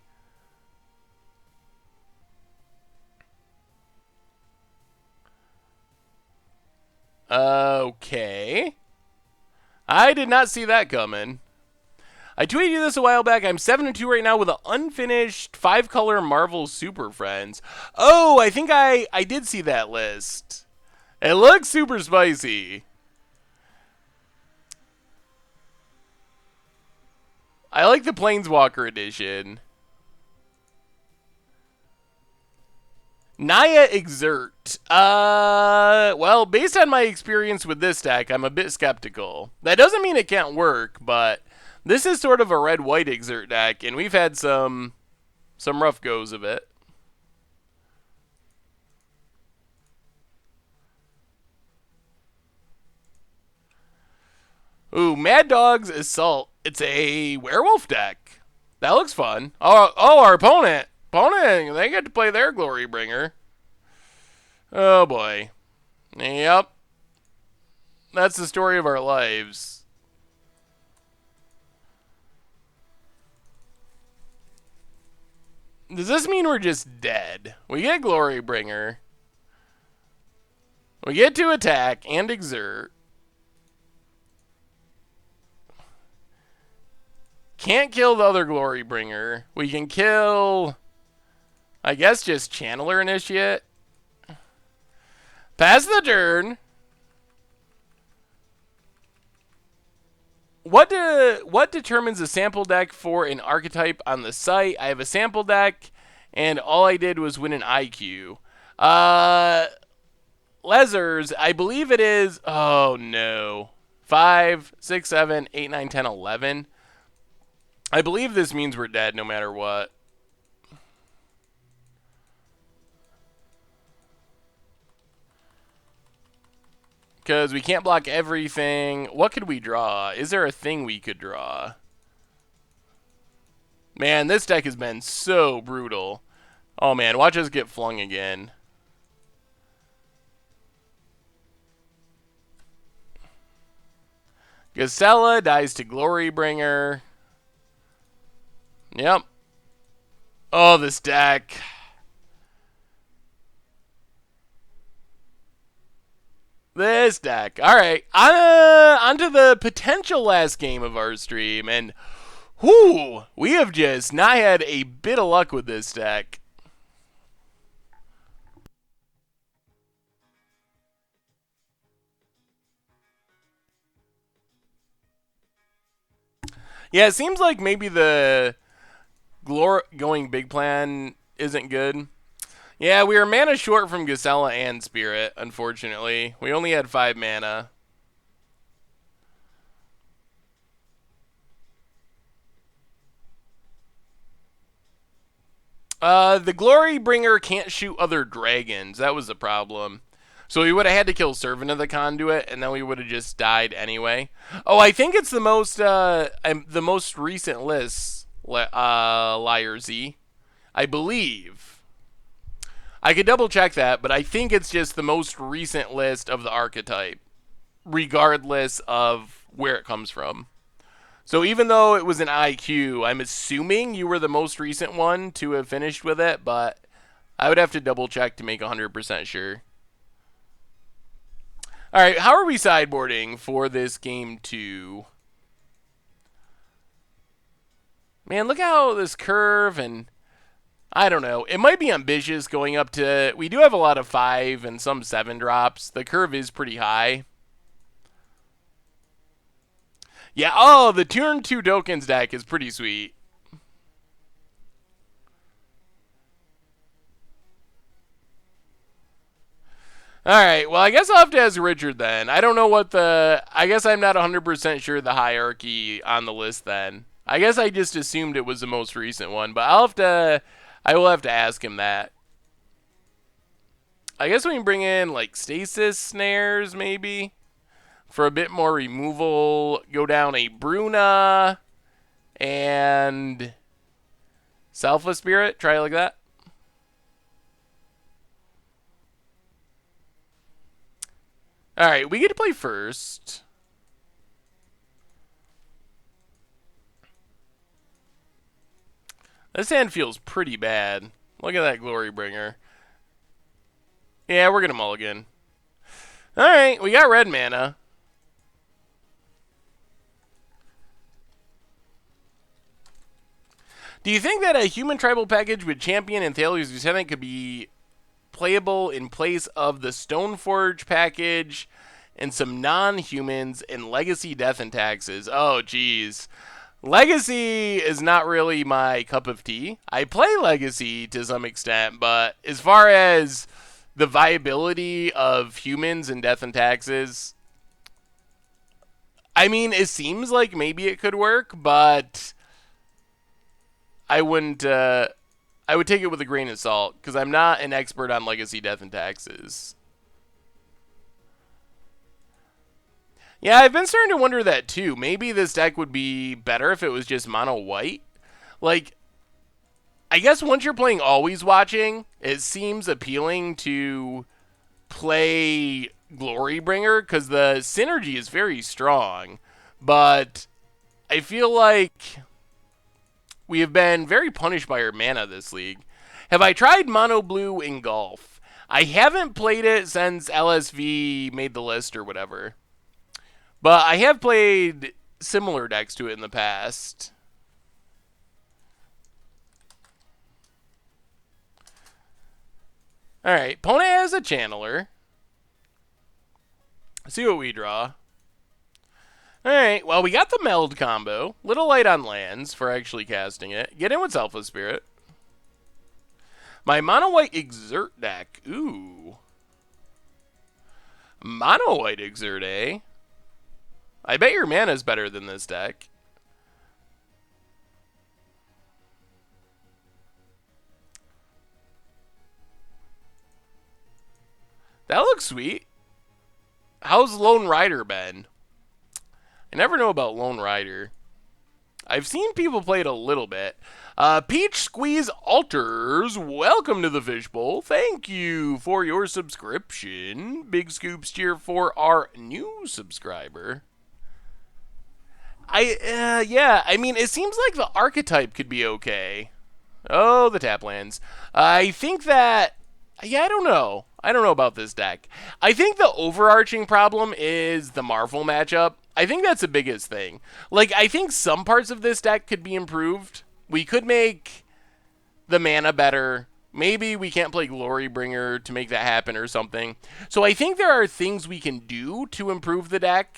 S1: Okay. I did not see that coming. I tweeted you this a while back. I'm 7-2 right now with an unfinished 5-color Marvel Super Friends. Oh, I think I did see that list. It looks super spicy. I like the Planeswalker edition. Naya Exert. Well, based on my experience with this deck, I'm a bit skeptical. That doesn't mean it can't work, but this is sort of a red-white Exert deck, and we've had some rough goes of it. Ooh, Mad Dog's Assault. It's a werewolf deck. That looks fun. Oh, our opponent, they get to play their Glorybringer. Oh boy. Yep. That's the story of our lives. Does this mean we're just dead? We get Glorybringer. We get to attack and exert. Can't kill the other Glorybringer. We can kill, I guess, just Channeler Initiate. Pass the turn. What determines a sample deck for an archetype on the site? I have a sample deck, and all I did was win an IQ. Lezers, I believe it is, oh no, 5, 6, 7, 8, 9, 10, 11. I believe this means we're dead no matter what. Because we can't block everything. What could we draw? Is there a thing we could draw? Man, this deck has been so brutal. Oh man, watch us get flung again. Gisela dies to Glorybringer. Yep. Oh, this deck. This deck. All right. On to the potential last game of our stream. And, Whew! We have just not had a bit of luck with this deck. Yeah, it seems like maybe the going big plan isn't good. Yeah, we were mana short from Gisela and Spirit, unfortunately. We only had 5 mana. The Glorybringer can't shoot other dragons. That was the problem. So we would have had to kill Servant of the Conduit, and then we would have just died anyway. Oh, I think it's the most recent list, Liar Z. I believe. I could double check that, but I think it's just the most recent list of the archetype, regardless of where it comes from. So even though it was an IQ, I'm assuming you were the most recent one to have finished with it, but I would have to double check to make 100% sure. All right, how are we sideboarding for this game 2? Man, look how this curve, and I don't know. It might be ambitious going up to... We do have a lot of 5 and some 7 drops. The curve is pretty high. Yeah, oh, the turn 2 tokens deck is pretty sweet. Alright, well, I guess I'll have to ask Richard then. I don't know what the... I guess I'm not 100% sure the hierarchy on the list then. I guess I just assumed it was the most recent one, but I will have to ask him that. I guess we can bring in, like, stasis snares, maybe? For a bit more removal, go down a Bruna and Selfless Spirit. Try it like that. Alright, we get to play first. This hand feels pretty bad. Look at that Glorybringer. Yeah, we're going to mulligan. Alright, we got red mana. Do you think that a human tribal package with Champion and Thalia's Lieutenant could be playable in place of the Stoneforge package and some non-humans and Legacy Death and Taxes? Oh, geez. Legacy is not really my cup of tea. I play Legacy to some extent, but as far as the viability of humans and Death and Taxes, I mean, it seems like maybe it could work, but I wouldn't. I would take it with a grain of salt because I'm not an expert on Legacy Death and Taxes. Yeah, I've been starting to wonder that too. Maybe this deck would be better if it was just mono white. Like, I guess once you're playing Always Watching, it seems appealing to play Glorybringer because the synergy is very strong. But I feel like we have been very punished by our mana this league. Have I tried Mono Blue in Golf? I haven't played it since LSV made the list or whatever. But I have played similar decks to it in the past. Alright, Pona has a Channeler. Let's see what we draw. Alright, well, we got the Meld combo. Little light on lands for actually casting it. Get in with Selfless Spirit. My Mono White Exert deck. Ooh. Mono White Exert, eh? I bet your mana's better than this deck. That looks sweet. How's Lone Rider been? I never know about Lone Rider. I've seen people play it a little bit. Peach Squeeze Alters, welcome to the Fishbowl. Thank you for your subscription. Big scoops cheer for our new subscriber. Yeah, I mean, it seems like the archetype could be okay. Oh, the tap lands. I think that, yeah, I don't know. I don't know about this deck. I think the overarching problem is the Marvel matchup. I think that's the biggest thing. Like, I think some parts of this deck could be improved. We could make the mana better. Maybe we can't play Glorybringer to make that happen or something. So I think there are things we can do to improve the deck.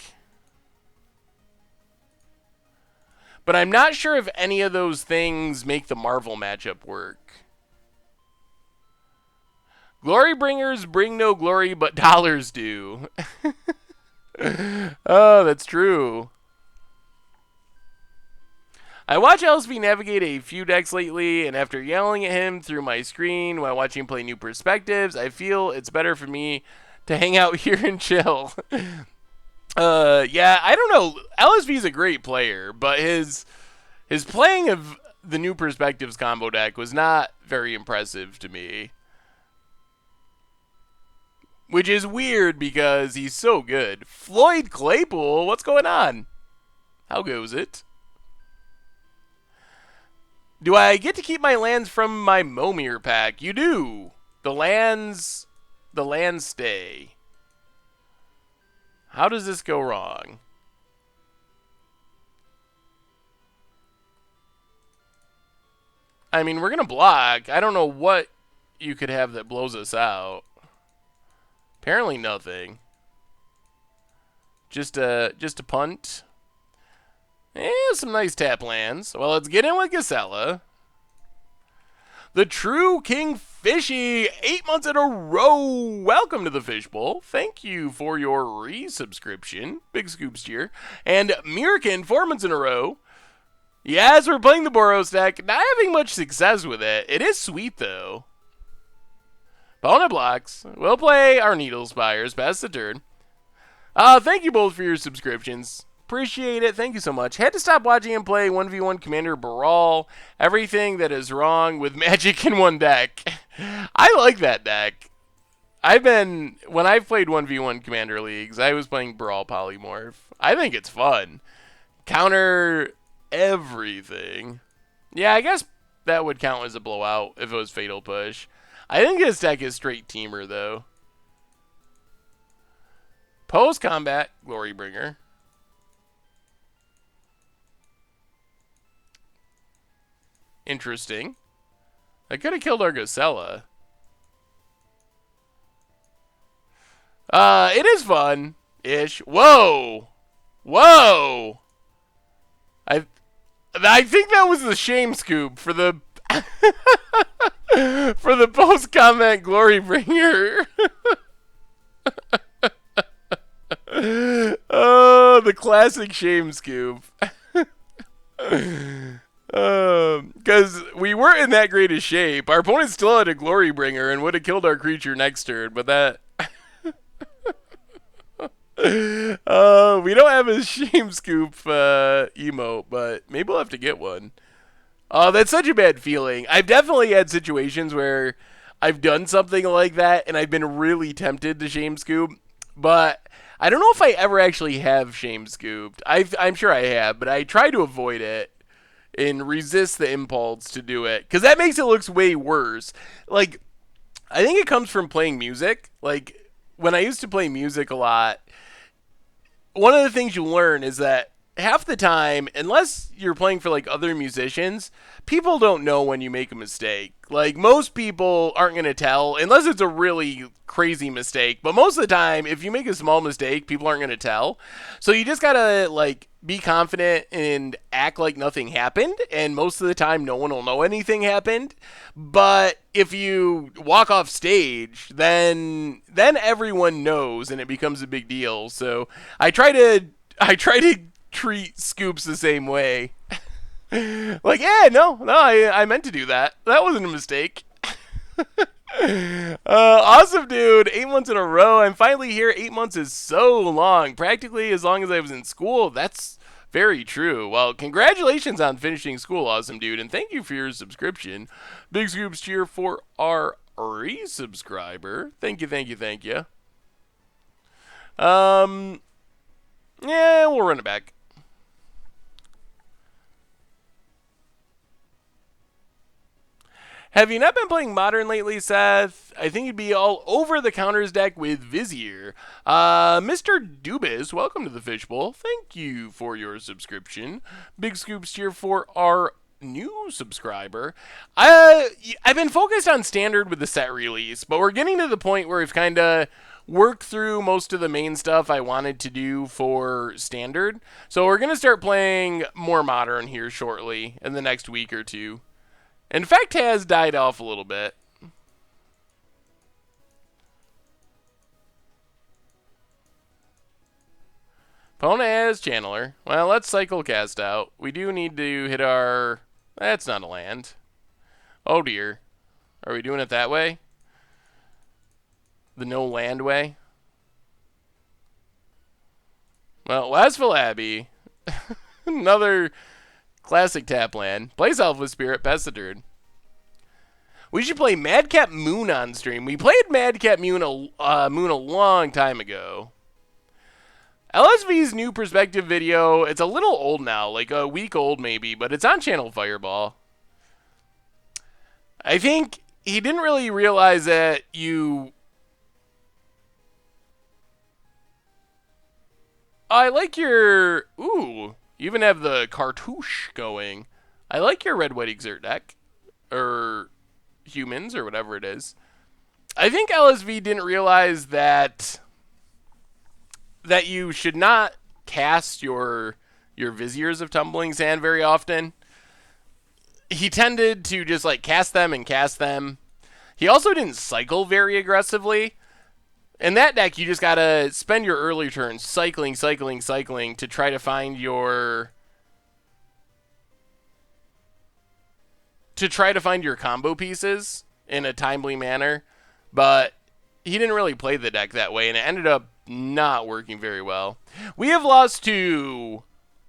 S1: But I'm not sure if any of those things make the Marvel matchup work. Glorybringers bring no glory, but dollars do. Oh, that's true. I watch LSV navigate a few decks lately, and after yelling at him through my screen while watching him play New Perspectives, I feel it's better for me to hang out here and chill. Yeah, I don't know. LSV's a great player, but his playing of the New Perspectives combo deck was not very impressive to me. Which is weird because he's so good. Floyd Claypool, what's going on? How goes it? Do I get to keep my lands from my Momir pack? You do. The lands stay. How does this go wrong? I mean, we're going to block. I don't know what you could have that blows us out. Apparently nothing. Just a punt. Some nice tap lands. Well, let's get in with Gisela. The true King Fishy, 8 months in a row. Welcome to the Fishbowl. Thank you for your resubscription. Big scoops here. And Mirkin, 4 months in a row. Yes, we're playing the Boros deck. Not having much success with it. It is sweet, though. Opponent blocks. We'll play our Needle Spires. Pass the turn. Thank you both for your subscriptions. Appreciate it. Thank you so much. Had to stop watching him play 1v1 Commander Baral. Everything that is wrong with Magic in one deck. I like that deck. When I've played 1v1 Commander Leagues, I was playing Baral Polymorph. I think it's fun. Counter everything. Yeah, I guess that would count as a blowout if it was Fatal Push. I think this deck is straight teamer, though. Post-combat, Glorybringer. Interesting. I could have killed our Gisela. It is fun-ish. Whoa! Whoa! I think that was the shame scoop for the for the post-combat Glorybringer. Oh, the classic shame scoop. Because we weren't in that great a shape. Our opponent still had a Glorybringer and would have killed our creature next turn, but that... we don't have a shame scoop emote, but maybe we'll have to get one. Oh, that's such a bad feeling. I've definitely had situations where I've done something like that and I've been really tempted to shame scoop, but I don't know if I ever actually have shame scooped. I'm sure I have, but I try to avoid it and resist the impulse to do it, because that makes it look way worse. Like, I think it comes from playing music. Like, when I used to play music a lot, one of the things you learn is that half the time, unless you're playing for like other musicians, people don't know when you make a mistake. Like, most people aren't going to tell unless it's a really crazy mistake. But most of the time, if you make a small mistake, people aren't going to tell. So you just got to like be confident and act like nothing happened. And most of the time, no one will know anything happened. But if you walk off stage, then everyone knows and it becomes a big deal. So I try to treat scoops the same way. Like, yeah, no, I meant to do that. That wasn't a mistake. Awesome, dude. 8 months in a row. I'm finally here. 8 months is so long. Practically as long as I was in school. That's very true. Well, congratulations on finishing school, awesome, dude. And thank you for your subscription. Big scoops cheer for our resubscriber. Thank you, thank you, thank you. Yeah, we'll run it back. Have you not been playing Modern lately, Seth? I think you'd be all over the counters deck with Vizier. Mr. Dubis, welcome to the Fishbowl. Thank you for your subscription. Big scoops here for our new subscriber. I've been focused on Standard with the set release, but we're getting to the point where we've kind of worked through most of the main stuff I wanted to do for Standard. So we're going to start playing more Modern here shortly in the next week or two. In fact, has died off a little bit. Opponent has Channeler. Well, let's cycle cast out. We do need to hit our... That's not a land. Oh dear. Are we doing it that way? The no land way? Well, Westville Abbey. Another classic tap land. Play Selfless Spirit, Pessidurd. We should play Madcap Moon on stream. We played Madcap Moon a long time ago. LSV's new perspective video, it's a little old now, like a week old maybe, but it's on Channel Fireball. I think he didn't really realize that you... I like your... Ooh, you even have the cartouche going. I like your Red White Exert deck. Or humans, or whatever it is. I think LSV didn't realize that you should not cast your Viziers of Tumbling Sand very often. He tended to just like cast them and cast them. He also didn't cycle very aggressively. In that deck, you just gotta spend your early turns cycling to try to find your... combo pieces in a timely manner. But he didn't really play the deck that way, and it ended up not working very well. We have lost to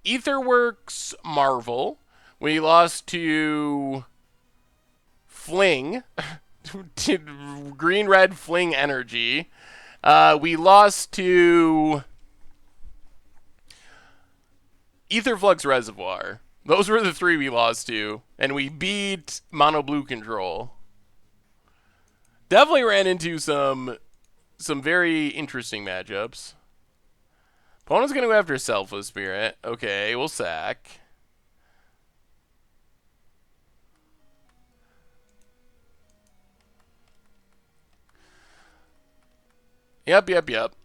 S1: Etherworks Marvel. We lost to Fling. To Green-Red Fling Energy. We lost to Etherflux Reservoir. Those were the three we lost to. And we beat Mono Blue Control. Definitely ran into some very interesting matchups. Opponent's going to go after Selfless Spirit. Okay, we'll sack. Yep.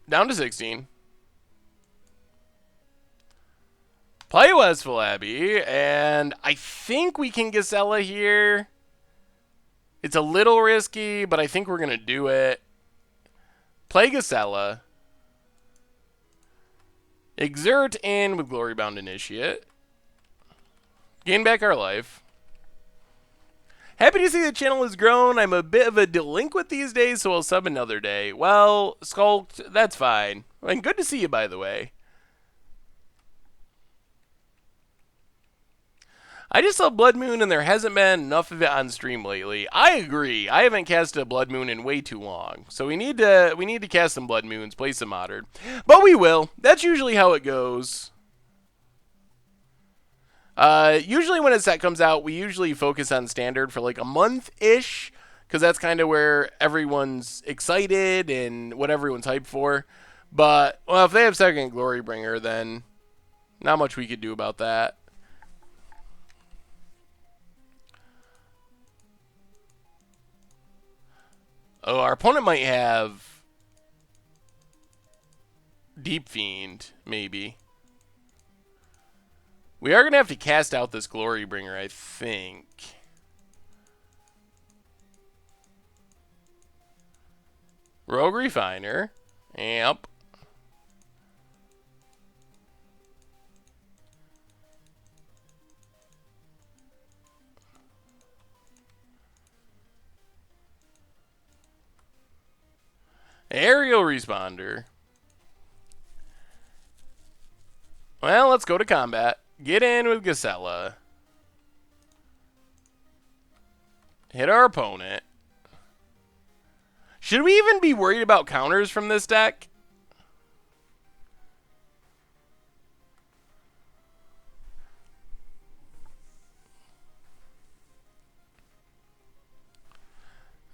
S1: Down to 16. Play Westville Abbey, and I think we can Gisela here. It's a little risky, but I think we're going to do it. Play Gisela. Exert in with Glorybound Initiate. Gain back our life. Happy to see the channel has grown. I'm a bit of a delinquent these days, so I'll sub another day. Well, Skulked, that's fine. And good to see you, by the way. I just saw Blood Moon, and there hasn't been enough of it on stream lately. I agree. I haven't cast a Blood Moon in way too long. So we need to cast some Blood Moons, play some Modern. But we will. That's usually how it goes. Usually when a set comes out, we usually focus on Standard for like a month-ish, because that's kind of where everyone's excited and what everyone's hyped for. But, well, if they have second Glorybringer, then not much we could do about that. Oh, our opponent might have Deep Fiend, maybe. We are going to have to cast out this Glorybringer, I think. Rogue Refiner. Yep. Aerial Responder. Well, let's go to combat. Get in with Gisela. Hit our opponent. Should we even be worried about counters from this deck?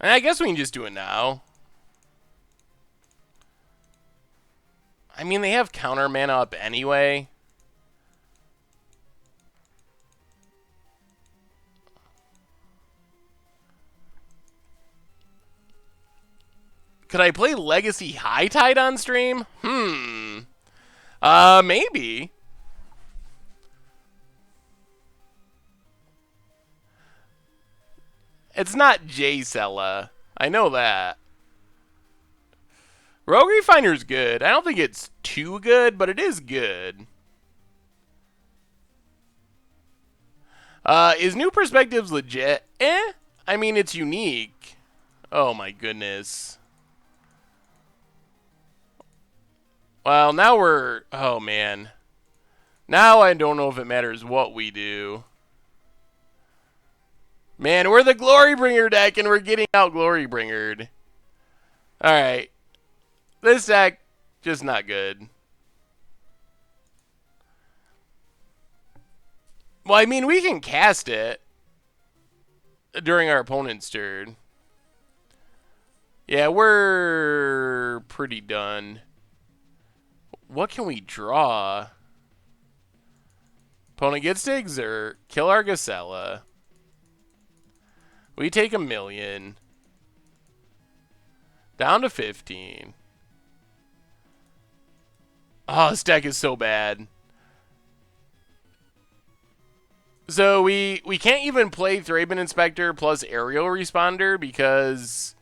S1: And I guess we can just do it now. I mean, they have counter mana up anyway. Could I play Legacy High Tide on stream? Maybe. It's not J-Cella. I know that. Rogue Refiner's good. I don't think it's too good, but it is good. Is New Perspectives legit? I mean, it's unique. Oh my goodness. Well, now we're... Oh, man. Now I don't know if it matters what we do. Man, we're the Glorybringer deck, and we're getting out Glorybringered. Alright. This deck, just not good. Well, I mean, we can cast it during our opponent's turn. Yeah, we're pretty done. What can we draw? Opponent gets to exert, kill our Gacella. We take 1,000,000. Down to 15. Oh, this deck is so bad. So we can't even play Thraben Inspector plus Aerial Responder because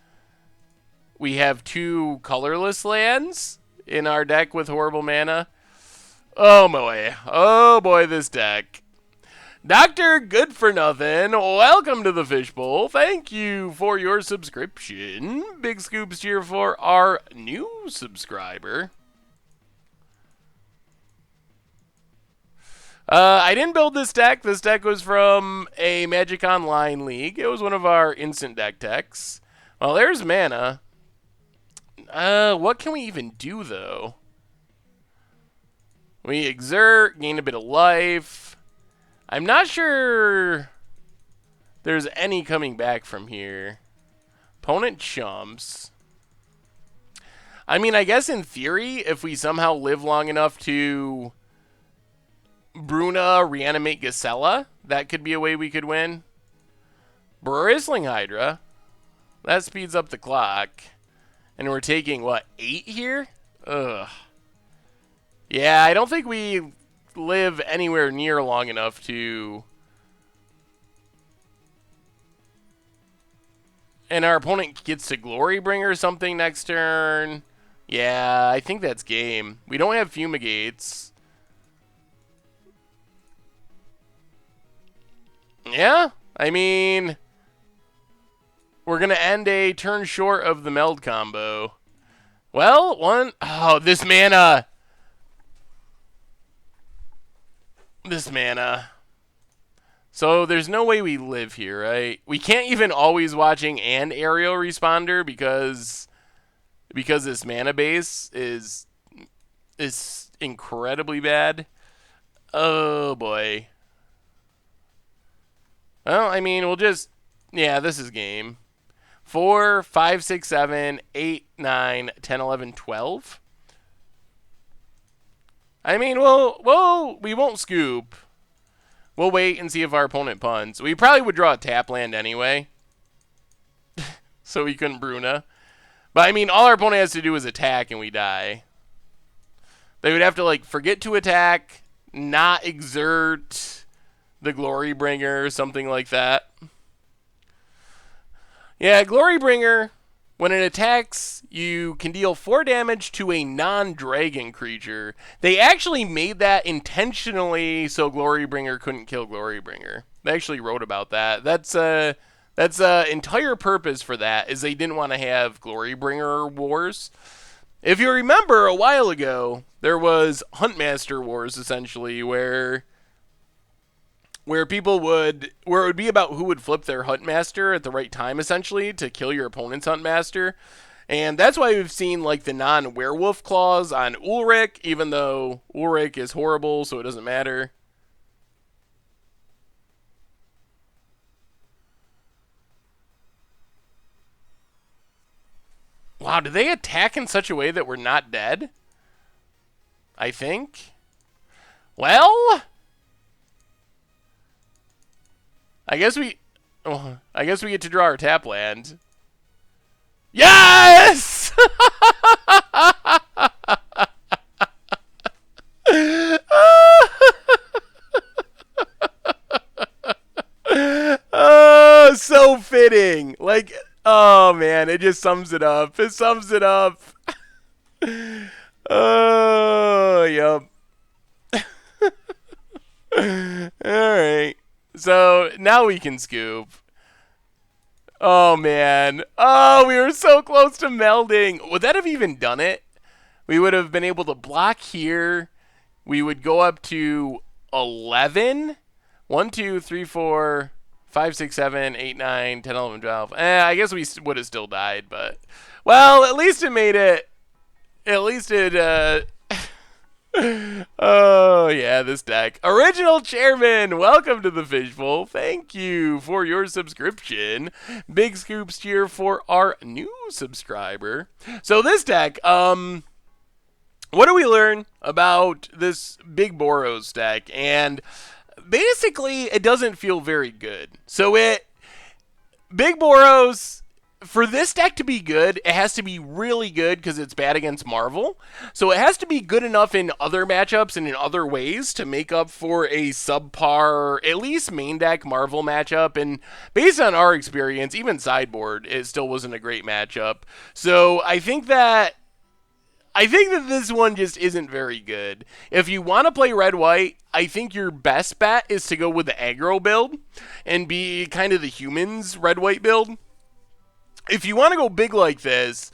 S1: we have 2 colorless lands in our deck with horrible mana. Oh boy. Oh boy, this deck. Dr. Good for Nothing, welcome to the Fishbowl. Thank you for your subscription. Big scoops here for our new subscriber. I didn't build this deck. This deck was from a Magic Online league. It was one of our instant deck techs. Well, there's mana. What can we even do, though? We exert, gain a bit of life. I'm not sure there's any coming back from here. Opponent chumps. I mean, I guess in theory, if we somehow live long enough to Bruna reanimate Gacella, that could be a way we could win. Bristling Hydra. That speeds up the clock. And we're taking, what, 8 here? Ugh. Yeah, I don't think we live anywhere near long enough to... And our opponent gets to Glorybringer or something next turn. Yeah, I think that's game. We don't have Fumigates. Yeah, I mean... We're going to end a turn short of the meld combo. Well, oh, this mana. This mana. So there's no way we live here, right? We can't even always watching and aerial responder because this mana base is incredibly bad. Oh boy. Well, I mean, we'll just, yeah, this is game. 4, 5, 6, 7, 8, 9, 10, 11, 12. I mean, we won't scoop. We'll wait and see if our opponent punts. We probably would draw a tap land anyway. So we couldn't Bruna. But I mean, all our opponent has to do is attack and we die. They would have to, like, forget to attack, not exert the Glorybringer, something like that. Yeah, Glorybringer, when it attacks, you can deal 4 damage to a non-dragon creature. They actually made that intentionally so Glorybringer couldn't kill Glorybringer. They actually wrote about that. That's entire purpose for that, is they didn't want to have Glorybringer wars. If you remember, a while ago, there was Huntmaster wars, essentially, where people would, where it would be about who would flip their Huntmaster at the right time, essentially, to kill your opponent's Huntmaster. And that's why we've seen, like, the non-werewolf clause on Ulrich, even though Ulrich is horrible, so it doesn't matter. Wow, do they attack in such a way that we're not dead? I think. Well, I guess we get to draw our tap land. Yes! Oh, so fitting. Like, oh man, it just sums it up. It sums it up. Oh, yep. Alright. So, now we can scoop. Oh, man. Oh, we were so close to melding. Would that have even done it? We would have been able to block here. We would go up to 11. 1, 2, 3, 4, 5, 6, 7, 8, 9, 10, 11, 12. I guess we would have still died, but... Well, at least it made it... At least it, Oh, yeah, this deck. Original Chairman, welcome to the Fishbowl. Thank you for your subscription. Big scoops here for our new subscriber. So this deck, what do we learn about this big Boros deck? And basically, it doesn't feel very good. So Big Boros... For this deck to be good, it has to be really good because it's bad against Marvel. So it has to be good enough in other matchups and in other ways to make up for a subpar, at least main deck Marvel matchup. And based on our experience, even sideboard, it still wasn't a great matchup. So I think that this one just isn't very good. If you want to play red-white, I think your best bet is to go with the aggro build and be kind of the humans red-white build. If you want to go big like this,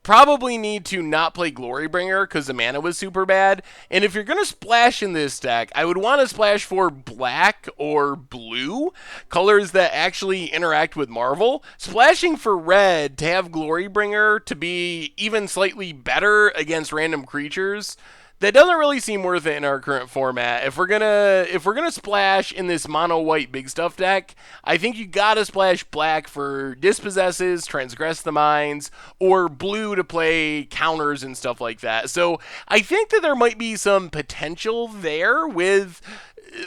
S1: probably need to not play Glorybringer because the mana was super bad. And if you're going to splash in this deck, I would want to splash for black or blue, colors that actually interact with Marvel. Splashing for red to have Glorybringer to be even slightly better against random creatures, that doesn't really seem worth it in our current format. If we're gonna splash in this mono white big stuff deck, I think you gotta splash black for dispossesses, transgress the minds, or blue to play counters and stuff like that. So I think that there might be some potential there with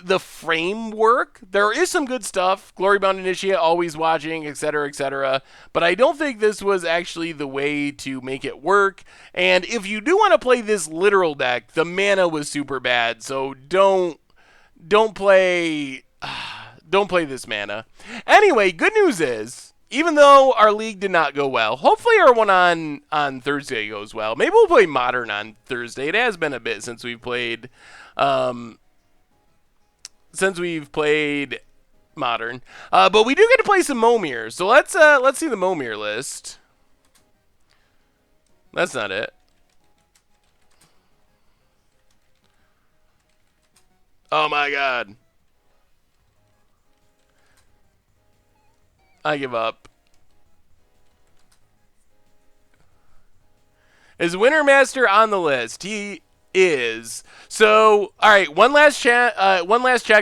S1: the framework. There is some good stuff. Glorybound Initiate, always watching, etc., etc. But I don't think this was actually the way to make it work. And if you do want to play this literal deck, the mana was super bad. So don't play this mana. Anyway, good news is, even though our league did not go well, hopefully our one on Thursday goes well. Maybe we'll play Modern on Thursday. It has been a bit since we've played Modern. But we do get to play some Momir. So let's see the Momir list. That's not it. Oh my god. I give up. Is Wintermaster on the list? He is. So, all right, one last check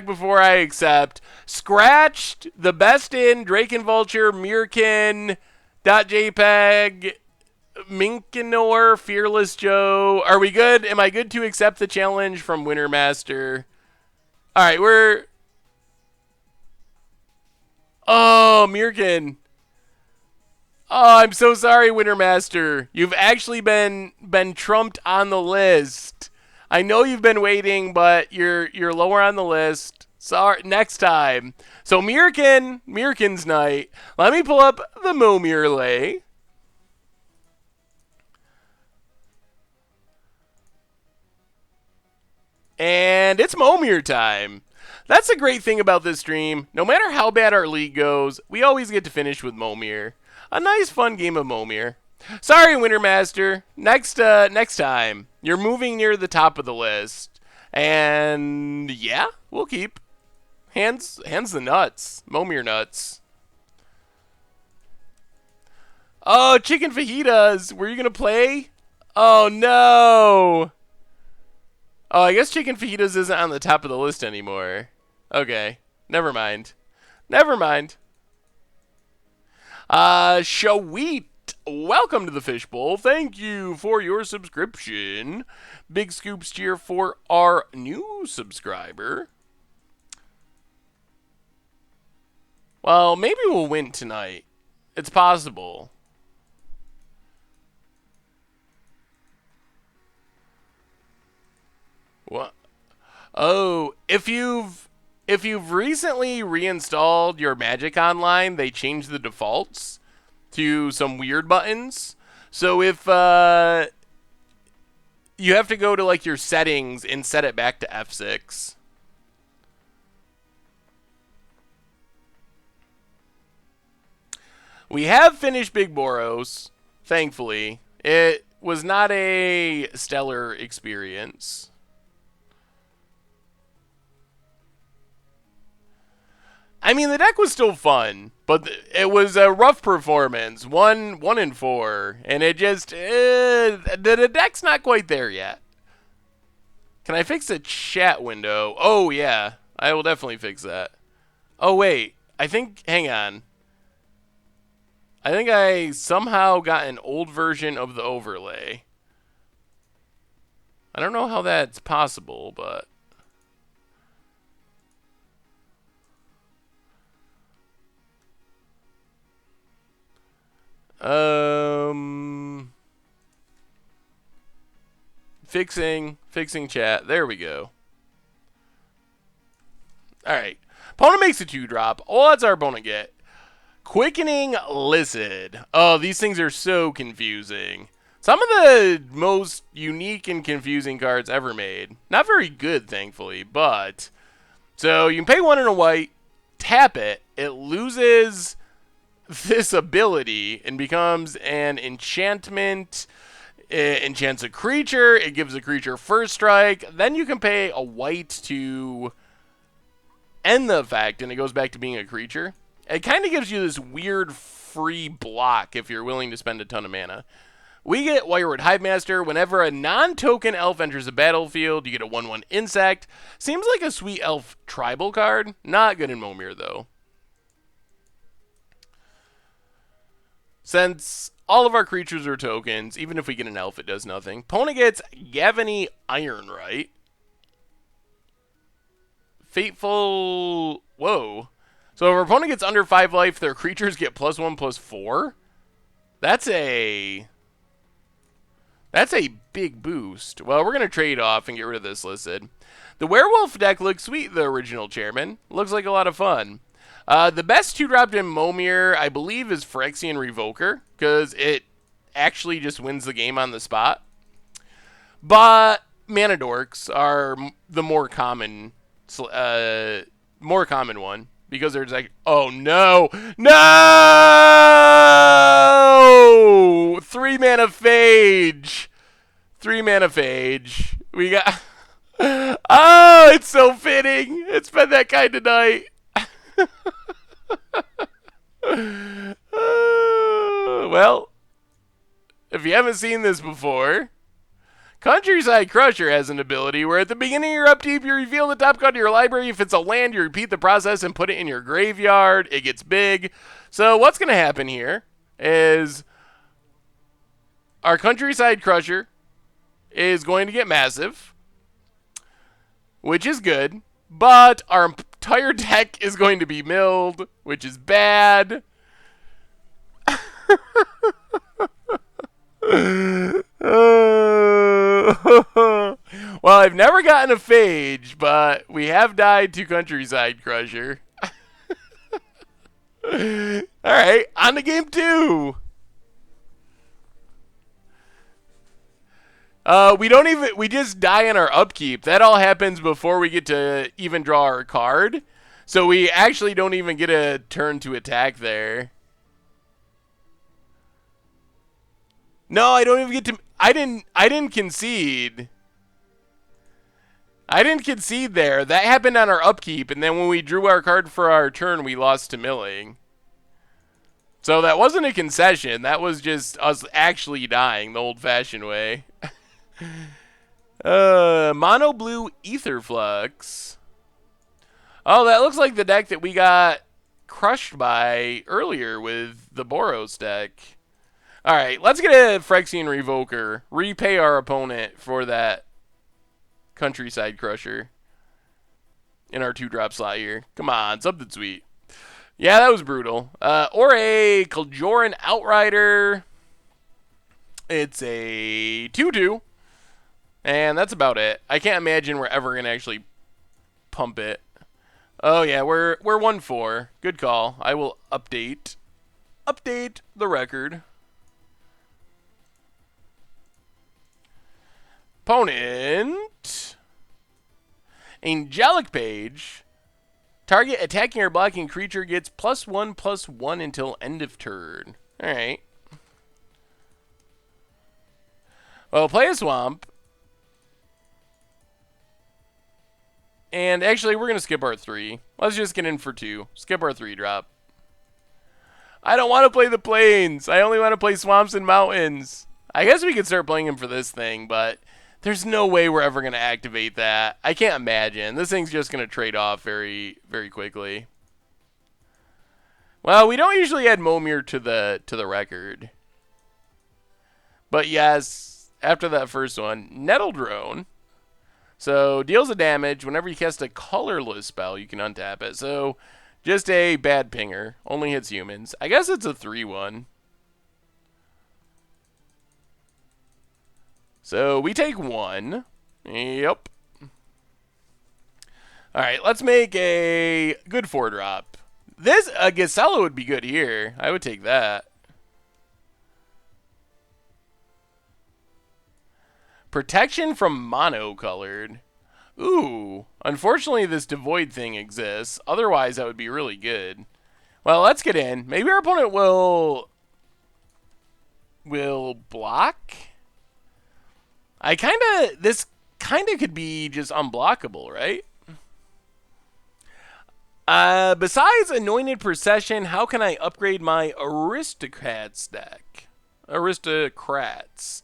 S1: before I accept. Scratched, the best in, Drake and Vulture, Mirkin, .jpg, Minkinor, Fearless Joe. Are we good? Am I good to accept the challenge from Wintermaster? All right, we're... Oh, Mirkin. Oh, I'm so sorry, Wintermaster. You've actually been trumped on the list. I know you've been waiting, but you're lower on the list. Sorry, next time. So Mirkin's night. Let me pull up the Momir lay. And it's Momir time. That's a great thing about this stream. No matter how bad our league goes, we always get to finish with Momir. A nice, fun game of Momir. Sorry, Wintermaster. Next time. You're moving near the top of the list. And yeah, we'll keep. Hands the nuts. Momir nuts. Oh, chicken fajitas. Were you going to play? Oh, no. Oh, I guess chicken fajitas isn't on the top of the list anymore. Okay. Never mind. Never mind. Shawit. welcome to the Fishbowl. Thank you for your subscription. Big scoops cheer for our new subscriber. Well, maybe we'll win tonight. It's possible. What? Oh, if you've recently reinstalled your Magic Online, they changed the defaults to some weird buttons. So if you have to go to like your settings and set it back to F6. We have finished Big Boros, thankfully. It was not a stellar experience. I mean, the deck was still fun, but it was a rough performance. 1-4, and it just the deck's not quite there yet. Can I fix the chat window? Oh yeah, I will definitely fix that. Oh wait, hang on. I think I somehow got an old version of the overlay. I don't know how that's possible, but fixing chat. There we go. All right. Opponent makes a 2-drop. All that's our opponent get. Quickening Lizard. Oh, these things are so confusing. Some of the most unique and confusing cards ever made. Not very good, thankfully, but so you can pay 1 and a white, tap it, it loses this ability and becomes an enchantment. It enchants a creature, it gives a creature first strike, then you can pay a white to end the effect, and it goes back to being a creature. It kind of gives you this weird free block if you're willing to spend a ton of mana. We get Wirewood Hivemaster. Whenever a non-token elf enters the battlefield, you get a 1/1 insect. Seems like a sweet elf tribal card. Not good in Momir, though. Since all of our creatures are tokens, even if we get an elf, it does nothing. Opponent gets Gavany Ironright. Fateful... Whoa. So if our opponent gets under 5 life, their creatures get +1/+4? That's a big boost. Well, we're going to trade off and get rid of this listed. The Werewolf deck looks sweet, the original chairman. Looks like a lot of fun. The best 2-dropped in Momir, I believe, is Phyrexian Revoker, because it actually just wins the game on the spot. But Mana Dorks are the more common one, because there's like, oh no, no! 3 mana Phage. 3 mana Phage. We got, oh, it's so fitting. It's been that kind of night. Well, if you haven't seen this before, Countryside Crusher has an ability where at the beginning of your upkeep, you reveal the top card of your library. If it's a land, you repeat the process and put it in your graveyard. It gets big. So what's going to happen here is our Countryside Crusher is going to get massive, which is good, but our entire deck is going to be milled, which is bad. Well, I've never gotten a Phage, but we have died to Countryside Crusher. Alright, on to game 2. We just die in our upkeep. That all happens before we get to even draw our card. So we actually don't even get a turn to attack there. No, I don't even get to... I didn't concede. I didn't concede there. That happened on our upkeep, and then when we drew our card for our turn, we lost to milling. So that wasn't a concession. That was just us actually dying the old-fashioned way. Mono Blue Aetherflux. Oh, that looks like the deck that we got crushed by earlier with the Boros deck. Alright, let's get a Phyrexian Revoker. Repay our opponent for that Countryside Crusher in our 2-drop slot here. Come on, something sweet. Yeah, that was brutal. Or a Kaljoran Outrider. It's a 2-2. And that's about it. I can't imagine we're ever going to actually pump it. Oh, yeah, we're 1-4. Good call. I will update the record. Opponent. Angelic Page. Target attacking or blocking creature gets +1/+1 until end of turn. Alright. Well, play a Swamp. And actually, we're going to skip our 3. Let's just get in for 2. Skip our 3-drop. I don't want to play the Plains. I only want to play Swamps and Mountains. I guess we could start playing them for this thing, but there's no way we're ever going to activate that. I can't imagine. This thing's just going to trade off very, very quickly. Well, we don't usually add Momir to the record. But yes, after that first one, Nettle Drone. So, deals a damage. Whenever you cast a colorless spell, you can untap it. So, just a bad pinger. Only hits humans. I guess it's a 3-1. So, we take 1. Yep. Alright, let's make a good 4-drop. This, Gisela would be good here. I would take that. Protection from mono-colored. Ooh. Unfortunately, this Devoid thing exists. Otherwise, that would be really good. Well, let's get in. Maybe our opponent will block? This kind of could be just unblockable, right? Besides Anointed Procession, how can I upgrade my Aristocrats deck? Aristocrats.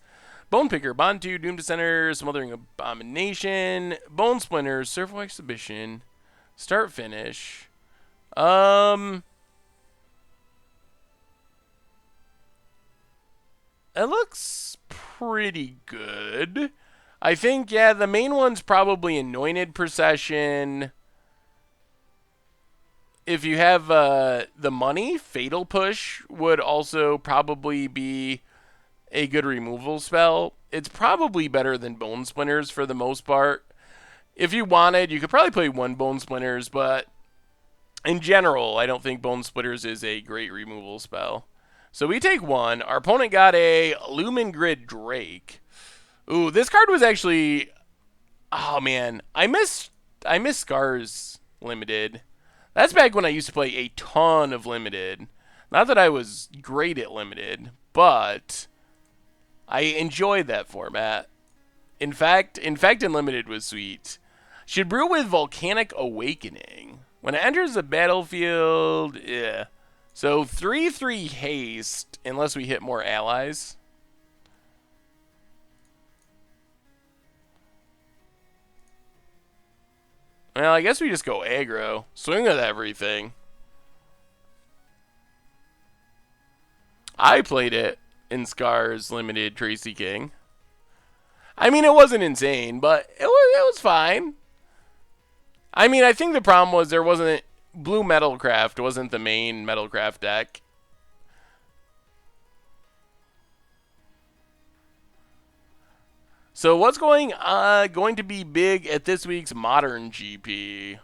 S1: Bone Picker, Bond 2, Doom Descender, Smothering Abomination, Bone Splinter, Survival Exhibition, Start Finish. It looks pretty good. I think, yeah, the main one's probably Anointed Procession. If you have the money, Fatal Push would also probably be a good removal spell. It's probably better than Bone Splinters for the most part. If you wanted, you could probably play 1 Bone Splinters, but in general, I don't think Bone Splitters is a great removal spell. So we take 1. Our opponent got a Lumen Grid Drake. Ooh, this card was actually... Oh, man. I miss Scars Limited. That's back when I used to play a ton of Limited. Not that I was great at Limited, but I enjoyed that format. In fact, Unlimited was sweet. Should brew with Volcanic Awakening. When it enters the battlefield, yeah. So 3/3 haste, unless we hit more allies. Well, I guess we just go aggro. Swing with everything. I played it in Scars Limited Tracy King. I mean, it wasn't insane, but it was fine. I mean, I think the problem was there wasn't... Blue Metalcraft wasn't the main Metalcraft deck. So what's going to be big at this week's Modern GP?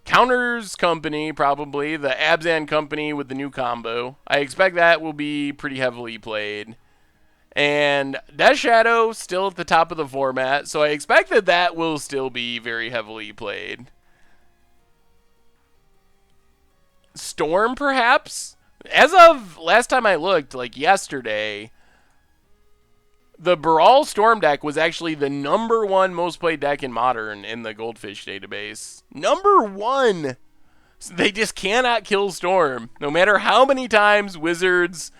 S1: Counters Company, probably. The Abzan Company with the new combo. I expect that will be pretty heavily played. And Death Shadow still at the top of the format, so I expect that will still be very heavily played. Storm, perhaps? As of last time I looked, like yesterday, the Baral Storm deck was actually the #1 most played deck in Modern in the Goldfish database. #1! So they just cannot kill Storm. No matter how many times Wizards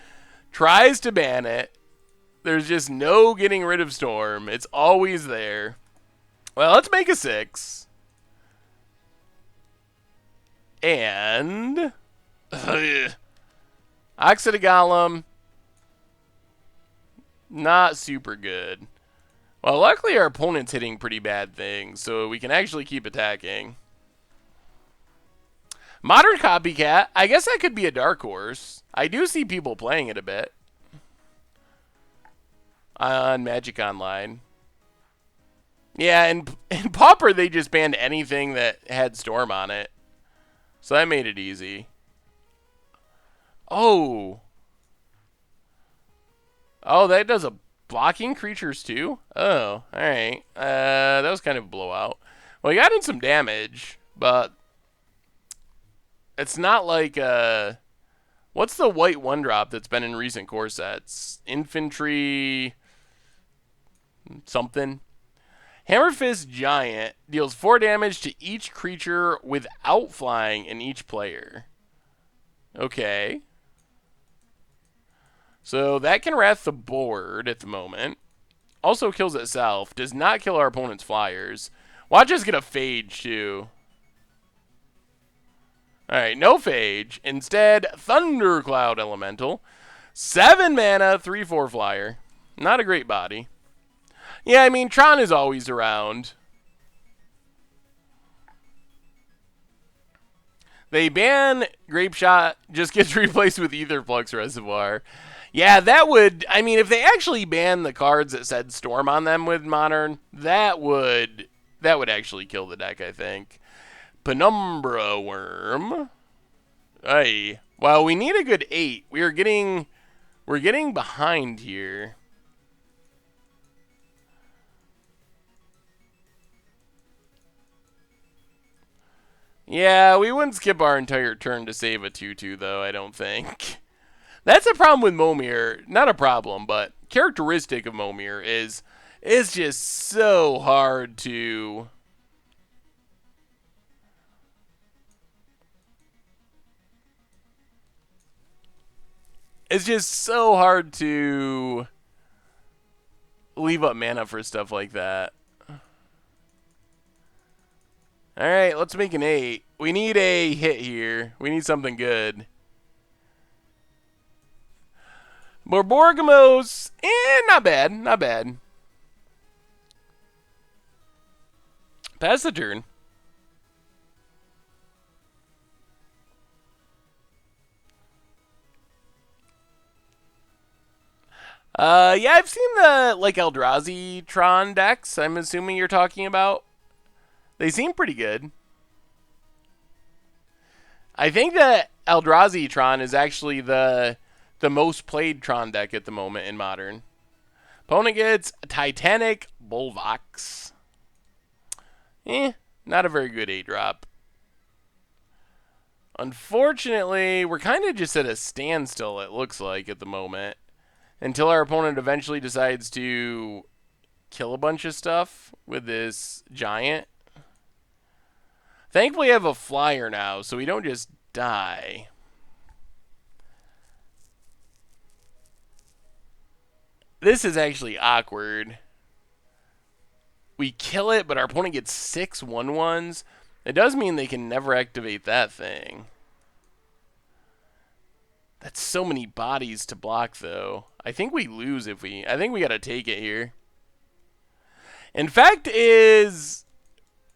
S1: tries to ban it, there's just no getting rid of Storm. It's always there. Well, let's make a 6. And... Oxida Golem. Not super good. Well, luckily our opponent's hitting pretty bad things, so we can actually keep attacking. Modern Copycat, I guess that could be a dark horse. I do see people playing it a bit. On Magic Online. Yeah, and in Pauper they just banned anything that had Storm on it. So that made it easy. Oh. Oh, that does a blocking creatures too? Oh, alright. That was kind of a blowout. Well, he got in some damage, but it's not like, what's the white 1-drop that's been in recent core sets? Infantry something? Hammerfist Giant deals 4 damage to each creature without flying in each player. Okay. So that can wrath the board at the moment. Also kills itself. Does not kill our opponent's flyers. Watch us get a Phage too. Alright, no Phage. Instead, Thundercloud Elemental. 7 mana, 3/4 flyer. Not a great body. Yeah, I mean, Tron is always around. They ban Grape Shot, just gets replaced with Etherflux Reservoir. Yeah, that would, I mean, if they actually banned the cards that said Storm on them with Modern, that would actually kill the deck, I think. Penumbra Worm. Ay. Well, we need a good 8. We're getting behind here. Yeah, we wouldn't skip our entire turn to save a 2/2, though, I don't think. That's a problem with Momir. Not a problem, but characteristic of Momir is it's just so hard to... It's just so hard to leave up mana for stuff like that. Alright, let's make an 8. We need a hit here. We need something good. Borborgamos, not bad, not bad. Pass the turn. Yeah, I've seen the, like, Eldrazi Tron decks, I'm assuming you're talking about. They seem pretty good. I think that Eldrazi Tron is actually the most played Tron deck at the moment in Modern. Opponent gets Titanic Volvox. Not a very good 8-drop. Unfortunately, we're kind of just at a standstill, it looks like, at the moment. Until our opponent eventually decides to kill a bunch of stuff with this giant. Thankfully, I have a flyer now, so we don't just die. This is actually awkward. We kill it, but our opponent gets 6 1/1s. It does mean they can never activate that thing. That's so many bodies to block, though. I think we lose if we... I think we gotta take it here. Infect is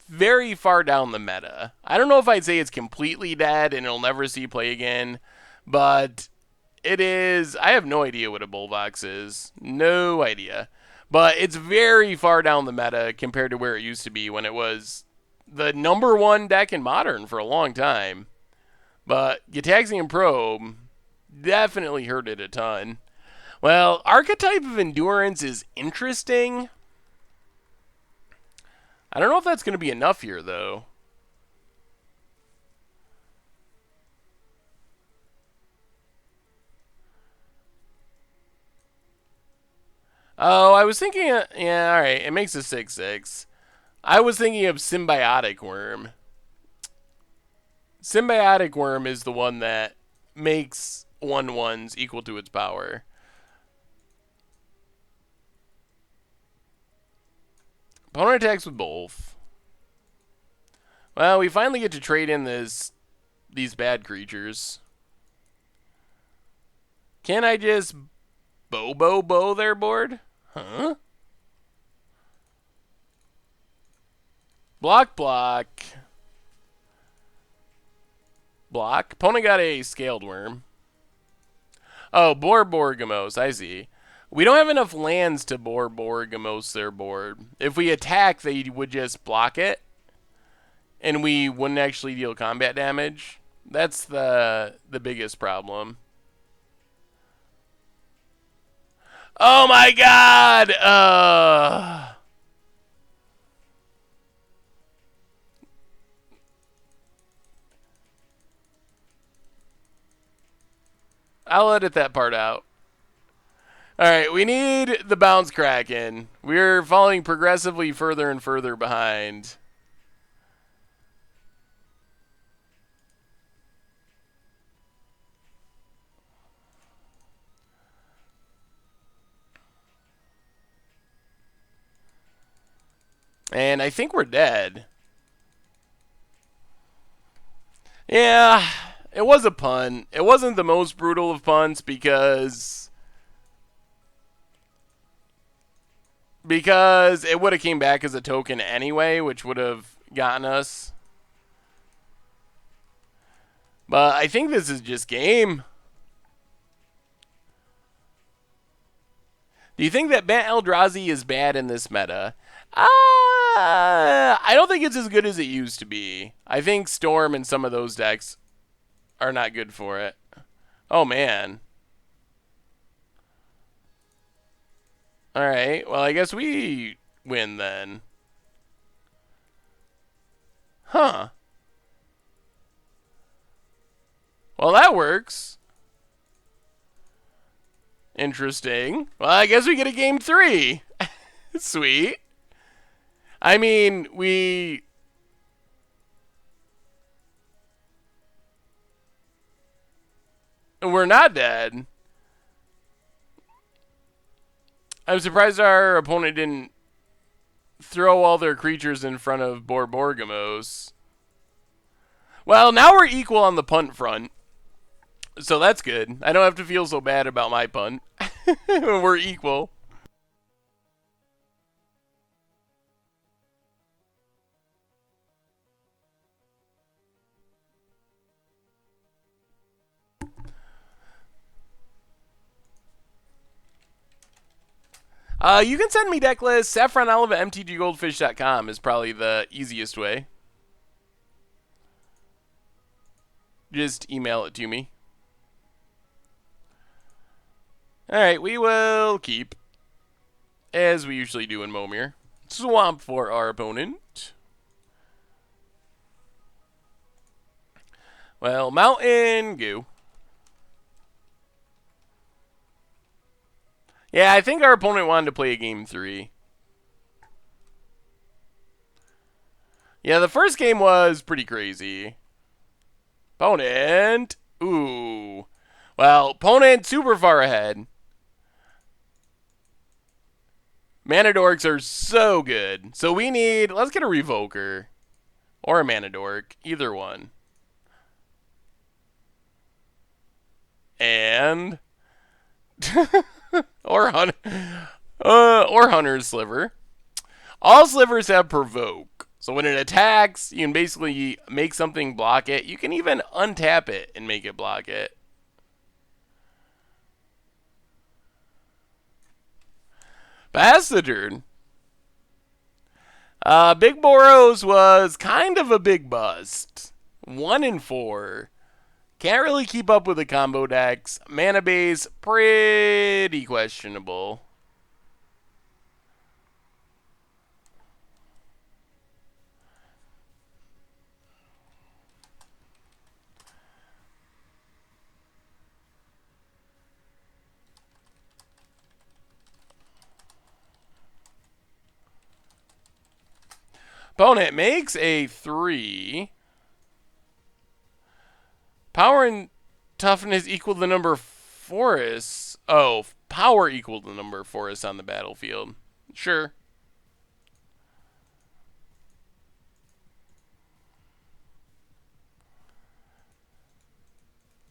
S1: very far down the meta. I don't know if I'd say it's completely dead and it'll never see play again, but it is... I have no idea what a Bullbox is. No idea. But it's very far down the meta compared to where it used to be when it was the #1 deck in Modern for a long time. But Gitaxian Probe definitely hurt it a ton. Well, Archetype of Endurance is interesting. I don't know if that's going to be enough here, though. Oh, I was thinking... yeah, alright, it makes a 6/6. I was thinking of Symbiotic Worm. Symbiotic Worm is the one that makes 1/1s equal to its power. Opponent attacks with both. Well, we finally get to trade in these bad creatures. Can I just Bobo their board? Huh? Block. Block. Opponent got a Scaled Worm. Oh, Borborgamos. I see. We don't have enough lands to Borborgamos their board. If we attack, they would just block it, and we wouldn't actually deal combat damage. That's the biggest problem. Oh my god! I'll edit that part out. Alright, we need the Bounce Kraken. We're falling progressively further and further behind. And I think we're dead. Yeah, it was a pun. It wasn't the most brutal of punts because it would have came back as a token anyway, which would have gotten us. But I think this is just game. Do you think that Bant Eldrazi is bad in this meta? I don't think it's as good as it used to be. I think Storm and some of those decks are not good for it. Oh, man. Alright, well, I guess we win then. Huh. Well, that works. Interesting. Well, I guess we get a game 3. Sweet. I mean, we're not dead. I'm surprised our opponent didn't throw all their creatures in front of Borborgamos. Well, now we're equal on the punt front. So that's good. I don't have to feel so bad about my punt. We're equal. You can send me deck lists. SaffronOlive at mtggoldfish.com is probably the easiest way. Just email it to me. Alright, we will keep, as we usually do in Momir. Swamp for our opponent. Well, Mountain Goo. Yeah, I think our opponent wanted to play a game 3. Yeah, the first game was pretty crazy. Opponent. Ooh. Well, opponent super far ahead. Mana Dorks are so good. So we need, let's get a Revoker. Or a Mana Dork. Either one. And... or Hunter's Sliver. All slivers have Provoke. So when it attacks, you can basically make something block it. You can even untap it and make it block it. Pass the turn. Big Boros was kind of a big bust. 1 in 4. Can't really keep up with the combo decks. Mana base, pretty questionable. Opponent makes a 3. Power and toughness equal the number of forests. Oh, power equal the number of forests on the battlefield. Sure.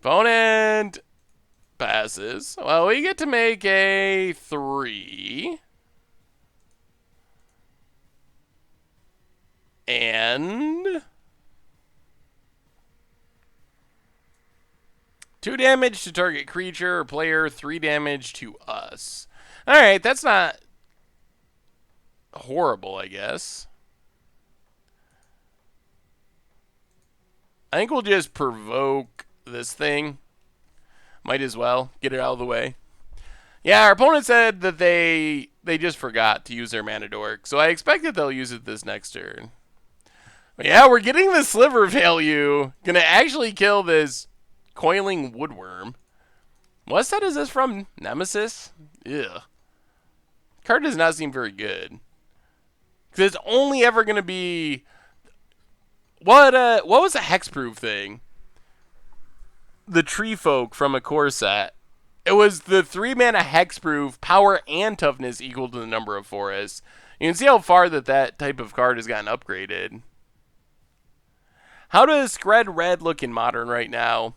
S1: Opponent passes. Well, we get to make a 3. And 2 damage to target creature or player, 3 damage to us. Alright, that's not horrible, I guess. I think we'll just provoke this thing. Might as well get it out of the way. Yeah, our opponent said that they just forgot to use their mana dork, so I expect that they'll use it this next turn. But yeah, we're getting the sliver value. Gonna actually kill this coiling woodworm. What set is this from? Nemesis? Ew. Card does not seem very good. Because it's only ever gonna be... What was the hexproof thing? The tree folk from a core set. It was the 3-mana hexproof, power and toughness equal to the number of forests. You can see how far that type of card has gotten upgraded. How does Scred Red look in Modern right now?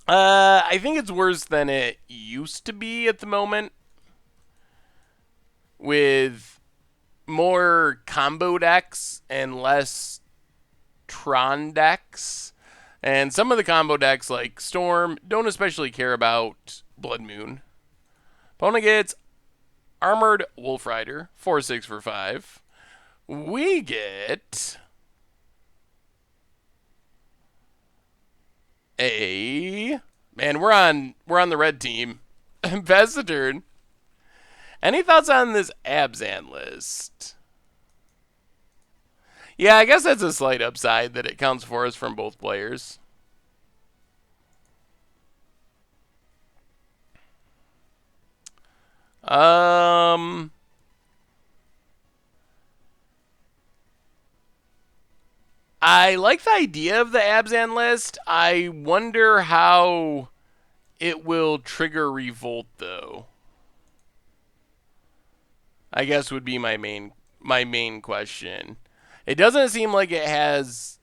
S1: I think it's worse than it used to be at the moment. With more combo decks and less Tron decks. And some of the combo decks, like Storm, don't especially care about Blood Moon. Opponent gets Armored Wolf Rider, 4/6 for 5. We get man, we're on the red team. Pass the turn. Any thoughts on this Abzan list? Yeah, I guess that's a slight upside that it counts for us from both players. I like the idea of the Abzan list. I wonder how it will trigger Revolt, though. I guess would be my main question. It doesn't seem like it has...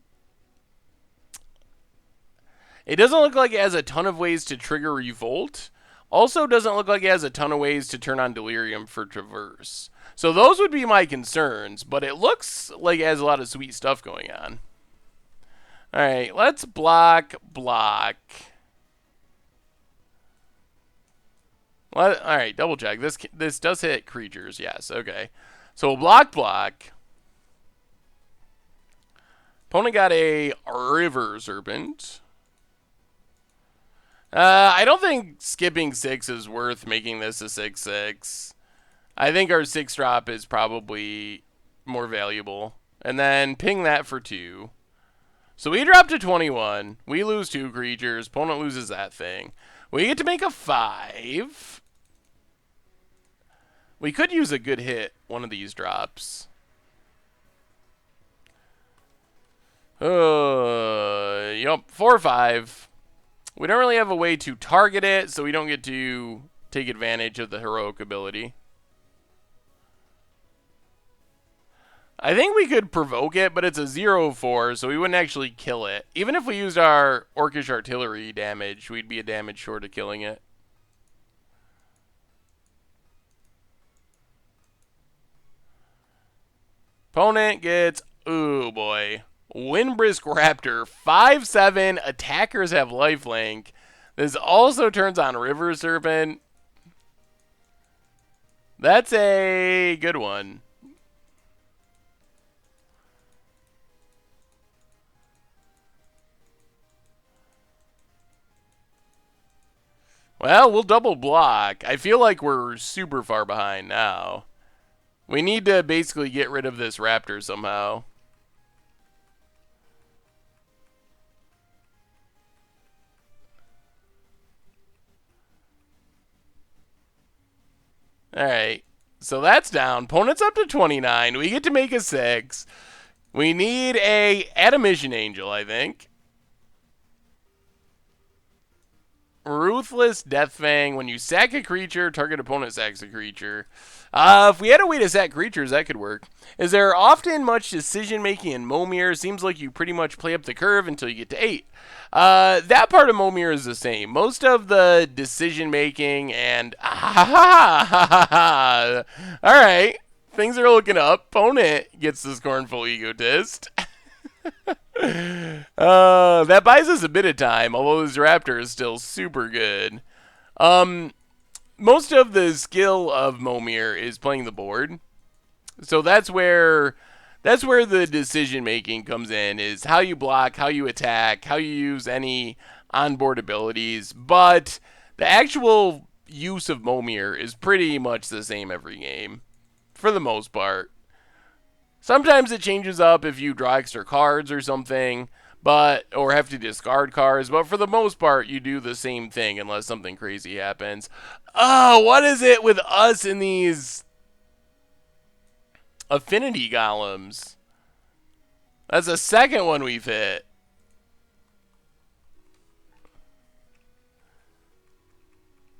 S1: It doesn't look like it has a ton of ways to trigger Revolt. Also doesn't look like it has a ton of ways to turn on Delirium for Traverse. So those would be my concerns, but it looks like it has a lot of sweet stuff going on. Alright, let's block. Alright, double check. This does hit creatures, yes, okay. So we'll block. Opponent got a River Serpent. I don't think skipping 6 is worth making this a 6/6. I think our 6-drop is probably more valuable. And then ping that for 2. So we drop to 21. We lose 2 creatures. Opponent loses that thing. We get to make a 5. We could use a good hit one of these drops. Yup, 4/5. We don't really have a way to target it, so we don't get to take advantage of the heroic ability. I think we could provoke it, but it's a 0/4, so we wouldn't actually kill it. Even if we used our Orcish Artillery damage, we'd be a damage short of killing it. Opponent gets, ooh boy, Windbrisk Raptor, 5/7, attackers have lifelink. This also turns on River Serpent. That's a good one. Well, we'll double block. I feel like we're super far behind now. We need to basically get rid of this raptor somehow. Alright. So that's down. Opponent's up to 29. We get to make a 6. We need a Admission Angel, I think. Ruthless Deathfang. When you sack a creature, target opponent sacks a creature. If we had a way to sack creatures, that could work. Is there often much decision-making in Momir? Seems like you pretty much play up the curve until you get to 8. That part of Momir is the same. Most of the decision-making and... Alright, things are looking up. Opponent gets the Scornful Egotist. That buys us a bit of time, although this Raptor is still super good. Most of the skill of Momir is playing the board. So that's where the decision making comes in, is how you block, how you attack, how you use any onboard abilities. But the actual use of Momir is pretty much the same every game, for the most part. Sometimes it changes up if you draw extra cards or something, or have to discard cards, but for the most part, you do the same thing unless something crazy happens. Oh, what is it with us in these affinity golems? That's the second one we've hit.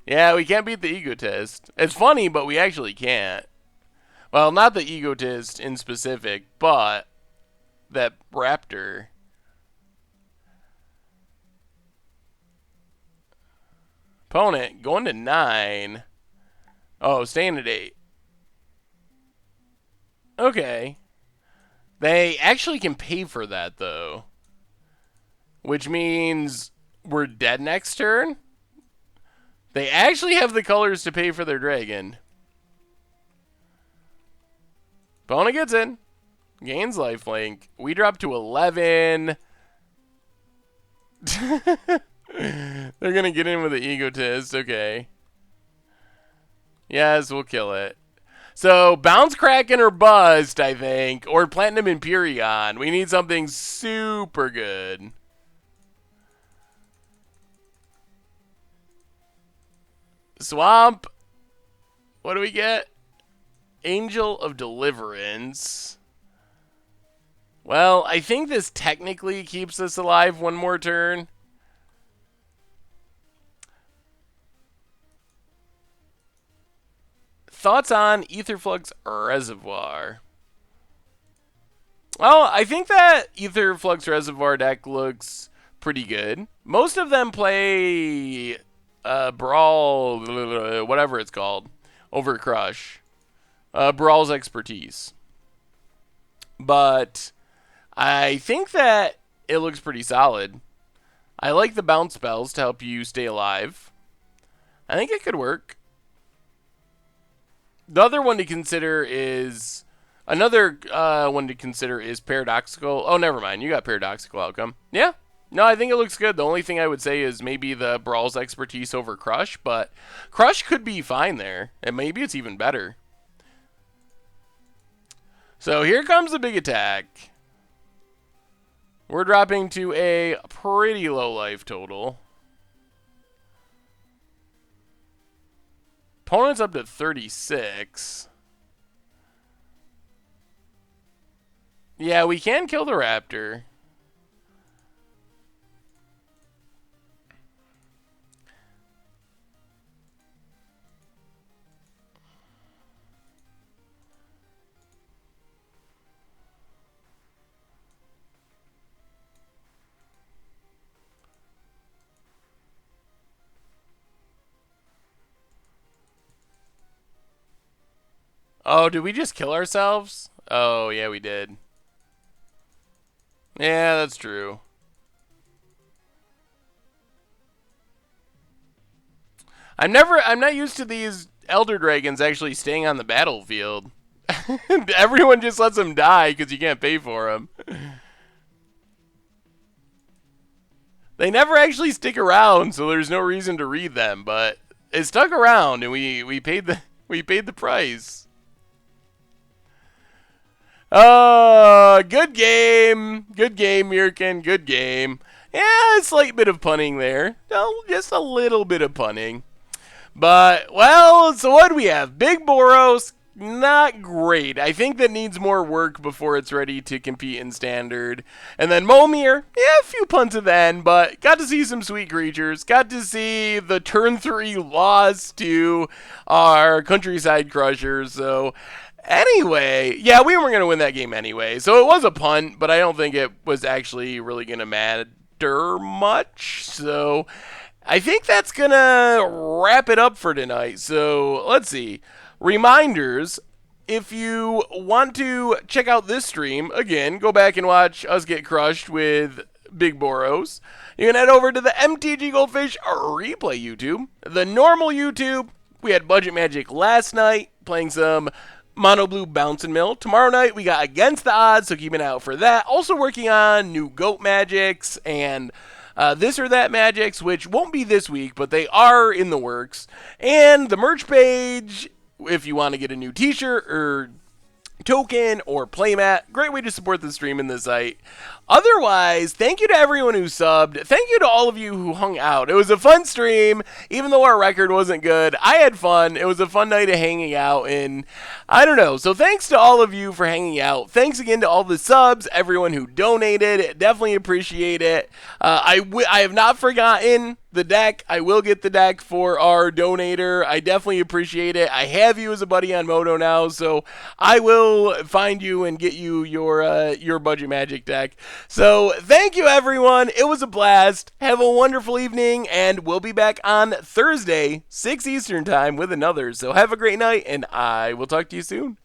S1: Yeah, we can't beat the Egotist. It's funny, but we actually can't. Well, not the Egotist in specific, but that Raptor. Opponent going to 9. Oh, staying at 8. Okay. They actually can pay for that, though. Which means we're dead next turn. They actually have the colors to pay for their dragon. Opponent gets in. Gains lifelink. We drop to 11. They're going to get in with the Egotist. Okay. Yes, we'll kill it. So, Bounce Kraken or Bust, I think. Or Platinum Empyrean. We need something super good. Swamp. What do we get? Angel of Deliverance. Well, I think this technically keeps us alive one more turn. Thoughts on Aetherflux Reservoir? Well, I think that Aetherflux Reservoir deck looks pretty good. Most of them play Brawl, whatever it's called, over Crush. Brawl's Expertise. But I think that it looks pretty solid. I like the bounce spells to help you stay alive. I think it could work. The other one to consider is... Another one to consider is Paradoxical. Oh, never mind. You got Paradoxical Outcome. Yeah. No, I think it looks good. The only thing I would say is maybe the Brawl's Expertise over Crush, but Crush could be fine there, and maybe it's even better. So here comes the big attack. We're dropping to a pretty low life total. Opponent's up to 36. Yeah, we can kill the Raptor. Oh, did we just kill ourselves? Oh, yeah, we did. Yeah, that's true. I'm not used to these Elder Dragons actually staying on the battlefield. Everyone just lets them die because you can't pay for them. They never actually stick around, so there's no reason to read them, but it stuck around and we paid the price. Good game. Good game, Mirkin. Good game. Yeah, a slight bit of punning there. No, just a little bit of punning. But, well, so what do we have? Big Boros, not great. I think that needs more work before it's ready to compete in Standard. And then Momir, yeah, a few punts at the end, but got to see some sweet creatures. Got to see the turn 3 loss to our Countryside Crushers, so... Anyway, yeah, we weren't going to win that game anyway, so it was a punt, but I don't think it was actually really going to matter much, so I think that's going to wrap it up for tonight. So let's see. Reminders, if you want to check out this stream, again, go back and watch us get crushed with Big Boros. You can head over to the MTG Goldfish replay YouTube, the normal YouTube. We had Budget Magic last night, playing some Mono Blue Bounce and Mill. Tomorrow night we got Against the Odds, so keep an eye out for that. Also working on new Goat Magics and this or that Magics, which won't be this week, but they are in the works. And the merch page, if you want to get a new t-shirt or token or playmat, great way to support the stream and the site. Otherwise, thank you to everyone who subbed. Thank you to all of you who hung out. It was a fun stream, even though our record wasn't good. I had fun. It was a fun night of hanging out, and I don't know. So thanks to all of you for hanging out. Thanks again to all the subs, everyone who donated. Definitely appreciate it. I have not forgotten the deck. I will get the deck for our donator. I definitely appreciate it. I have you as a buddy on Moto now, so I will find you and get you your Budget Magic deck. So thank you, everyone. It was a blast. Have a wonderful evening, and we'll be back on Thursday, 6 Eastern time with another. So have a great night, and I will talk to you soon.